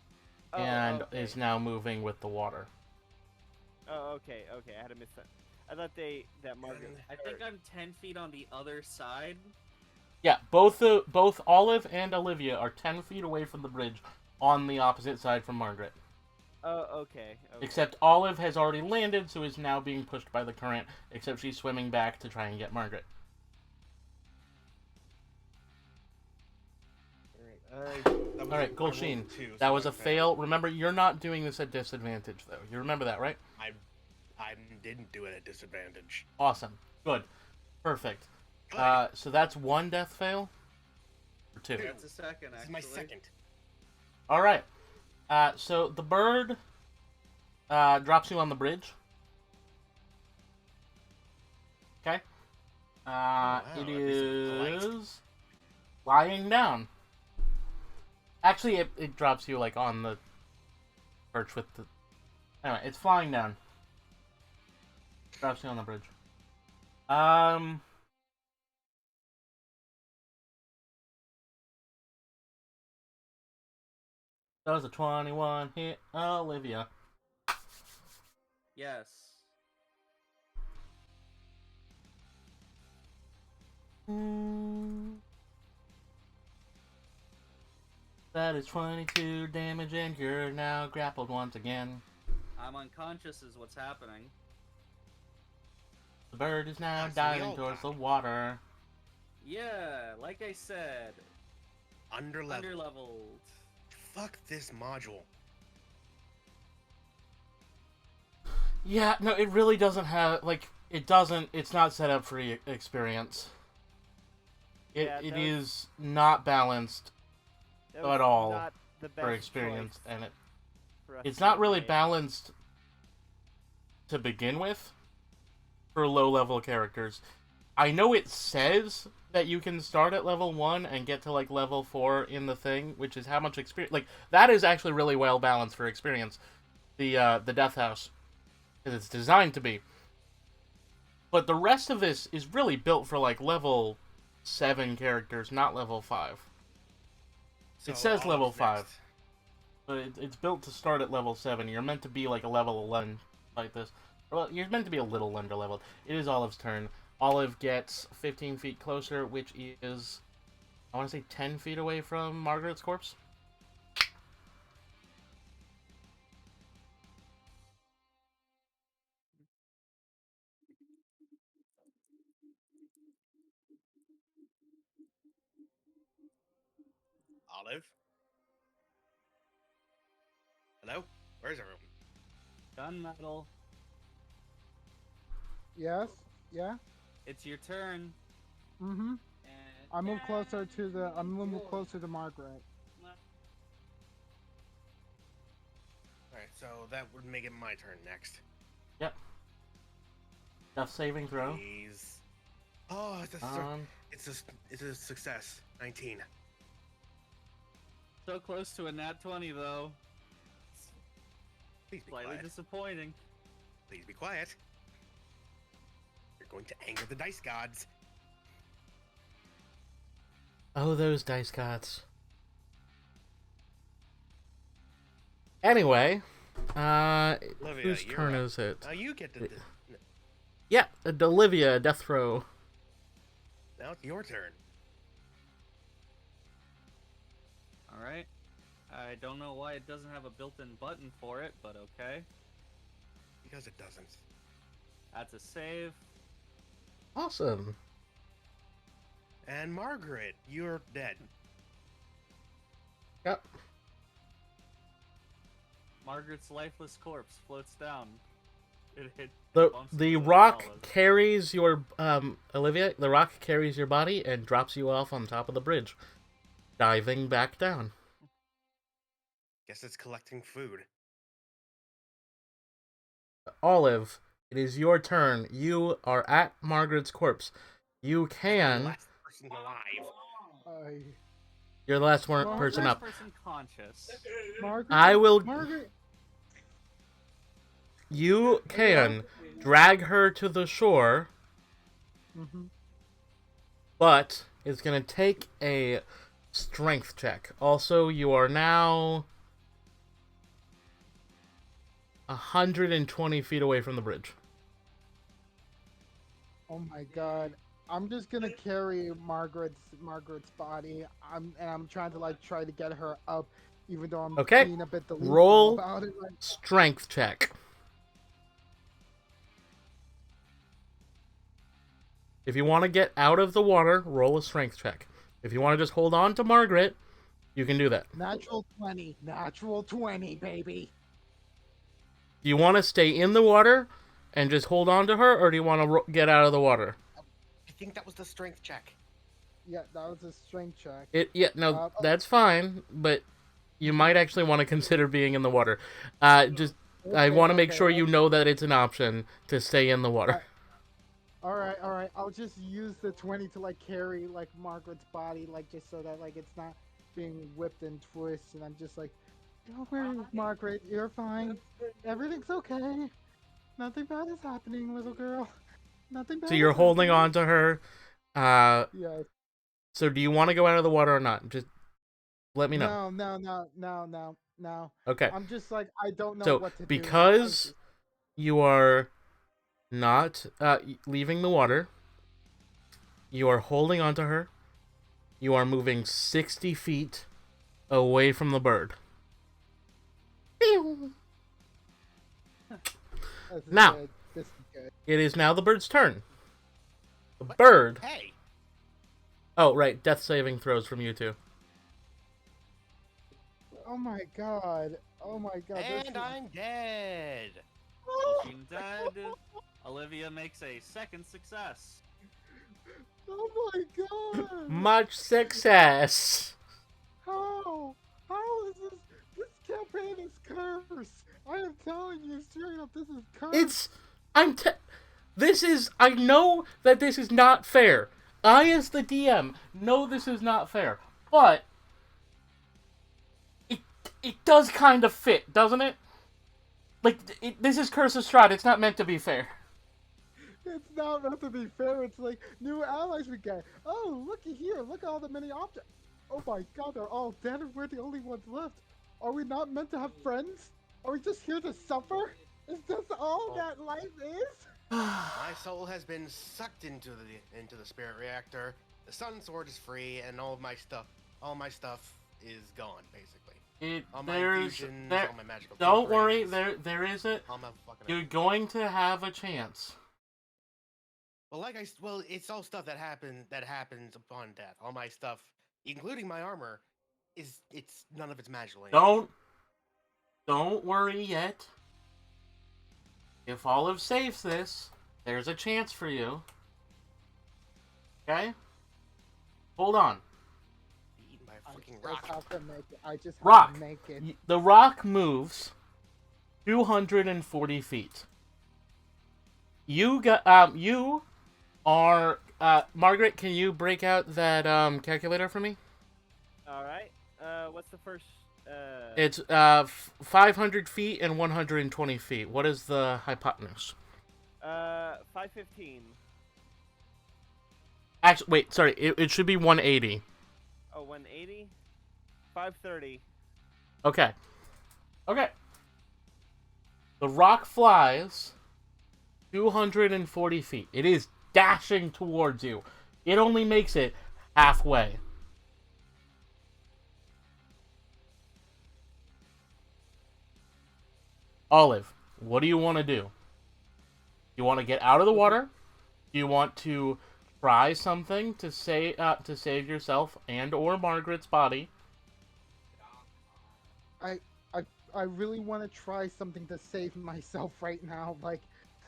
Oh, and okay. is now moving with the water. Oh, okay. I had to miss that. I thought that Margaret. I think I'm 10 feet on the other side. Yeah, both Olive and Olivia are 10 feet away from the bridge on the opposite side from Margaret. Oh, okay. Except Olive has already landed, so is now being pushed by the current, except she's swimming back to try and get Margaret. Alright, Golsheen, that was a fail. Remember, you're not doing this at disadvantage, though. You remember that, right? I didn't do it at disadvantage. Awesome. Good. Perfect. Good. So that's 1 death fail? Or 2? That's a second, This is actually. my second. Alright. So the bird drops you on the bridge. Okay. It these are polite. is lying down. Actually, it drops you like on the perch with the... Anyway, it's flying down. Drops you on the bridge. That was a 21 hit, Olivia. Yes. That is 22 damage, and you're now grappled once again. I'm unconscious is what's happening. The bird is now That's diving the towards the old water. Yeah, like I said, Underleveled. underleveled. Fuck this module. Yeah, no, it really doesn't have, like, it's not set up for experience. Yeah, It that is not balanced That at was all not the best for experience, choice and for us it's to not really make. balanced to begin with for low-level characters. I know it says that you can start at level 1 and get to, like, level 4 in the thing, which is how much experience... Like, that is actually really well-balanced for experience. The Death House. Because it's designed to be. But the rest of this is really built for, like, level 7 characters, not level 5. It says Olive's level next. 5. But it's built to start at level 7. You're meant to be, like, a level 11 like this. Well, you're meant to be a little under-leveled. It is Olive's turn. Olive gets 15 feet closer, which is, I want to say 10 feet away from Margaret's corpse. Olive? Hello? Where's everyone? Gunmetal, Yes. Yeah. it's your turn. Mm-hmm. And I move closer to the. I'm moving closer to Margaret. Alright, so that would make it my turn next. Yep. Death saving throw. Please. Oh, it's a success. 19. So close to a nat 20, though. Please be Slightly quiet. disappointing. Please be quiet. You're going to anger the dice gods. Oh, those dice gods. Anyway, Olivia, whose you're turn up. is it? Now you get to. Yeah, Olivia, death throw. Now it's your turn. Alright. I don't know why it doesn't have a built-in button for it, but okay. Because it doesn't. That's a save. Awesome. And Margaret, you're dead. Yep. Margaret's lifeless corpse floats down. It The bumps the into rock Olive. carries your Olivia. The rock carries your body and drops you off on top of the bridge, diving back down. Guess it's collecting food. Olive, it is your turn. You are at Margaret's corpse. You The can last person alive. You're the last Margaret? person First up. person conscious. Margaret. I will. Margaret. You can drag her to the shore, Mm-hmm. but it's gonna take a strength check. Also, you are now 120 feet away from the bridge. Oh my god. I'm just gonna carry Margaret's body. I'm trying to like try to get her up, even though I'm Okay. being a bit delusional Roll about it. Like, strength check. If you want to get out of the water, roll a strength check. If you want to just hold on to Margaret, you can do that. natural 20. Natural 20, baby. Do you want to stay in the water and just hold on to her, or do you want to get out of the water? I think that was the strength check. Yeah, that was a strength check. No, that's fine, but you might actually want to consider being in the water. I want to make sure you know that it's an option to stay in the water. Alright. I'll just use the 20 to like carry like Margaret's body, like just so that like it's not being whipped and twisted, and I'm just like, don't worry, Margaret, you're fine. Everything's okay. Nothing bad is happening, little girl. Nothing bad. So you're holding on to her. Yes. So do you want to go out of the water or not? Just let me know. No. Okay. I'm just like, I don't know So what to do. because you are not leaving the water, you are holding onto her. You are moving 60 feet away from the bird. Now, This is good. it is now the bird's turn. The bird. Hey, Oh, right. Death saving throws from you two. Oh my god. Oh my god. and I'm dead. Being dead, Olivia makes a second success. Oh my god. Much success. How? How is this? This campaign is cursed. I am telling you straight up, this is cursed. I know that this is not fair. I, as the DM, know this is not fair. But it does kind of fit, doesn't it? Like, this is Curse of Strahd. It's not meant to be fair. It's not meant to be fair. It's like new allies we get. Oh, looky here. Look at all the many objects. Oh my god, they're all dead and we're the only ones left. Are we not meant to have friends? Are we just here to suffer? Is this all that life is? My soul has been sucked into the spirit reactor. The sun sword is free, and all my stuff is gone, basically. All my infusions, all my magical. Don't worry, blueprints, there is it. all my fucking. You're going to have a chance. Well, it's all stuff that happens upon death. All my stuff, including my armor, it's none of it's magical. Don't worry yet. If Olive saves this, there's a chance for you. Okay? Hold on. Eat my fucking I rock. just have to make it. I just have Rock. to make it. The rock moves 240 feet. You are Margaret, can you break out that calculator for me? Alright. What's the first? It's 500 feet and 120 feet. What is the hypotenuse? 515. Actually, wait, sorry. It should be 180. Oh, 180? 530. Okay. The rock flies 240 feet. It is dashing towards you. It only makes it halfway. Olive, what do you want to do? You want to get out of the water? Do you want to try something to save yourself and or Margaret's body? I really want to try something to save myself right now. Like,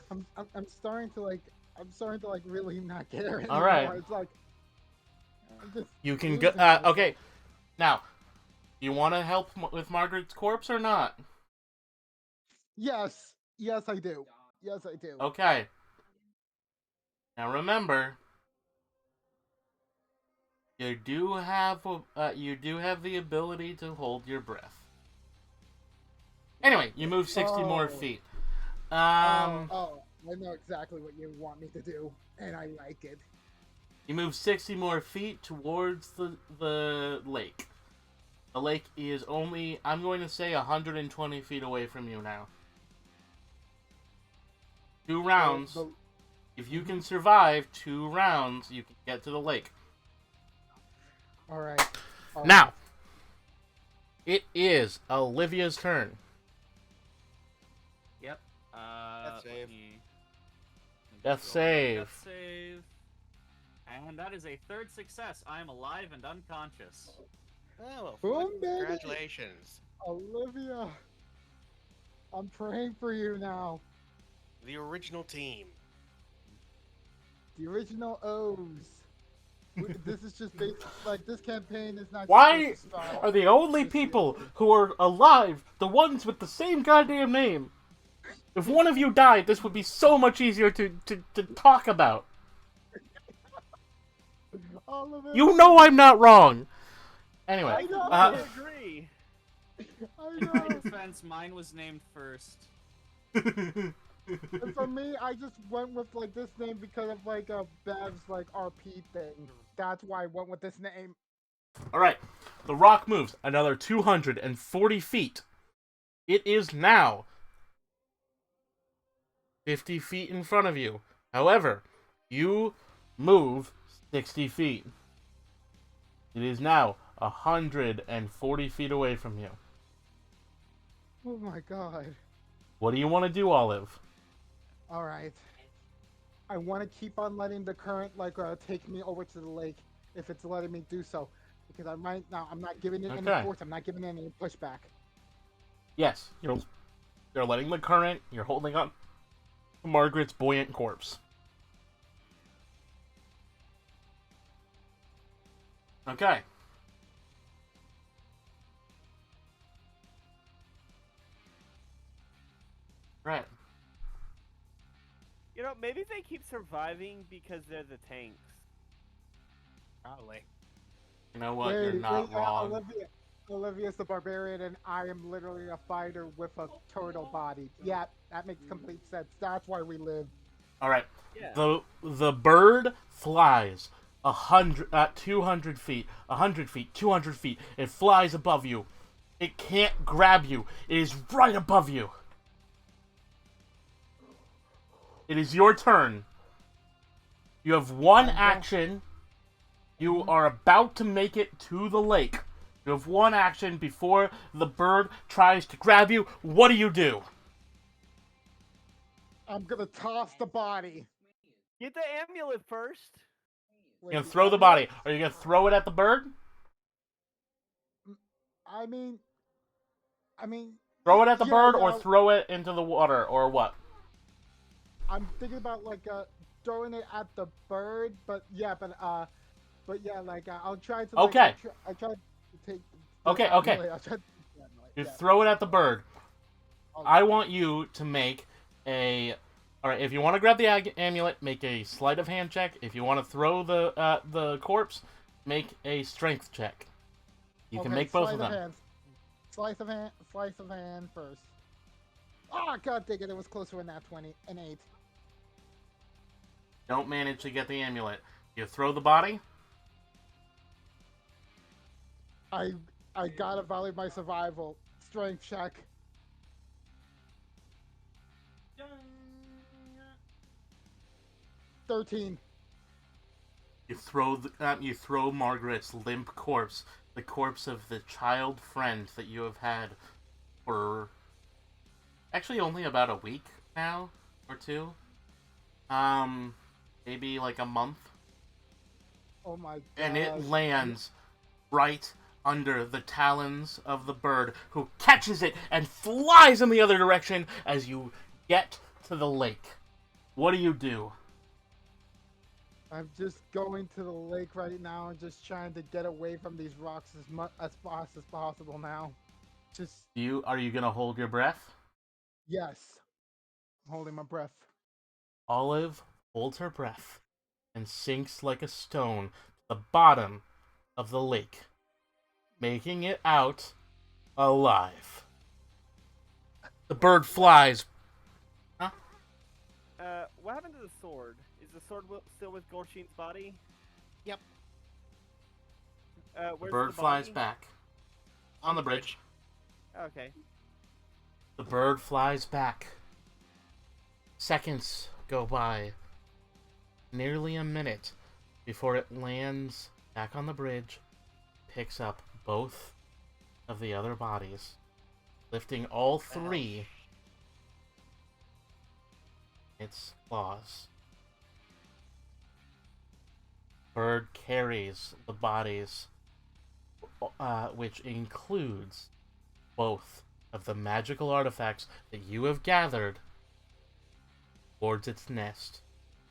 I'm starting to like really not care anymore. All right. It's like I'm just You can losing go. myself. Okay. Now, you want to help with Margaret's corpse or not? Yes, I do. Yes, I do. Okay. Now remember, You do have the ability to hold your breath. Anyway, you move 60 more Oh. feet. I know exactly what you want me to do, and I like it. You move 60 more feet towards the lake. The lake is only, I'm going to say, 120 feet away from you now. 2 rounds. If you can survive 2 rounds, you can get to the lake. All right. Now, it is Olivia's turn. Yep. Death save. Death save. Death save. And that is a 3rd success. I am alive and unconscious. Oh, well, Boom, baby. congratulations. Olivia, I'm praying for you now. The original team. The original O's. This is just based, like, this campaign is not. Why just Strahd. are the only people who are alive the ones with the same goddamn name? If one of you died, this would be so much easier to talk about. All of it. You know I'm not wrong. Anyway, I completely agree. I In my know. defense, mine was named first. And for me, I just went with like this name because of like Bev's like RP thing. That's why I went with this name. Alright, the rock moves another 240 feet. It is now 50 feet in front of you. However, you move 60 feet. It is now 140 feet away from you. Oh my god. What do you want to do, Olive? All right. I want to keep on letting the current like take me over to the lake if it's letting me do so, because I might now. I'm not giving it Okay. any force. I'm not giving it any pushback. Yes, you're letting the current, you're holding up Margaret's buoyant corpse. Okay. Right. You know, maybe they keep surviving because they're the tanks. Probably. You know what? You're not wrong. Olivia's the barbarian, and I am literally a fighter with a turtle body. Yeah, that makes complete sense. That's why we live. Alright. Yeah. The bird flies 200 feet, 100 feet, 200 feet. It flies above you. It can't grab you. It is right above you. It is your turn. You have one action. You are about to make it to the lake. You have one action before the bird tries to grab you. What do you do? I'm gonna toss the body. Get the amulet first. You're gonna throw the body. Are you gonna throw it at the bird? I mean, Throw it at the bird or yeah. throw it into the water or what? I'm thinking about like throwing it at the bird, but yeah, like I'll try to. Like, Okay. I tried to take. Okay. I'll try to, You yeah. throw it at the bird. I'll- I want you to make a. Alright, if you want to grab the amulet, make a sleight of hand check. If you want to throw the corpse, make a strength check. You can okay, make both sleight of them. Hand. Slice of hand first. Oh god dang it! It was closer than that 20, an 8. Don't manage to get the amulet. You throw the body. I gotta value my survival. Strength check. Dun. 13. You throw Margaret's limp corpse, the corpse of the child friend that you have had for actually only about a week now or two. Maybe like a month. Oh my god. And it lands right under the talons of the bird, who catches it and flies in the other direction as you get to the lake. What do you do? I'm just going to the lake right now and just trying to get away from these rocks as fast as possible now. Just Are you gonna hold your breath? yes. I'm holding my breath. Olive holds her breath and sinks like a stone to the bottom of the lake, making it out alive. The bird flies. Huh? What happened to the sword? Is the sword still with Golshin's body? Yep. The Where's bird the flies body? back. On the bridge. Okay. The bird flies back. Seconds go by. Nearly a minute before it lands back on the bridge, picks up both of the other bodies, lifting all three its claws. Bird carries the bodies, which includes both of the magical artifacts that you have gathered, towards its nest,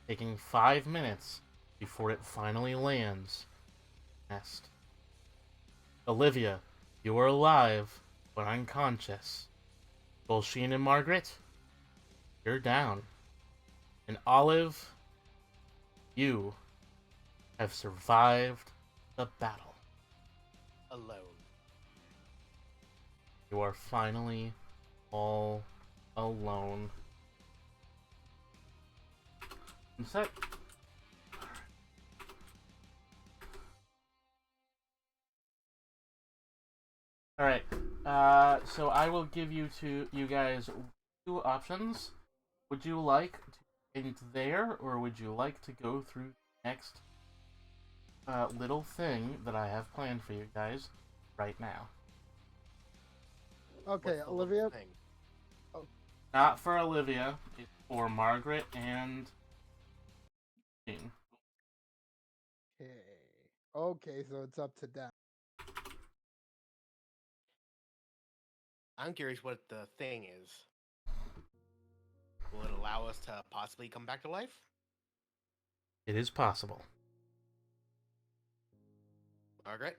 taking 5 minutes before it finally lands. Nest. Olivia, you are alive, but unconscious. Bolsheen and Margaret, you're down. And Olive, you have survived the battle. Alone. You are finally all alone. One sec. Alright, so I will give you guys 2 options. Would you like to end there, or would you like to go through the next little thing that I have planned for you guys right now? Okay, What's the Olivia. little thing? Not for Olivia, it's for Margaret and Jean. Okay. Okay, so it's up to them. I'm curious what the thing is. Will it allow us to possibly come back to life? It is possible. Margaret,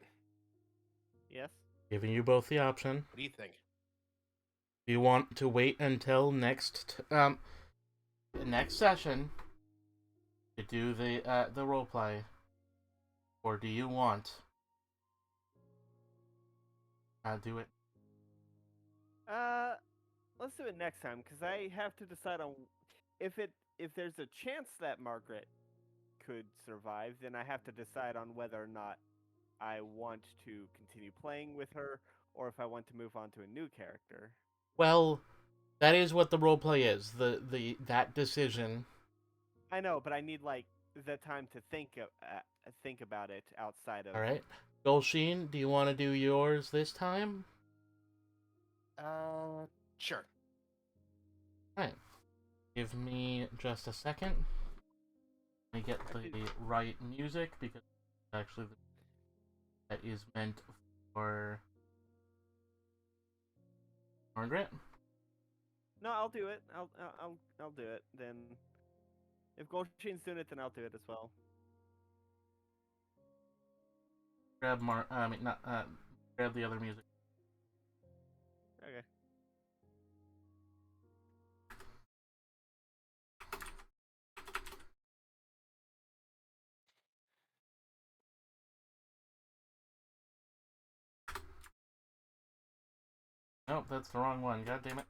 Yes. Giving you both the option. what do you think? Do you want to wait until next session to do the roleplay, or do you want do it? Let's do it next time because I have to decide on if there's a chance that Margaret could survive, then I have to decide on whether or not I want to continue playing with her or if I want to move on to a new character. Well, that is what the roleplay is. That decision. I know, but I need like the time to think about it outside of. All right, Golsheen, do you want to do yours this time? Sure. All right. Give me just a second. Let me get the right music because actually that is meant for Margaret. No, I'll do it. I'll do it. Then, if Goldshine's doing it, then I'll do it as well. Grab grab the other music. Okay. Nope, that's the wrong one. God damn it.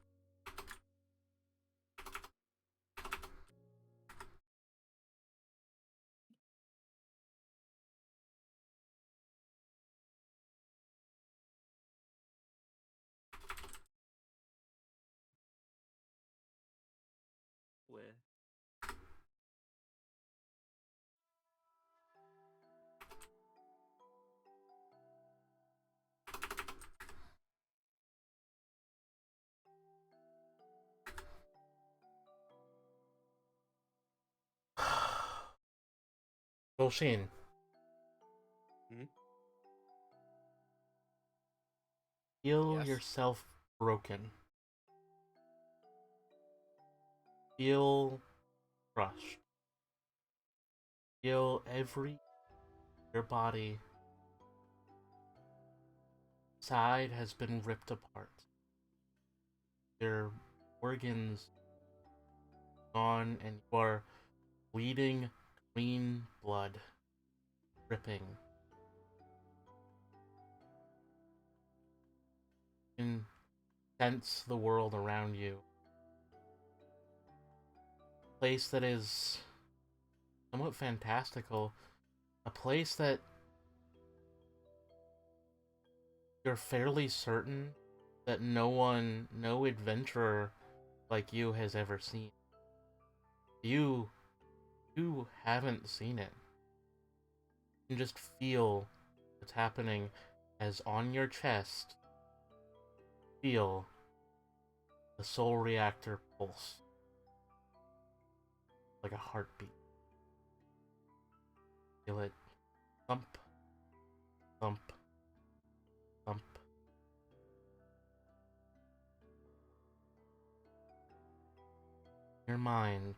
With. Golsheen. Hmm? Feel Yes? yourself broken. Feel crushed. Feel your body side has been ripped apart. Your organs gone, and you are bleeding green blood dripping can sense the world around you. A place that is somewhat fantastical. A place that you're fairly certain that no adventurer like you has ever seen. You haven't seen it. You can just feel what's happening as on your chest, feel the soul reactor pulse like a heartbeat. Feel it thump, thump, thump. Your mind,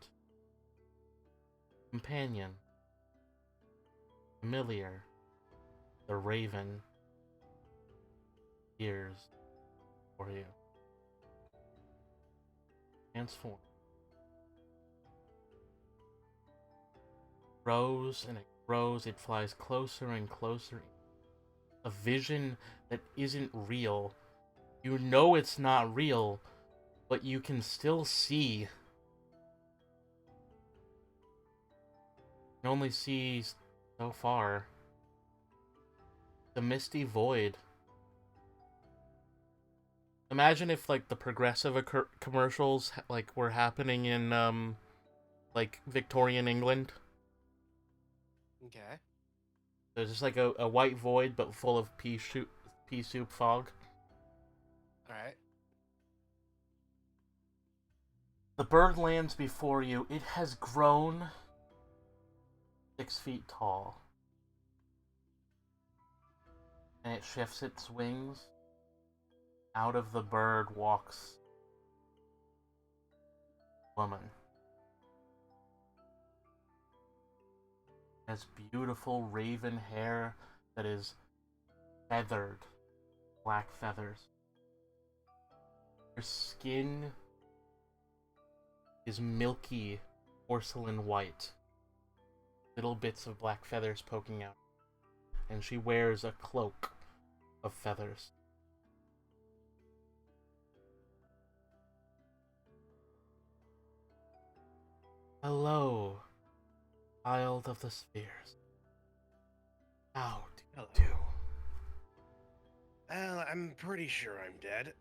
companion, familiar, the raven, ears for you. Transform. Grows and it grows, it flies closer and closer. A vision that isn't real. You know it's not real, but you can still see. You can only see so far. The misty void. Imagine if like the progressive commercials like were happening in like Victorian England. Okay. There's just like a white void but full of pea soup fog. Alright. The bird lands before you. It has grown 6 feet tall. And it shifts its wings. Out of the bird walks a woman. Has beautiful raven hair that is feathered, black feathers. Her skin is milky porcelain white, little bits of black feathers poking out, and she wears a cloak of feathers. Hello, child of the spheres. How do you do? Well, I'm pretty sure I'm dead.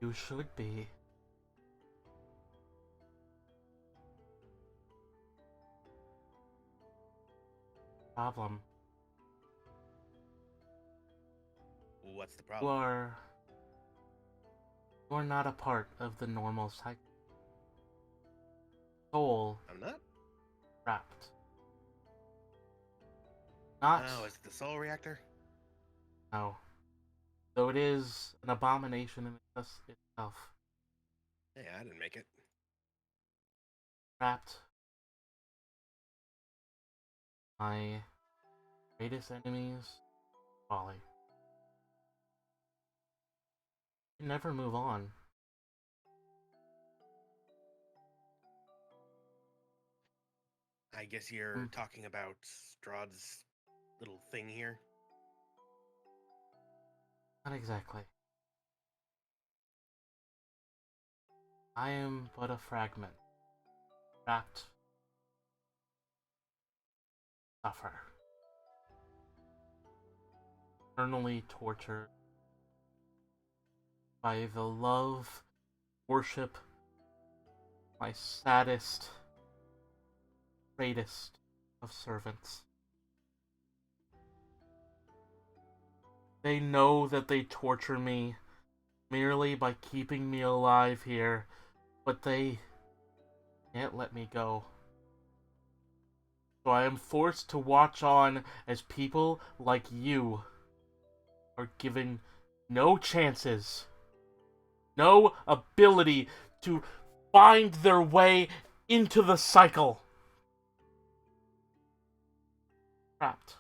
You should be. Problem. What's the You problem? are not a part of the normal cycle. Soul I'm not? trapped. Not Oh, is it the soul reactor? no. Though it is an abomination in itself. Yeah, I didn't make it. Trapped. My greatest enemies, folly. You never move on. I guess you're talking about Strahd's little thing here. Not exactly. I am but a fragment. Trapped. Suffer. Eternally tortured by the love, worship, my saddest, greatest of servants. They know that they torture me merely by keeping me alive here, but they can't let me go. So I am forced to watch on as people like you are given no chances, no ability to find their way into the cycle. Trapped.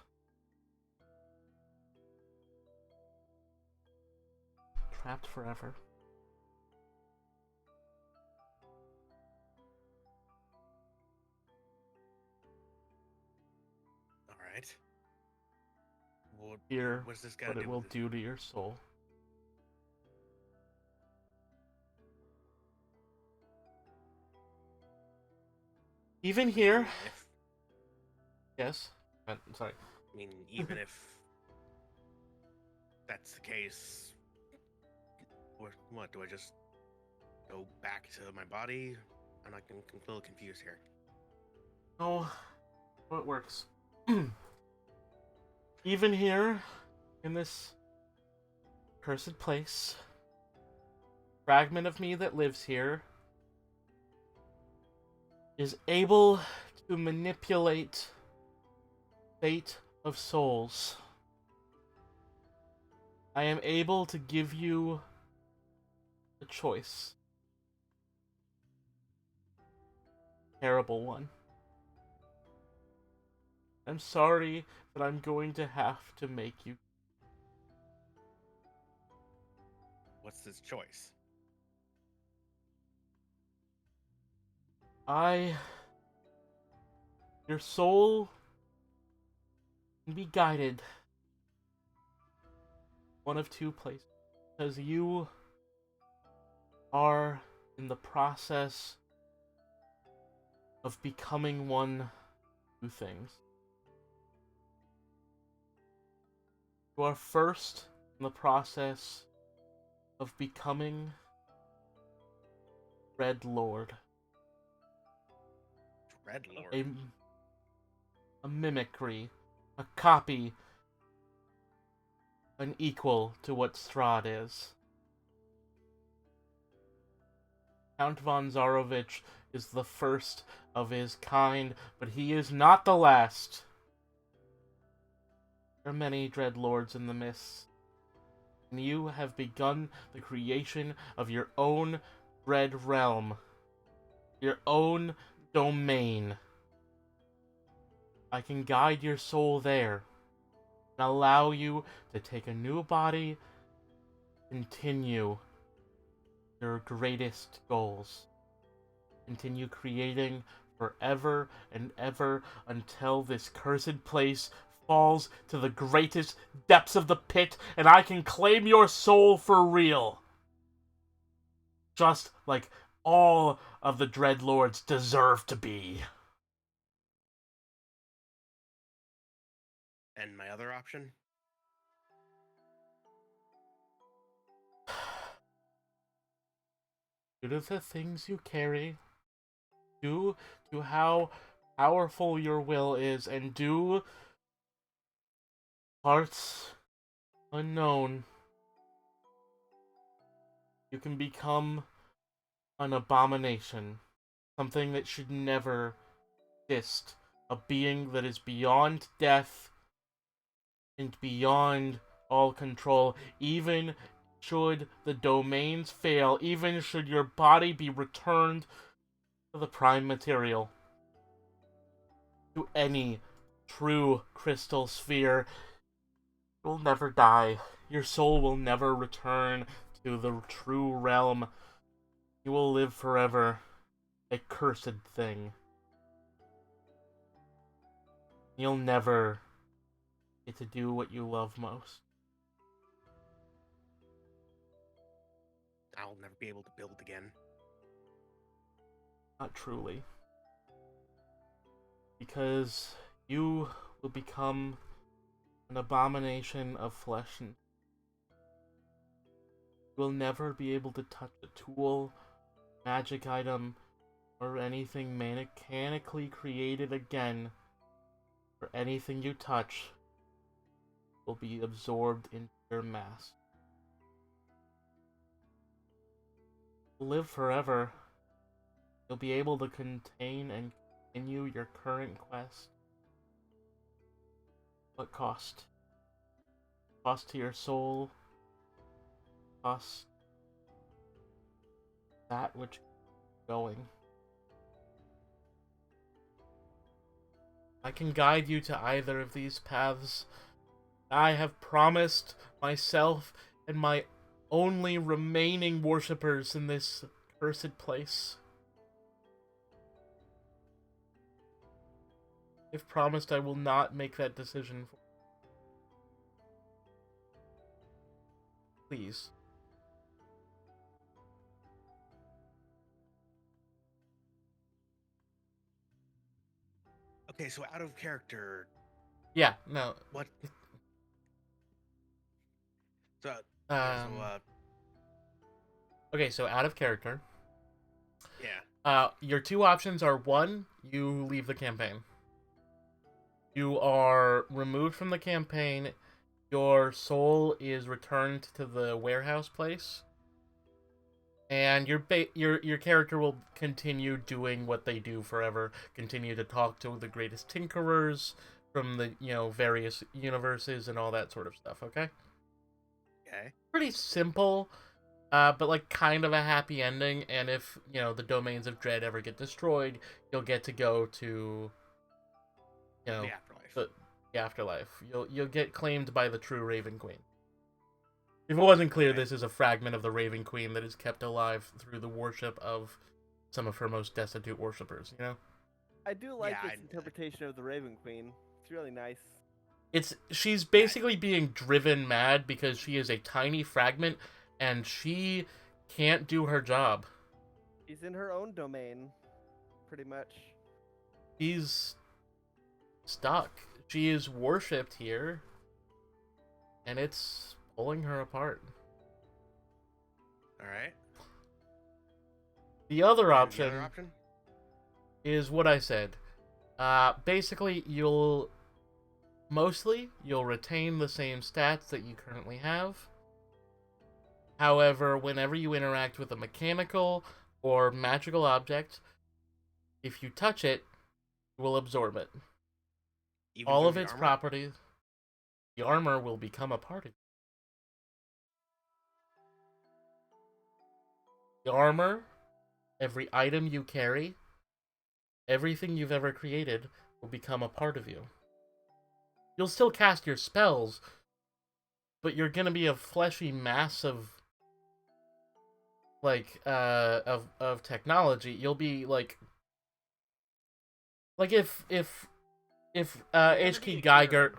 Trapped forever. Alright. Hear What's this got what to it do will with this? do to your soul. Even here, If yes. Sorry. I mean, even if that's the case, what do I just go back to my body? I'm a little confused here. Oh, well, it works. Even here, in this cursed place, fragment of me that lives here is able to manipulate fate of souls. I am able to give you a choice. Terrible one. I'm sorry that I'm going to have to make you. What's this choice? Your soul can be guided one of two places. Because you are in the process of becoming one two things. You are first in the process of becoming Red Lord. Red Lord. A mimicry, a copy, an equal to what Strahd is. Count von Zarovich is the first of his kind, but he is not the last. There are many Dreadlords in the mists, and you have begun the creation of your own Dread Realm, your own domain. I can guide your soul there, and allow you to take a new body, continue your greatest goals. Continue creating forever and ever until this cursed place falls to the greatest depths of the pit and I can claim your soul for real. Just like all of the Dreadlords deserve to be. And my other option? Due to the things you carry, due to how powerful your will is, and due parts unknown, you can become an abomination. Something that should never exist. A being that is beyond death and beyond all control. Even should the domains fail, even should your body be returned to the prime material, to any true crystal sphere, you will never die. Your soul will never return to the true realm. You will live forever, a cursed thing. You'll never get to do what you love most. I'll never be able to build again. Not truly. Because you will become an abomination of flesh and you will never be able to touch a tool, magic item, or anything mechanically created again. For anything you touch will be absorbed into your mass. Live forever. You'll be able to contain and continue your current quest. What cost? Cost to your soul. Cost that which is going. I can guide you to either of these paths. I have promised myself and my only remaining worshippers in this cursed place. I've promised I will not make that decision for you. abilities. Okay, so out of character, Yeah, no. what? So yeah, so Um, okay, so out of character. yeah. Your two options are: one, you leave the campaign. You are removed from the campaign. Your soul is returned to the warehouse place, and your character will continue doing what they do forever. Continue to talk to the greatest tinkerers from the various universes and all that sort of stuff. Okay, Okay. pretty simple. But like kind of a happy ending, and if the domains of dread ever get destroyed, you'll get to go to The afterlife. the afterlife. You'll get claimed by the true Raven Queen. If it wasn't clear, Okay. this is a fragment of the Raven Queen that is kept alive through the worship of some of her most destitute worshippers. I do like Yeah, this interpretation of the Raven Queen. It's really nice. She's basically being driven mad because she is a tiny fragment and she can't do her job. She's in her own domain, pretty much. She's stuck. She is worshipped here, and it's pulling her apart. All right. The other And option, the other option? is what I said. Basically, you'll retain the same stats that you currently have. However, whenever you interact with a mechanical or magical object, if you touch it, you will absorb it. Even All through of the its armor? properties, the armor will become a part of you. The armor, every item you carry, everything you've ever created will become a part of you. You'll still cast your spells, but you're gonna be a fleshy mass of of technology. You'll be like if never HK need a Geiger,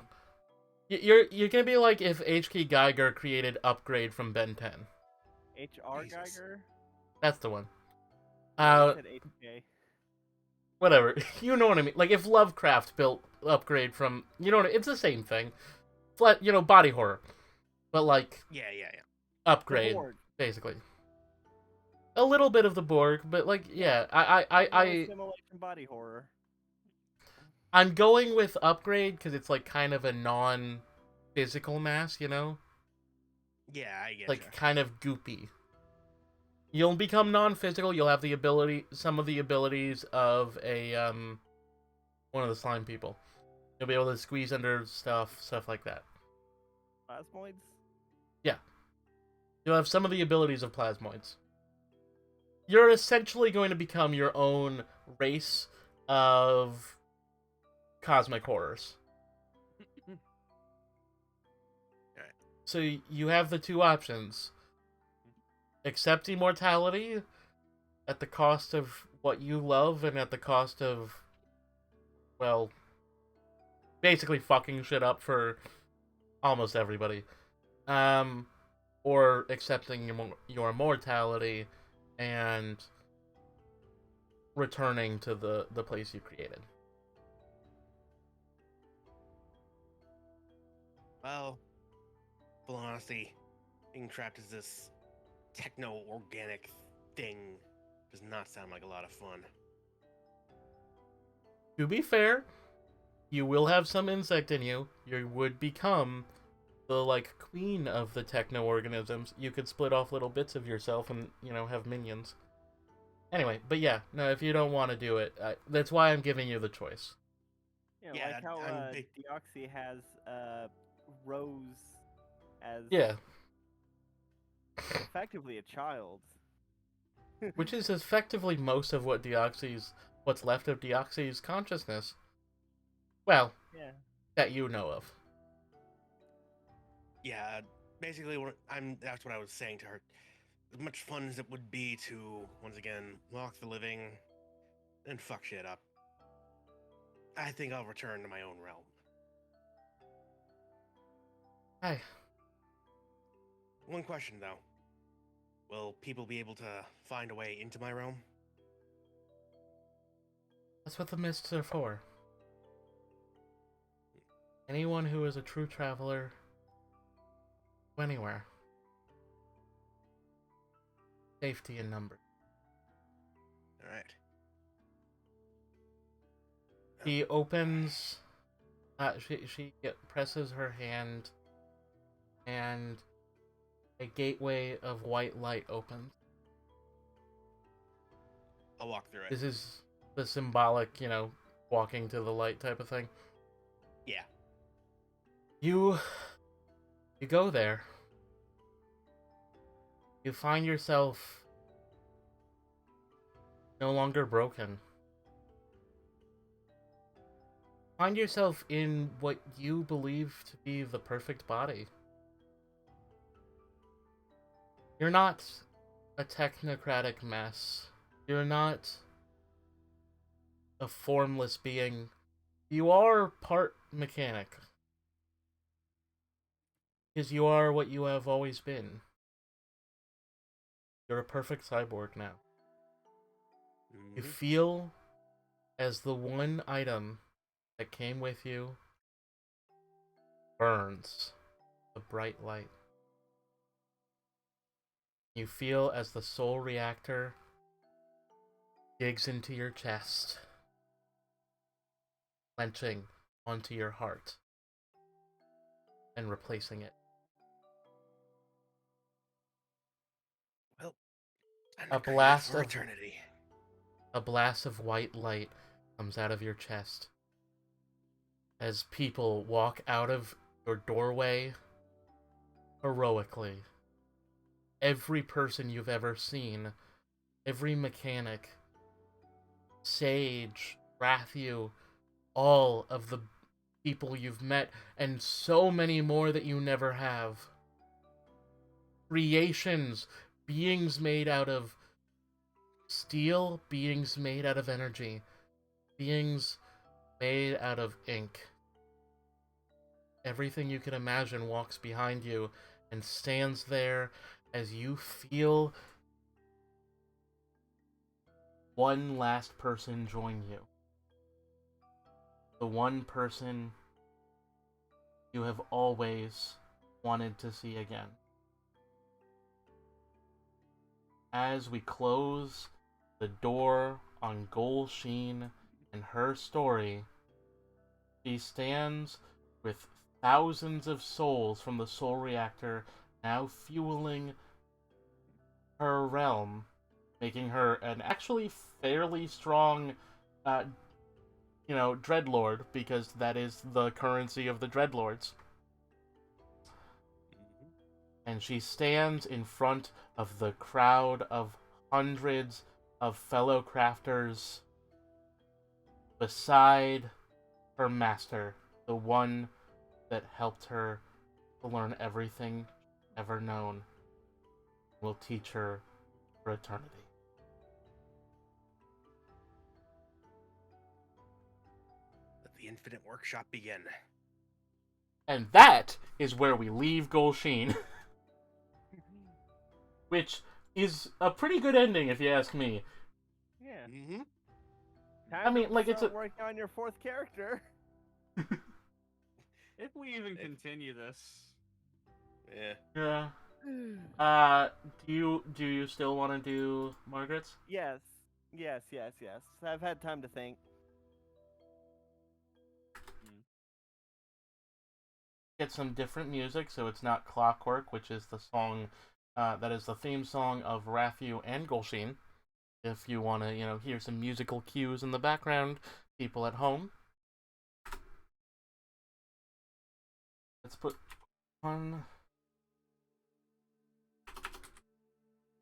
cure. you're gonna be like if HK Geiger created Upgrade from Ben 10. H.R. Jesus. Geiger? That's the one. I said H.K. Whatever. You know what I mean. Like if Lovecraft built Upgrade from, it's the same thing. Body horror, but like Yeah. The Upgrade Borg. basically. A little bit of the Borg, but like yeah, Simulation body horror. I'm going with Upgrade because it's like kind of a non-physical mass, Yeah, I get like you. kind of goopy. You'll become non-physical. You'll have some of the abilities of a one of the slime people. You'll be able to squeeze under stuff like that. Plasmoids? Yeah, you'll have some of the abilities of plasmoids. You're essentially going to become your own race of cosmic horrors. Alright. So you have the two options. Accept immortality at the cost of what you love and at the cost of, well, basically fucking shit up for almost everybody. Or accepting your mortality and returning to the place you created. Well, full honesty, being trapped as this techno-organic thing does not sound like a lot of fun. To be fair, you will have some insect in you. You would become the queen of the techno organisms. You could split off little bits of yourself and have minions. Anyway, but yeah, no, if you don't want to do it, that's why I'm giving you the choice. Yeah, Yeah, like how I'm big- Deoxy has Rose as Yeah, effectively a child. which is effectively most of what's left of Deoxy's consciousness. Well, Yeah. that you know of. Yeah, basically, that's what I was saying to her. As much fun as it would be to, once again, walk the living and fuck shit up, I think I'll return to my own realm. Hey, One question though. Will people be able to find a way into my realm? That's what the mists are for. Anyone who is a true traveler, go anywhere. Safety in numbers. Alright. She opens. She presses her hand, and a gateway of white light opens. I'll walk through it. This is the symbolic, walking to the light type of thing. Yeah. You go there. You find yourself no longer broken. Find yourself in what you believe to be the perfect body. You're not a technocratic mess. You're not a formless being. You are part mechanic. Because you are what you have always been. You're a perfect cyborg now. You feel as the one item that came with you burns a bright light. You feel as the soul reactor digs into your chest, clenching onto your heart and replacing it. Well, A blast of white light comes out of your chest as people walk out of your doorway heroically. Every person you've ever seen, every mechanic, Sage, Rathu, all of the people you've met, and so many more that you never have. Creations, beings made out of steel, beings made out of energy, beings made out of ink. Everything you can imagine walks behind you and stands there as you feel one last person join you. The one person you have always wanted to see again. As we close the door on Golsheen and her story, she stands with thousands of souls from the soul reactor now fueling her realm, making her an actually fairly strong, Dreadlord, because that is the currency of the Dreadlords. And she stands in front of the crowd of hundreds of fellow crafters beside her master, the one that helped her to learn everything ever known, will teach her for eternity. Let the infinite workshop begin. And that is where we leave Golsheen. Which is a pretty good ending, if you ask me. Yeah. Mm-hmm. Time mean, to like, it's start working on your fourth character. If we even continue this. Yeah. Yeah. Do you still want to do Margaret's? Yes. I've had time to think. Get some different music, so it's not Clockwork, which is the song, that is the theme song of Rathu and Golsheen. If you want to, hear some musical cues in the background, people at home. Let's put on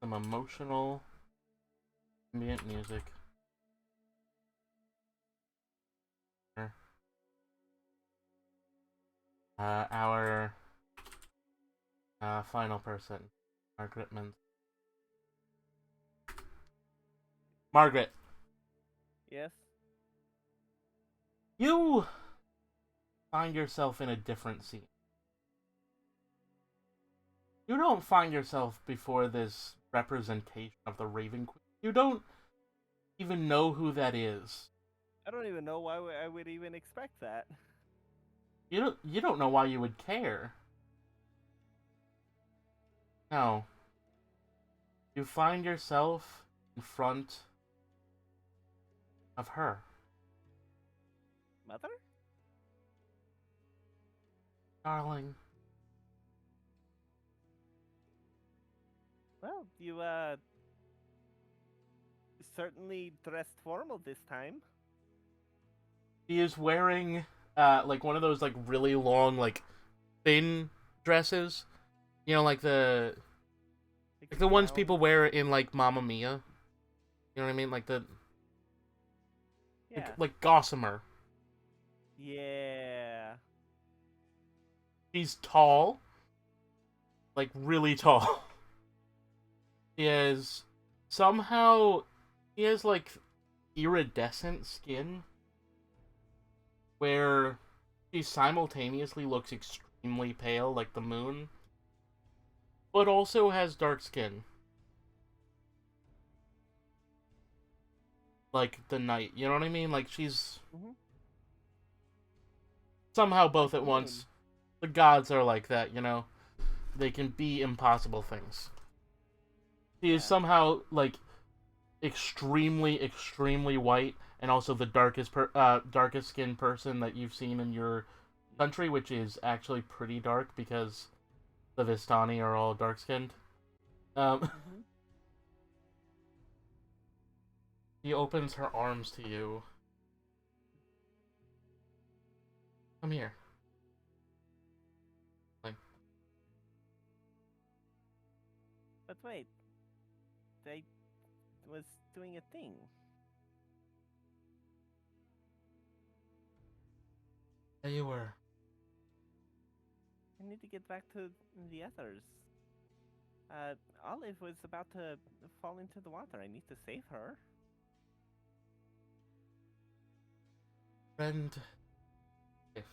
some emotional ambient music. Our final person, Margaret Mins. Margaret, Yes. you find yourself in a different scene. You don't find yourself before this representation of the Raven Queen. You don't even know who that is. I don't even know why I would even expect that. You don't know why you would care. No. You find yourself in front of her. Mother? Darling. Well, you certainly dressed formal this time. He is wearing like one of those like really long, like thin dresses. You know, like the ones people wear in like Mamma Mia. You know what I mean? Like the Yeah. like gossamer. Yeah. He's tall. Like really tall. He has like iridescent skin where he simultaneously looks extremely pale like the moon, but also has dark skin. Like the night, you know what I mean? Like she's somehow both at once. The gods are like that, you know? They can be impossible things. He is somehow like extremely, extremely white, and also the darkest skinned person that you've seen in your country, which is actually pretty dark because the Vistani are all dark skinned. He opens her arms to you. Come here. Like, But wait, I was doing a thing. there you were. I need to get back to the others. Olive was about to fall into the water. I need to save her. Friend, if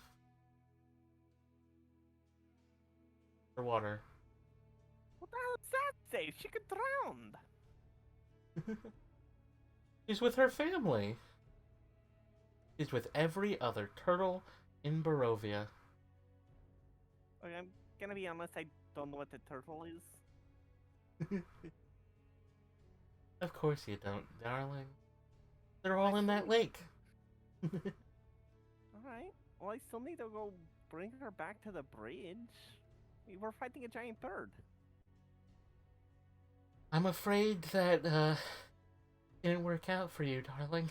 for water. What the hell does that say? She could drown. She's with her family. She's with every other turtle in Barovia. Okay, I'm gonna be honest, I don't know what the turtle is. Of course you don't, darling. They're all in that lake. Alright, well I still need to go bring her back to the bridge. We're fighting a giant bird. I'm afraid that, didn't work out for you, darling.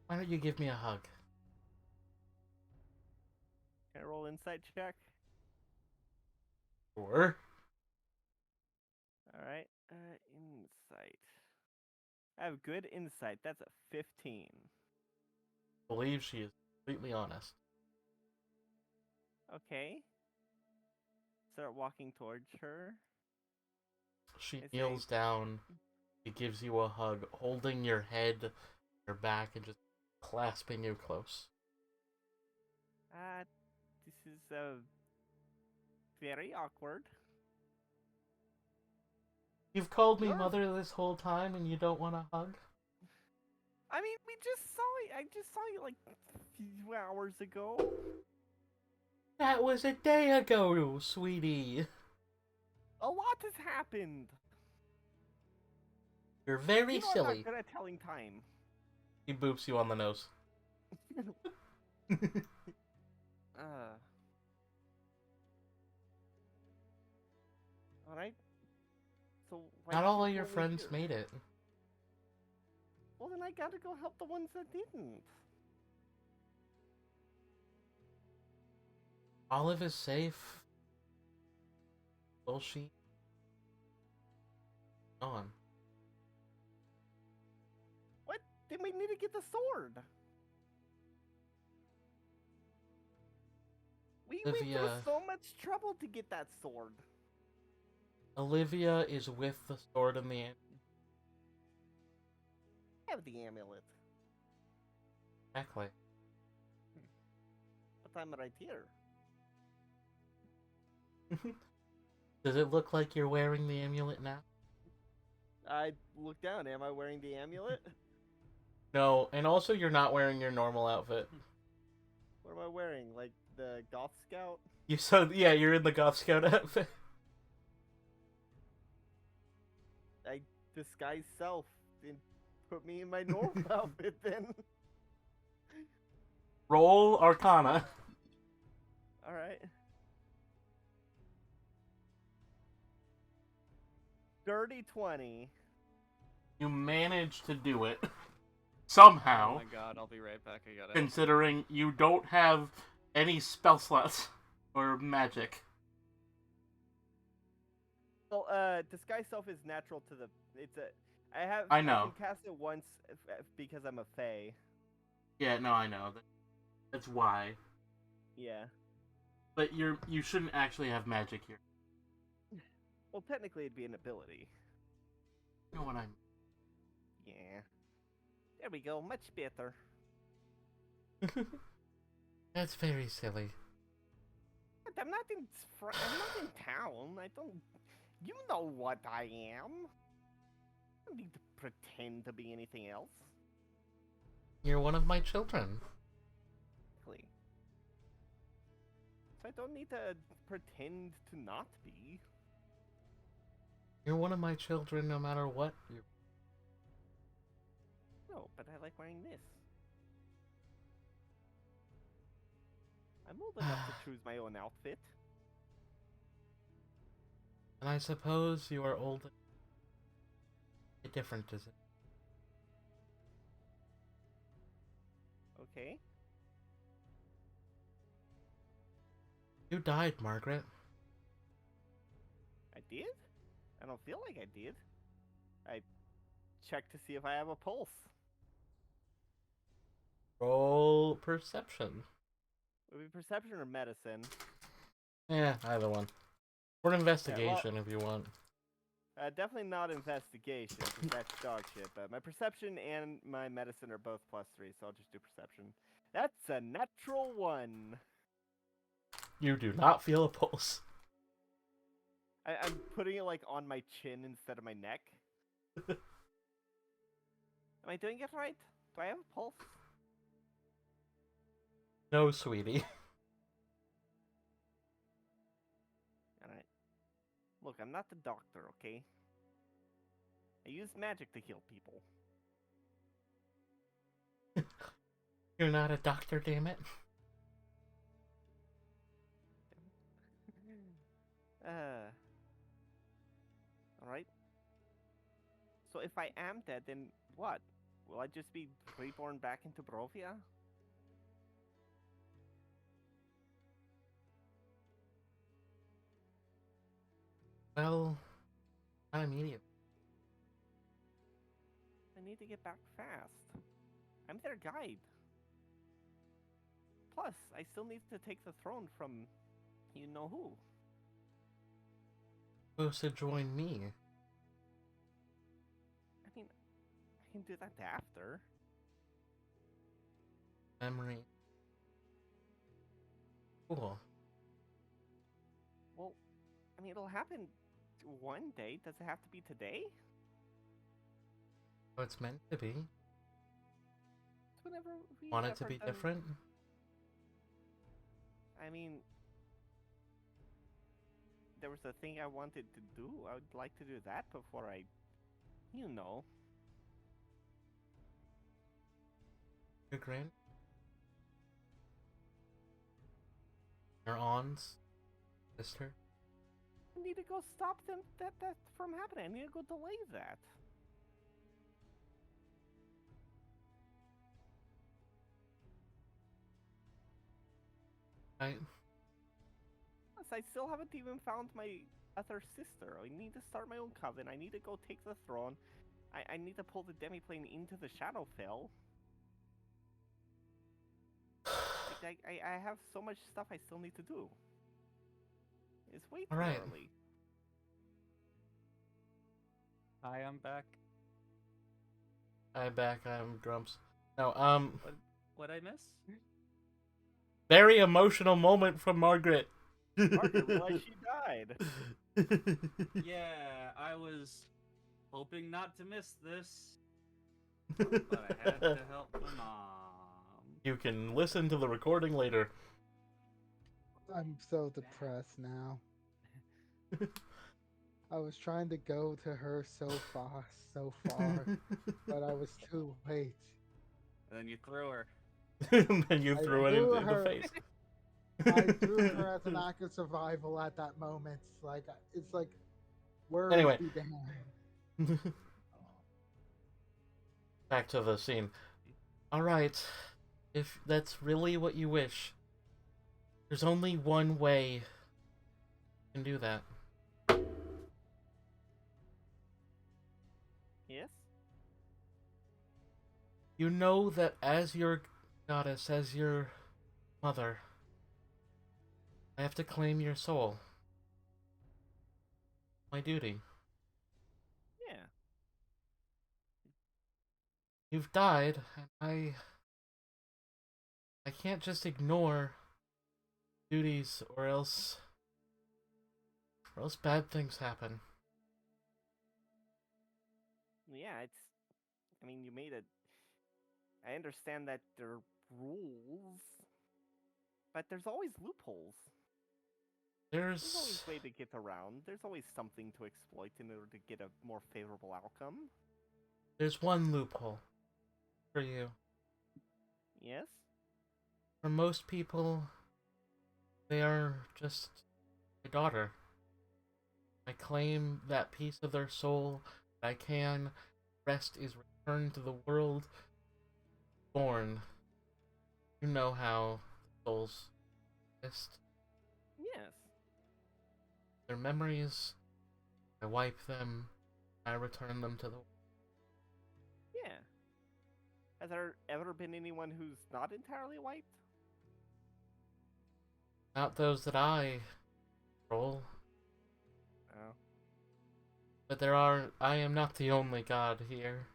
Why don't you give me a hug? Can I roll insight check? Sure. Alright, insight. I have good insight, that's a 15. Believe she is completely honest. Okay. Start walking towards her. She I kneels say- down. She gives you a hug, holding your head, your back, and just clasping you close. This is very awkward. You've called me Sure. mother this whole time and you don't want a hug? I mean, we just saw you. I just saw you like a few hours ago. That was a day ago, sweetie. A lot has happened. You're very You know I'm silly. not good at telling time. He boops you on the nose. Alright. So why Not did all you of your pull me friends here? made it. Well, then I gotta go help the ones that didn't. Olive is safe. Will she? On. What? Then we need to get the sword. We went through Olivia. so much trouble to get that sword. Olivia is with the sword in the end. I have the amulet. Exactly. But I'm right here. Does it look like you're wearing the amulet now? I look down. Am I wearing the amulet? No, and also you're not wearing your normal outfit. What am I wearing? Like the Goth Scout? You're in the Goth Scout outfit. I disguise self and put me in my normal outfit then. Roll Arcana. Alright. Dirty 20. You managed to do it. Oh Somehow. my god, I'll be right back. I gotta. Considering you don't have any spell slots or magic. Well, disguise self is natural to the. It's a. I know. I can cast it once because I'm a fae. Yeah, no, I know. That's why. Yeah. But you shouldn't actually have magic here. Well, technically it'd be an ability. You know what I mean? Yeah. There we go. Much better. That's very silly. But I'm not in. I'm not in town. I don't. You know what I am. I don't need to pretend to be anything else. You're one of my children. Exactly. So I don't need to pretend to not be. You're one of my children no matter what. No, but I like wearing this. I'm old enough to choose my own outfit. And I suppose you are old. How different is it? Okay. You died, Margaret. I did? I don't feel like I did. I checked to see if I have a pulse. Roll perception. Would it be perception or medicine? Yeah, either one. Or investigation if you want. Definitely not investigation, 'cause that's dog shit. But my perception and my medicine are both +3, so I'll just do perception. That's a natural 1. You do not feel a pulse. I'm putting it like on my chin instead of my neck. Am I doing it right? Do I have a pulse? No, sweetie. Alright. Look, I'm not the doctor, okay? I use magic to heal people. You're not a doctor, damn it. Alright. So if I am dead, then what? Will I just be reborn back into Barovia? Well, not immediate. I need to get back fast. I'm their guide. Plus, I still need to take the throne from you know who. Supposed to join me. I mean, I can do that after. Memory. Cool. Well, I mean, it'll happen one day. Does it have to be today? Oh, it's meant to be. It's whenever we Want it to ever be done- different? I mean, there was a thing I wanted to do. I would like to do that before I, you know. Your grand? Your aunt's sister? I need to go stop them that from happening. I need to go delay that. Right? Plus, I still haven't even found my other sister. I need to start my own coven. I need to go take the throne. I need to pull the demiplane into the Shadowfell. I have so much stuff I still need to do. It's way too Alright. early. Hi, I'm back. I'm back, I'm Grumps. No, What I miss? very emotional moment from Margaret. Margaret realized she died. Yeah, I was hoping not to miss this, but I had to help my mom. You can listen to the recording later. I'm so depressed now. I was trying to go to her so far, but I was too late. And then you threw her. And then you I threw it threw in the her- face. I threw her as an act of survival at that moment. Like it's like words Anyway. be damned. Back to the scene. Alright, if that's really what you wish, there's only one way you can do that. Yes? You know that as your goddess, as your mother, I have to claim your soul. My duty. Yeah. You've died, and I can't just ignore duties or else bad things happen. Yeah, I mean, you made it. I understand that there are rules, but there's always loopholes. There's always a way to get around. There's always something to exploit in order to get a more favorable outcome. There's one loophole for you. Yes? For most people, they are just my daughter. I claim that piece of their soul that I can. Rest is returned to the world born. You know how souls exist. Yes. Their memories, I wipe them, I return them to the world. Yeah. Has there ever been anyone who's not entirely wiped? Not those that I control, Oh. but I am not the only god here.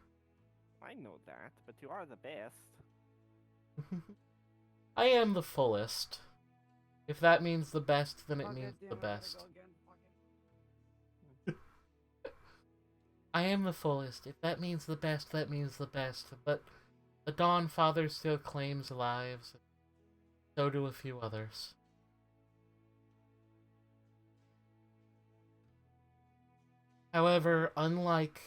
I know that, but you are the best. I am the fullest. If that means the best, then it means the best. I am the fullest. If that means the best, that means the best. But the Dawn Father still claims lives. So do a few others. However, unlike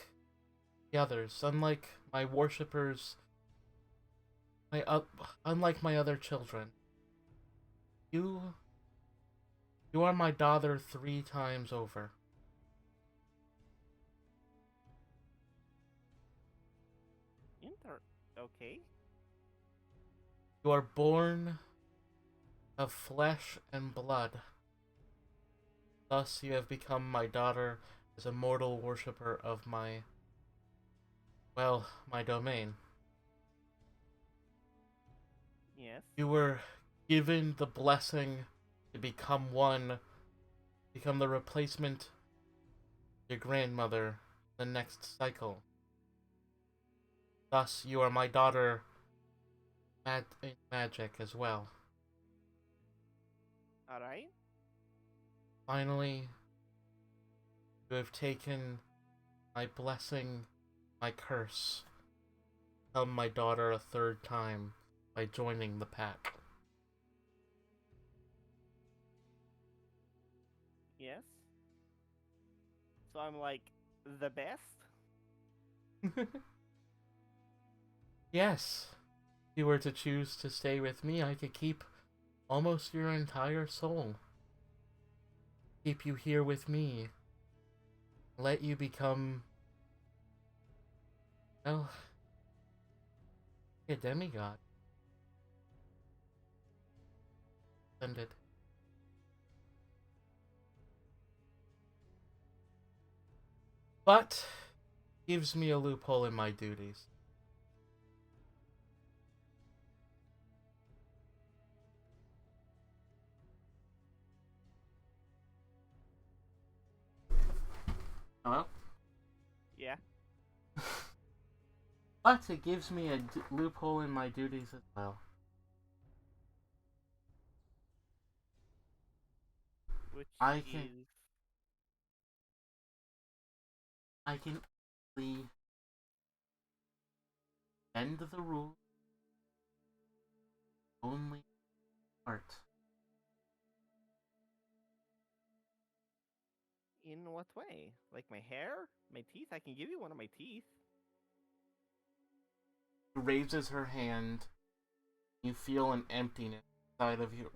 the others, unlike my worshippers, unlike my other children, you are my daughter 3 times over. Okay. You are born of flesh and blood. Thus you have become my daughter as a mortal worshipper of my domain. Yes. You were given the blessing to become one, become the replacement of your grandmother the next cycle. Thus, you are my daughter in magic as well. Alright. Finally, you have taken my blessing, my curse, become my daughter a 3rd time by joining the pack. Yes. So I'm like the best? Yes. If you were to choose to stay with me, I could keep almost your entire soul. Keep you here with me. Let you become, well, a demigod. Ended. But gives me a loophole in my duties. Hello? Yeah. But it gives me a loophole in my duties as well. which I can- is I can easily bend the rule only art. in what way? Like my hair, my teeth? I can give you one of my teeth. She raises her hand. You feel an emptiness inside of you.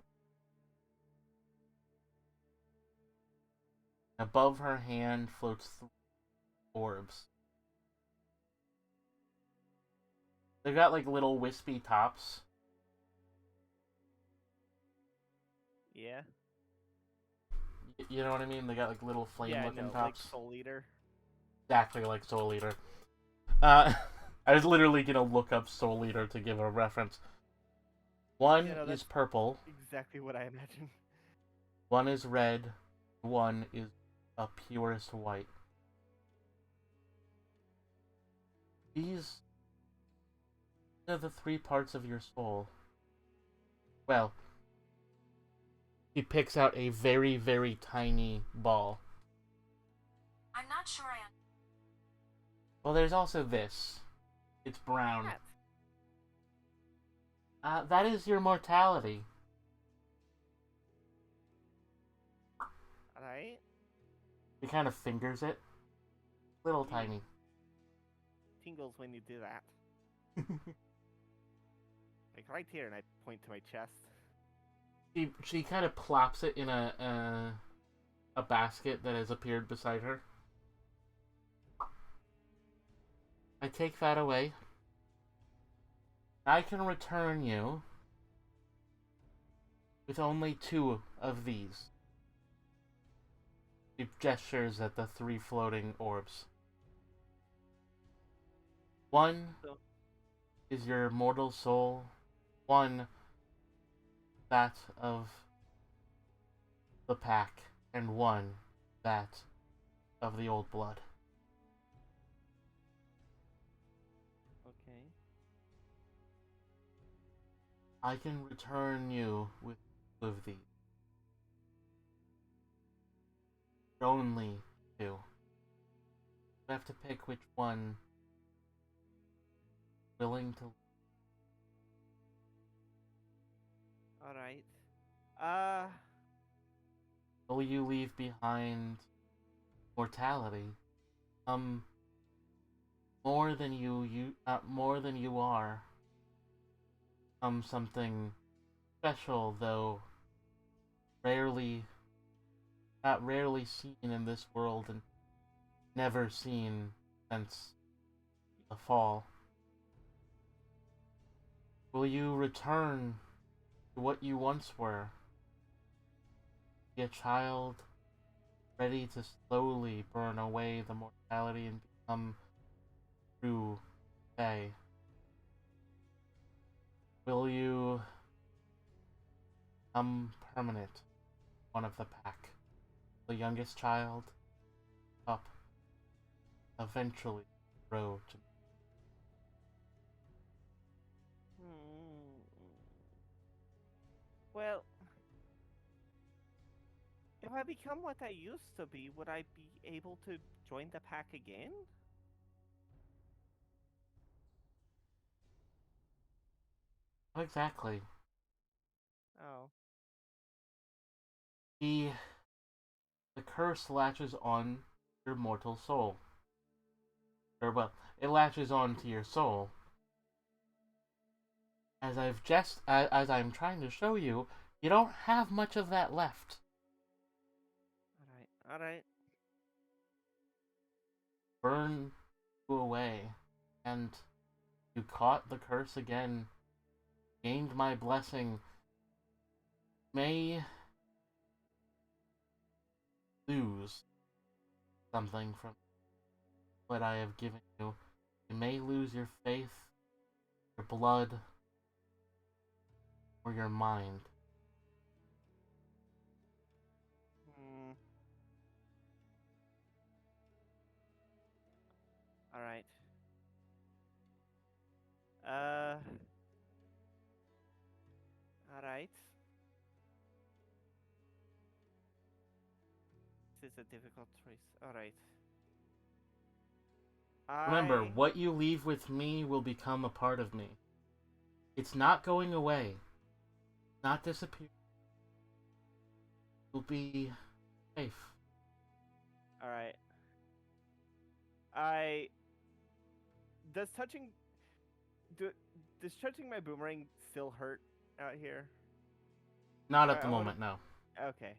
Above her hand floats 3 orbs. They've got like little wispy tops. Yeah. You know what I mean? They got like little flame-looking like tops. Soul Eater. Exactly like Soul Eater. I was literally gonna look up Soul Eater to give a reference. One Yeah, no, is that's- purple, Exactly what I imagined. one is red, one is a purest white. These are the 3 parts of your soul. Well, he picks out a very, very tiny ball. I'm not sure I Well, there's also this. It's brown. That. That is your mortality. Alright. He kind of fingers it. Little Yeah. tiny. Tingles when you do that. Like right here, and I point to my chest. She kind of plops it in a basket that has appeared beside her. I take that away. I can return you with only 2 of these. She gestures at the 3 floating orbs. One So- is your mortal soul. One, that of the pack. And one, that of the old blood. Okay. I can return you with 2 of these. Only 2. You have to pick which one willing to. Alright. Will you leave behind mortality? More than more than you are. Something special, though not rarely seen in this world and never seen since the fall. Will you return to what you once were? Be a child ready to slowly burn away the mortality and become true Fae? Will you become permanent, one of the pack? The youngest child, up, eventually grow to. Well, if I become what I used to be, would I be able to join the pack again? Exactly. Oh. The curse latches on your mortal soul. Or well, it latches on to your soul. As as I'm trying to show you, you don't have much of that left. Alright. Burn you away, and you caught the curse again, gained my blessing, may lose something from what I have given you. You may lose your faith, your blood, or your mind. Alright. Alright. is a difficult choice. All right. Remember, I what you leave with me will become a part of me. It's not going away. Not disappear. You'll be safe. All right. I does touching do does touching my boomerang still hurt out here? Not at the I wanna- moment, no. Okay.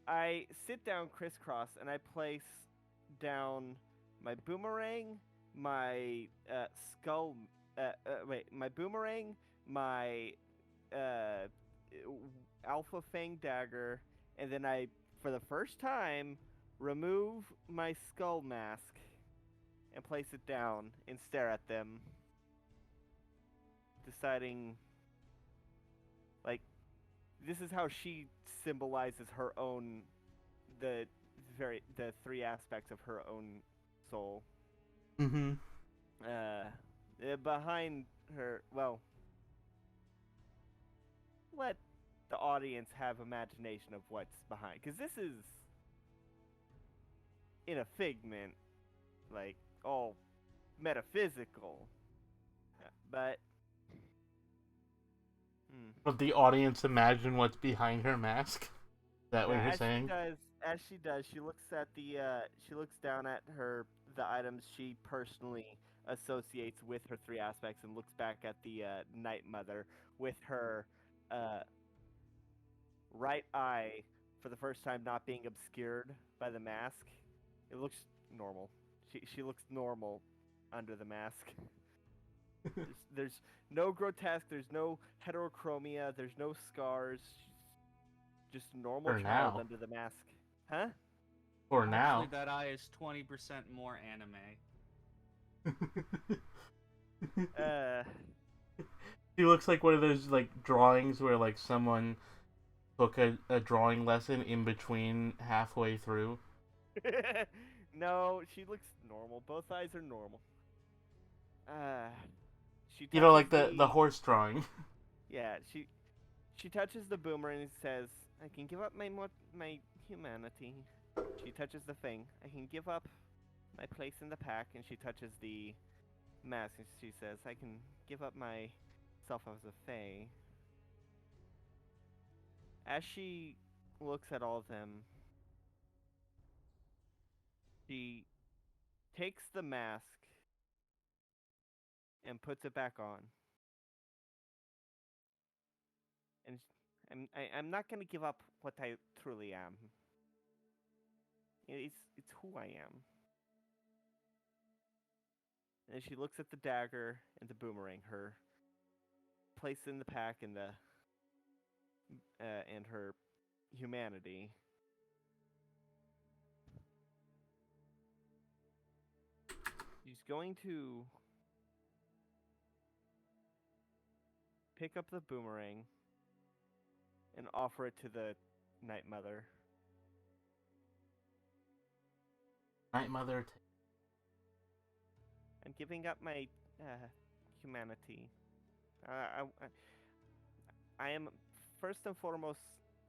I sit down crisscross and I place down my boomerang, my skull. My boomerang, my uh, alpha fang dagger, and then I, for the first time, remove my skull mask and place it down and stare at them, deciding, like, this is how she symbolizes her own the three aspects of her own soul. Mm-hmm. Behind her, well, let the audience have imagination of what's behind, because this is in a figment, like all metaphysical, but. But the audience imagine what's behind her mask? Is that what you're as saying? she does, she looks at she looks down at the items she personally associates with her three aspects, and looks back at the Night Mother with her right eye for the first time not being obscured by the mask. It looks normal. She looks normal under the mask. There's no grotesque. There's no heterochromia. There's no scars. Just a normal For child now. under the mask. Huh? For now. Actually, that eye is 20% more anime. He looks like one of those like drawings where like someone took a drawing lesson in between halfway through. No, she looks normal. Both eyes are normal. She You know, like touches the horse drawing. Yeah, she touches the boomerang and says, "I can give up my humanity." She touches the thing. I can give up my place in the pack, and she touches the mask and she says, "I can give up myself as a fae." As she looks at all of them, she takes the mask and puts it back on. And I'm not gonna give up what I truly am. It's who I am. And she looks at the dagger and the boomerang, her place in the pack and and her humanity. She's going to pick up the boomerang and offer it to the Night Mother. Night Mother. I'm giving up my humanity. I am first and foremost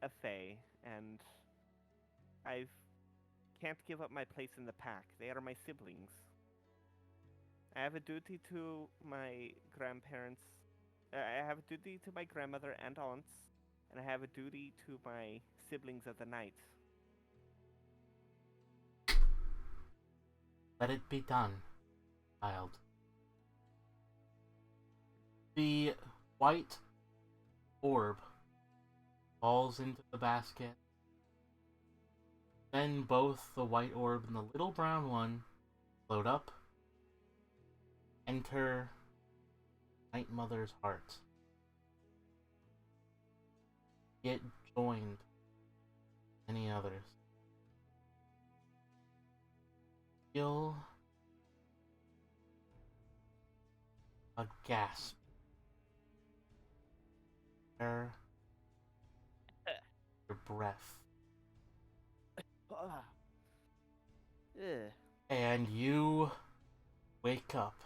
a fae, and I can't give up my place in the pack. They are my siblings. I have a duty to my grandparents. I have a duty to my grandmother and aunts, and I have a duty to my siblings of the night. Let it be done, child. The white orb falls into the basket. Then both the white orb and the little brown one float up, enter Night Mother's heart. Get joined many others. Feel a gasp. Air your breath. And you wake up.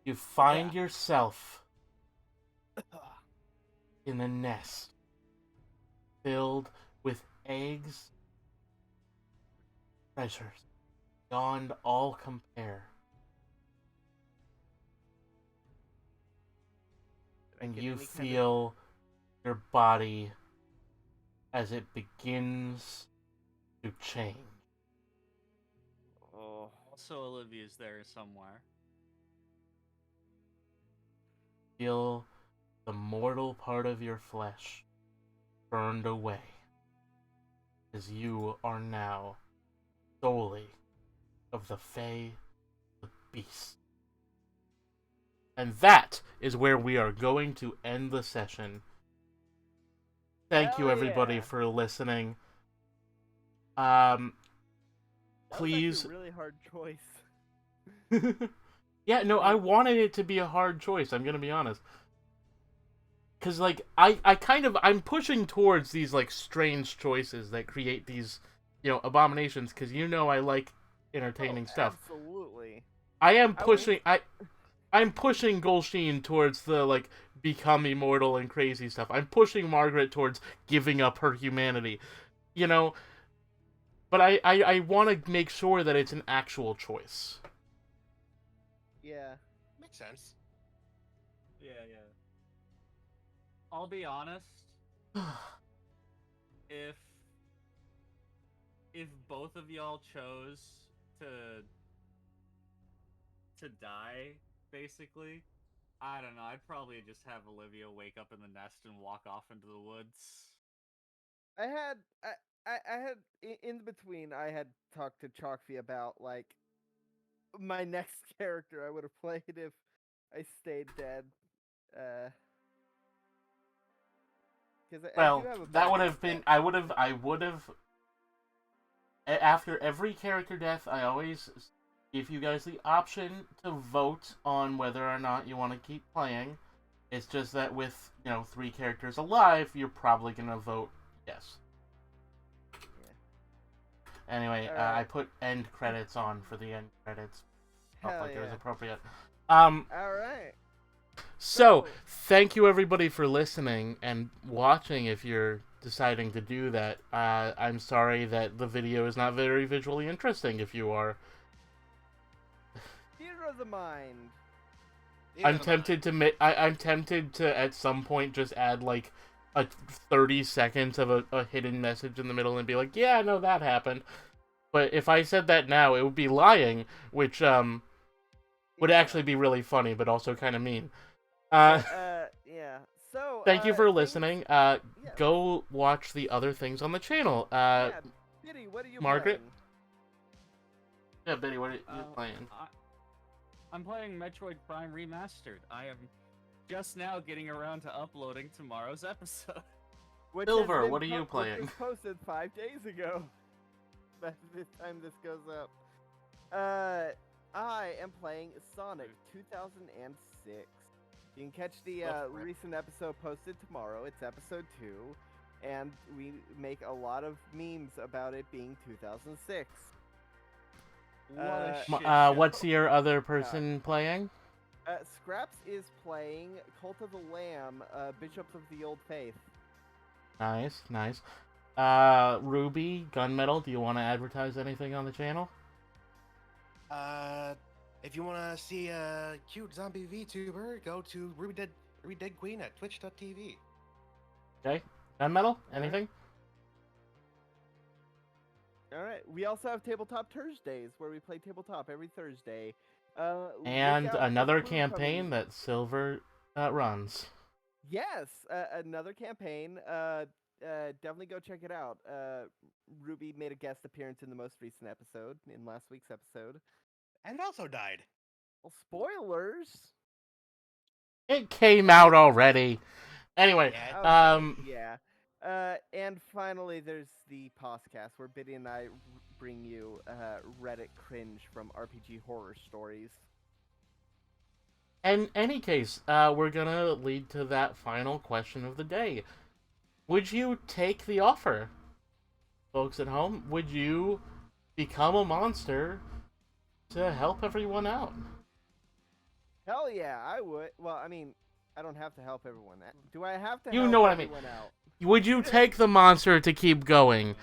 You find yourself in a nest filled with eggs, treasures beyond all compare. And get you any kind of- feel your body as it begins to change. Oh, Also, Olivia's there somewhere. Feel the mortal part of your flesh burned away, as you are now solely of the Fae, the Beast. And that is where we are going to end the session. Thank you, Hell everybody, yeah. for listening. that was Please. actually a really hard choice. Yeah, no, I wanted it to be a hard choice, I'm gonna be honest. Because, like, I'm pushing towards these, like, strange choices that create these, abominations, because I like entertaining stuff. Absolutely. I am I would- pushing, I'm pushing Golsheen towards the, like, become immortal and crazy stuff. I'm pushing Margaret towards giving up her humanity, But I want to make sure that it's an actual choice. Yeah. Makes sense. Yeah. I'll be honest. If both of y'all chose to die, basically, I don't know. I'd probably just have Olivia wake up in the nest and walk off into the woods. I had in between. I had talked to Chalkfy about like my next character I would have played if I stayed dead. Because I do have a that would backup have been. deck. I would have. After every character death, I always give you guys the option to vote on whether or not you want to keep playing. It's just that with 3 characters alive, you're probably gonna vote yes. Yeah. Anyway, Alright. I put end credits on for the end credits. Felt Hell like it was yeah. appropriate. All right. So, thank you everybody for listening and watching if you're deciding to do that. I'm sorry that the video is not very visually interesting if you are. Theater of the mind. I'm tempted to at some point just add like a 30 seconds of a hidden message in the middle and be like, yeah, no, that happened. But if I said that now, it would be lying, which would actually be really funny, but also kind of mean. Yeah. So. Thank you for things- listening. yeah. Go watch the other things on the channel. Yeah. Biddy, what are you Margaret? playing? Yeah, Betty, what are you playing? I'm playing Metroid Prime Remastered. I am just now getting around to uploading tomorrow's episode. Which Silver, has been what are you which playing? was posted 5 days ago. By the time this goes up. I am playing Sonic 2006. You can catch the recent episode posted tomorrow. It's episode 2. And we make a lot of memes about it being 2006. What a shit show. What's your other person playing? Scraps is playing Cult of the Lamb, Bishops of the Old Faith. Nice. Ruby, Gunmetal, do you want to advertise anything on the channel? If you want to see a cute zombie VTuber, go to Ruby Dead Queen at twitch.tv. Okay. Gunmetal, anything? Alright, we also have Tabletop Thursdays, where we play tabletop every Thursday. And look out for another Brew campaign coming. that Silver runs. Yes, another campaign. Definitely go check it out. Ruby made a guest appearance in the most recent episode, in last week's episode. And also died. Well, spoilers! It came out already. Anyway, Yeah, Yeah. And finally, there's the podcast where Biddy and I bring you Reddit cringe from RPG horror stories. in any case, we're gonna lead to that final question of the day. Would you take the offer, folks at home? Would you become a monster to help everyone out? Hell yeah, I would. Well, I mean, I don't have to help everyone. Do I have to You help know what I mean. everyone out? would you take the monster to keep going?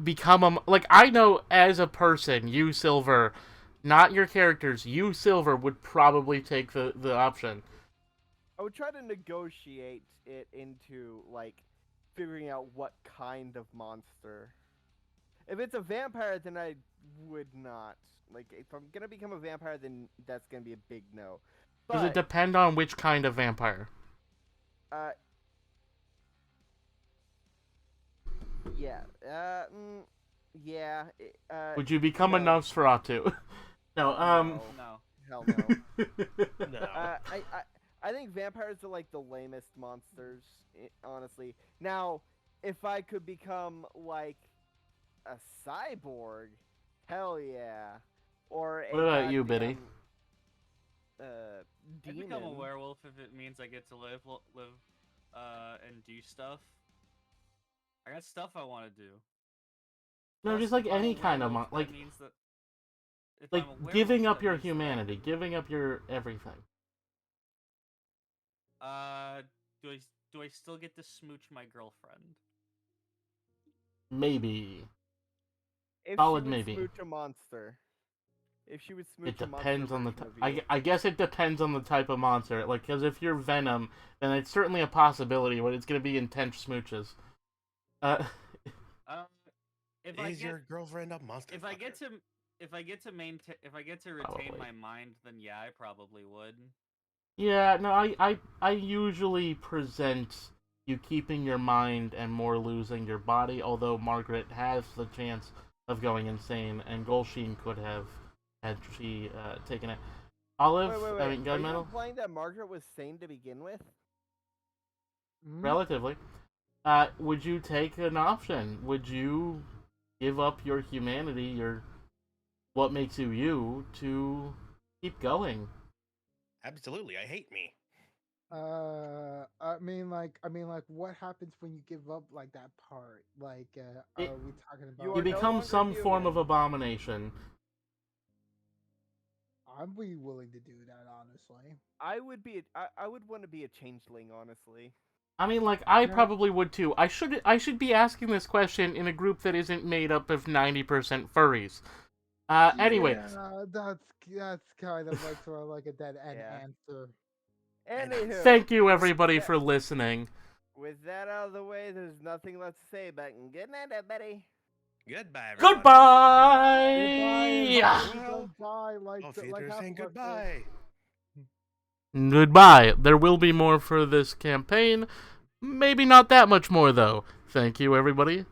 Become like, I know as a person, you Silver, not your characters, you Silver would probably take the option. I would try to negotiate it into like figuring out what kind of monster. If it's a vampire, then I would not. Like, if I'm gonna become a vampire, then that's gonna be a big no. Does it But depend on which kind of vampire? yeah, yeah. Would you become a no. Nosferatu? No, No. Hell no. No. I think vampires are like the lamest monsters, honestly. Now, if I could become like a cyborg, hell yeah. Or a What about you, Biddy? I demon. become a werewolf if it means I get to live, and do stuff. I got stuff I want to do. No, Plus, just like if I'm a any kind of werewolf, that like means that if like I'm a werewolf, giving up that your means that humanity, giving up your everything. Do I still get to smooch my girlfriend? Maybe. If Solid she would maybe. smooch a monster. If she would smooch It a monster depends on the version of you. I guess it depends on the type of monster. Like, because if you're Venom, then it's certainly a possibility, but it's gonna be intense smooches. If I Is get your girlfriend a monster? if I get to retain Probably. my mind, then yeah, I probably would. Yeah, no, I usually present you keeping your mind and more losing your body, although Margaret has the chance of going insane, and Golsheen could have had she taken it. Olive, Wait. I mean Are you Gunmetal, implying that Margaret was sane to begin with? relatively. Would you take an option? Would you give up your humanity, your what makes you you, to keep going? Absolutely, I hate me. I mean, what happens when you give up like that part? Like, It- are we talking about? You You are no become longer some form of human. abomination. I'd be willing to do that, honestly. I would want to be a changeling, honestly. I mean, like, I Yeah. probably would too. I should be asking this question in a group that isn't made up of 90% furries. Anyway, Yeah, that's kind of like sort of like a dead end Yeah. answer. Anywho, thank you everybody for listening. with that out of the way, there's nothing left to say, but good night, everybody. Goodbye, everyone. Goodbye! Well, Goodbye, like Theater half saying of us did. goodbye. Goodbye. There will be more for this campaign. Maybe not that much more, though. Thank you, everybody.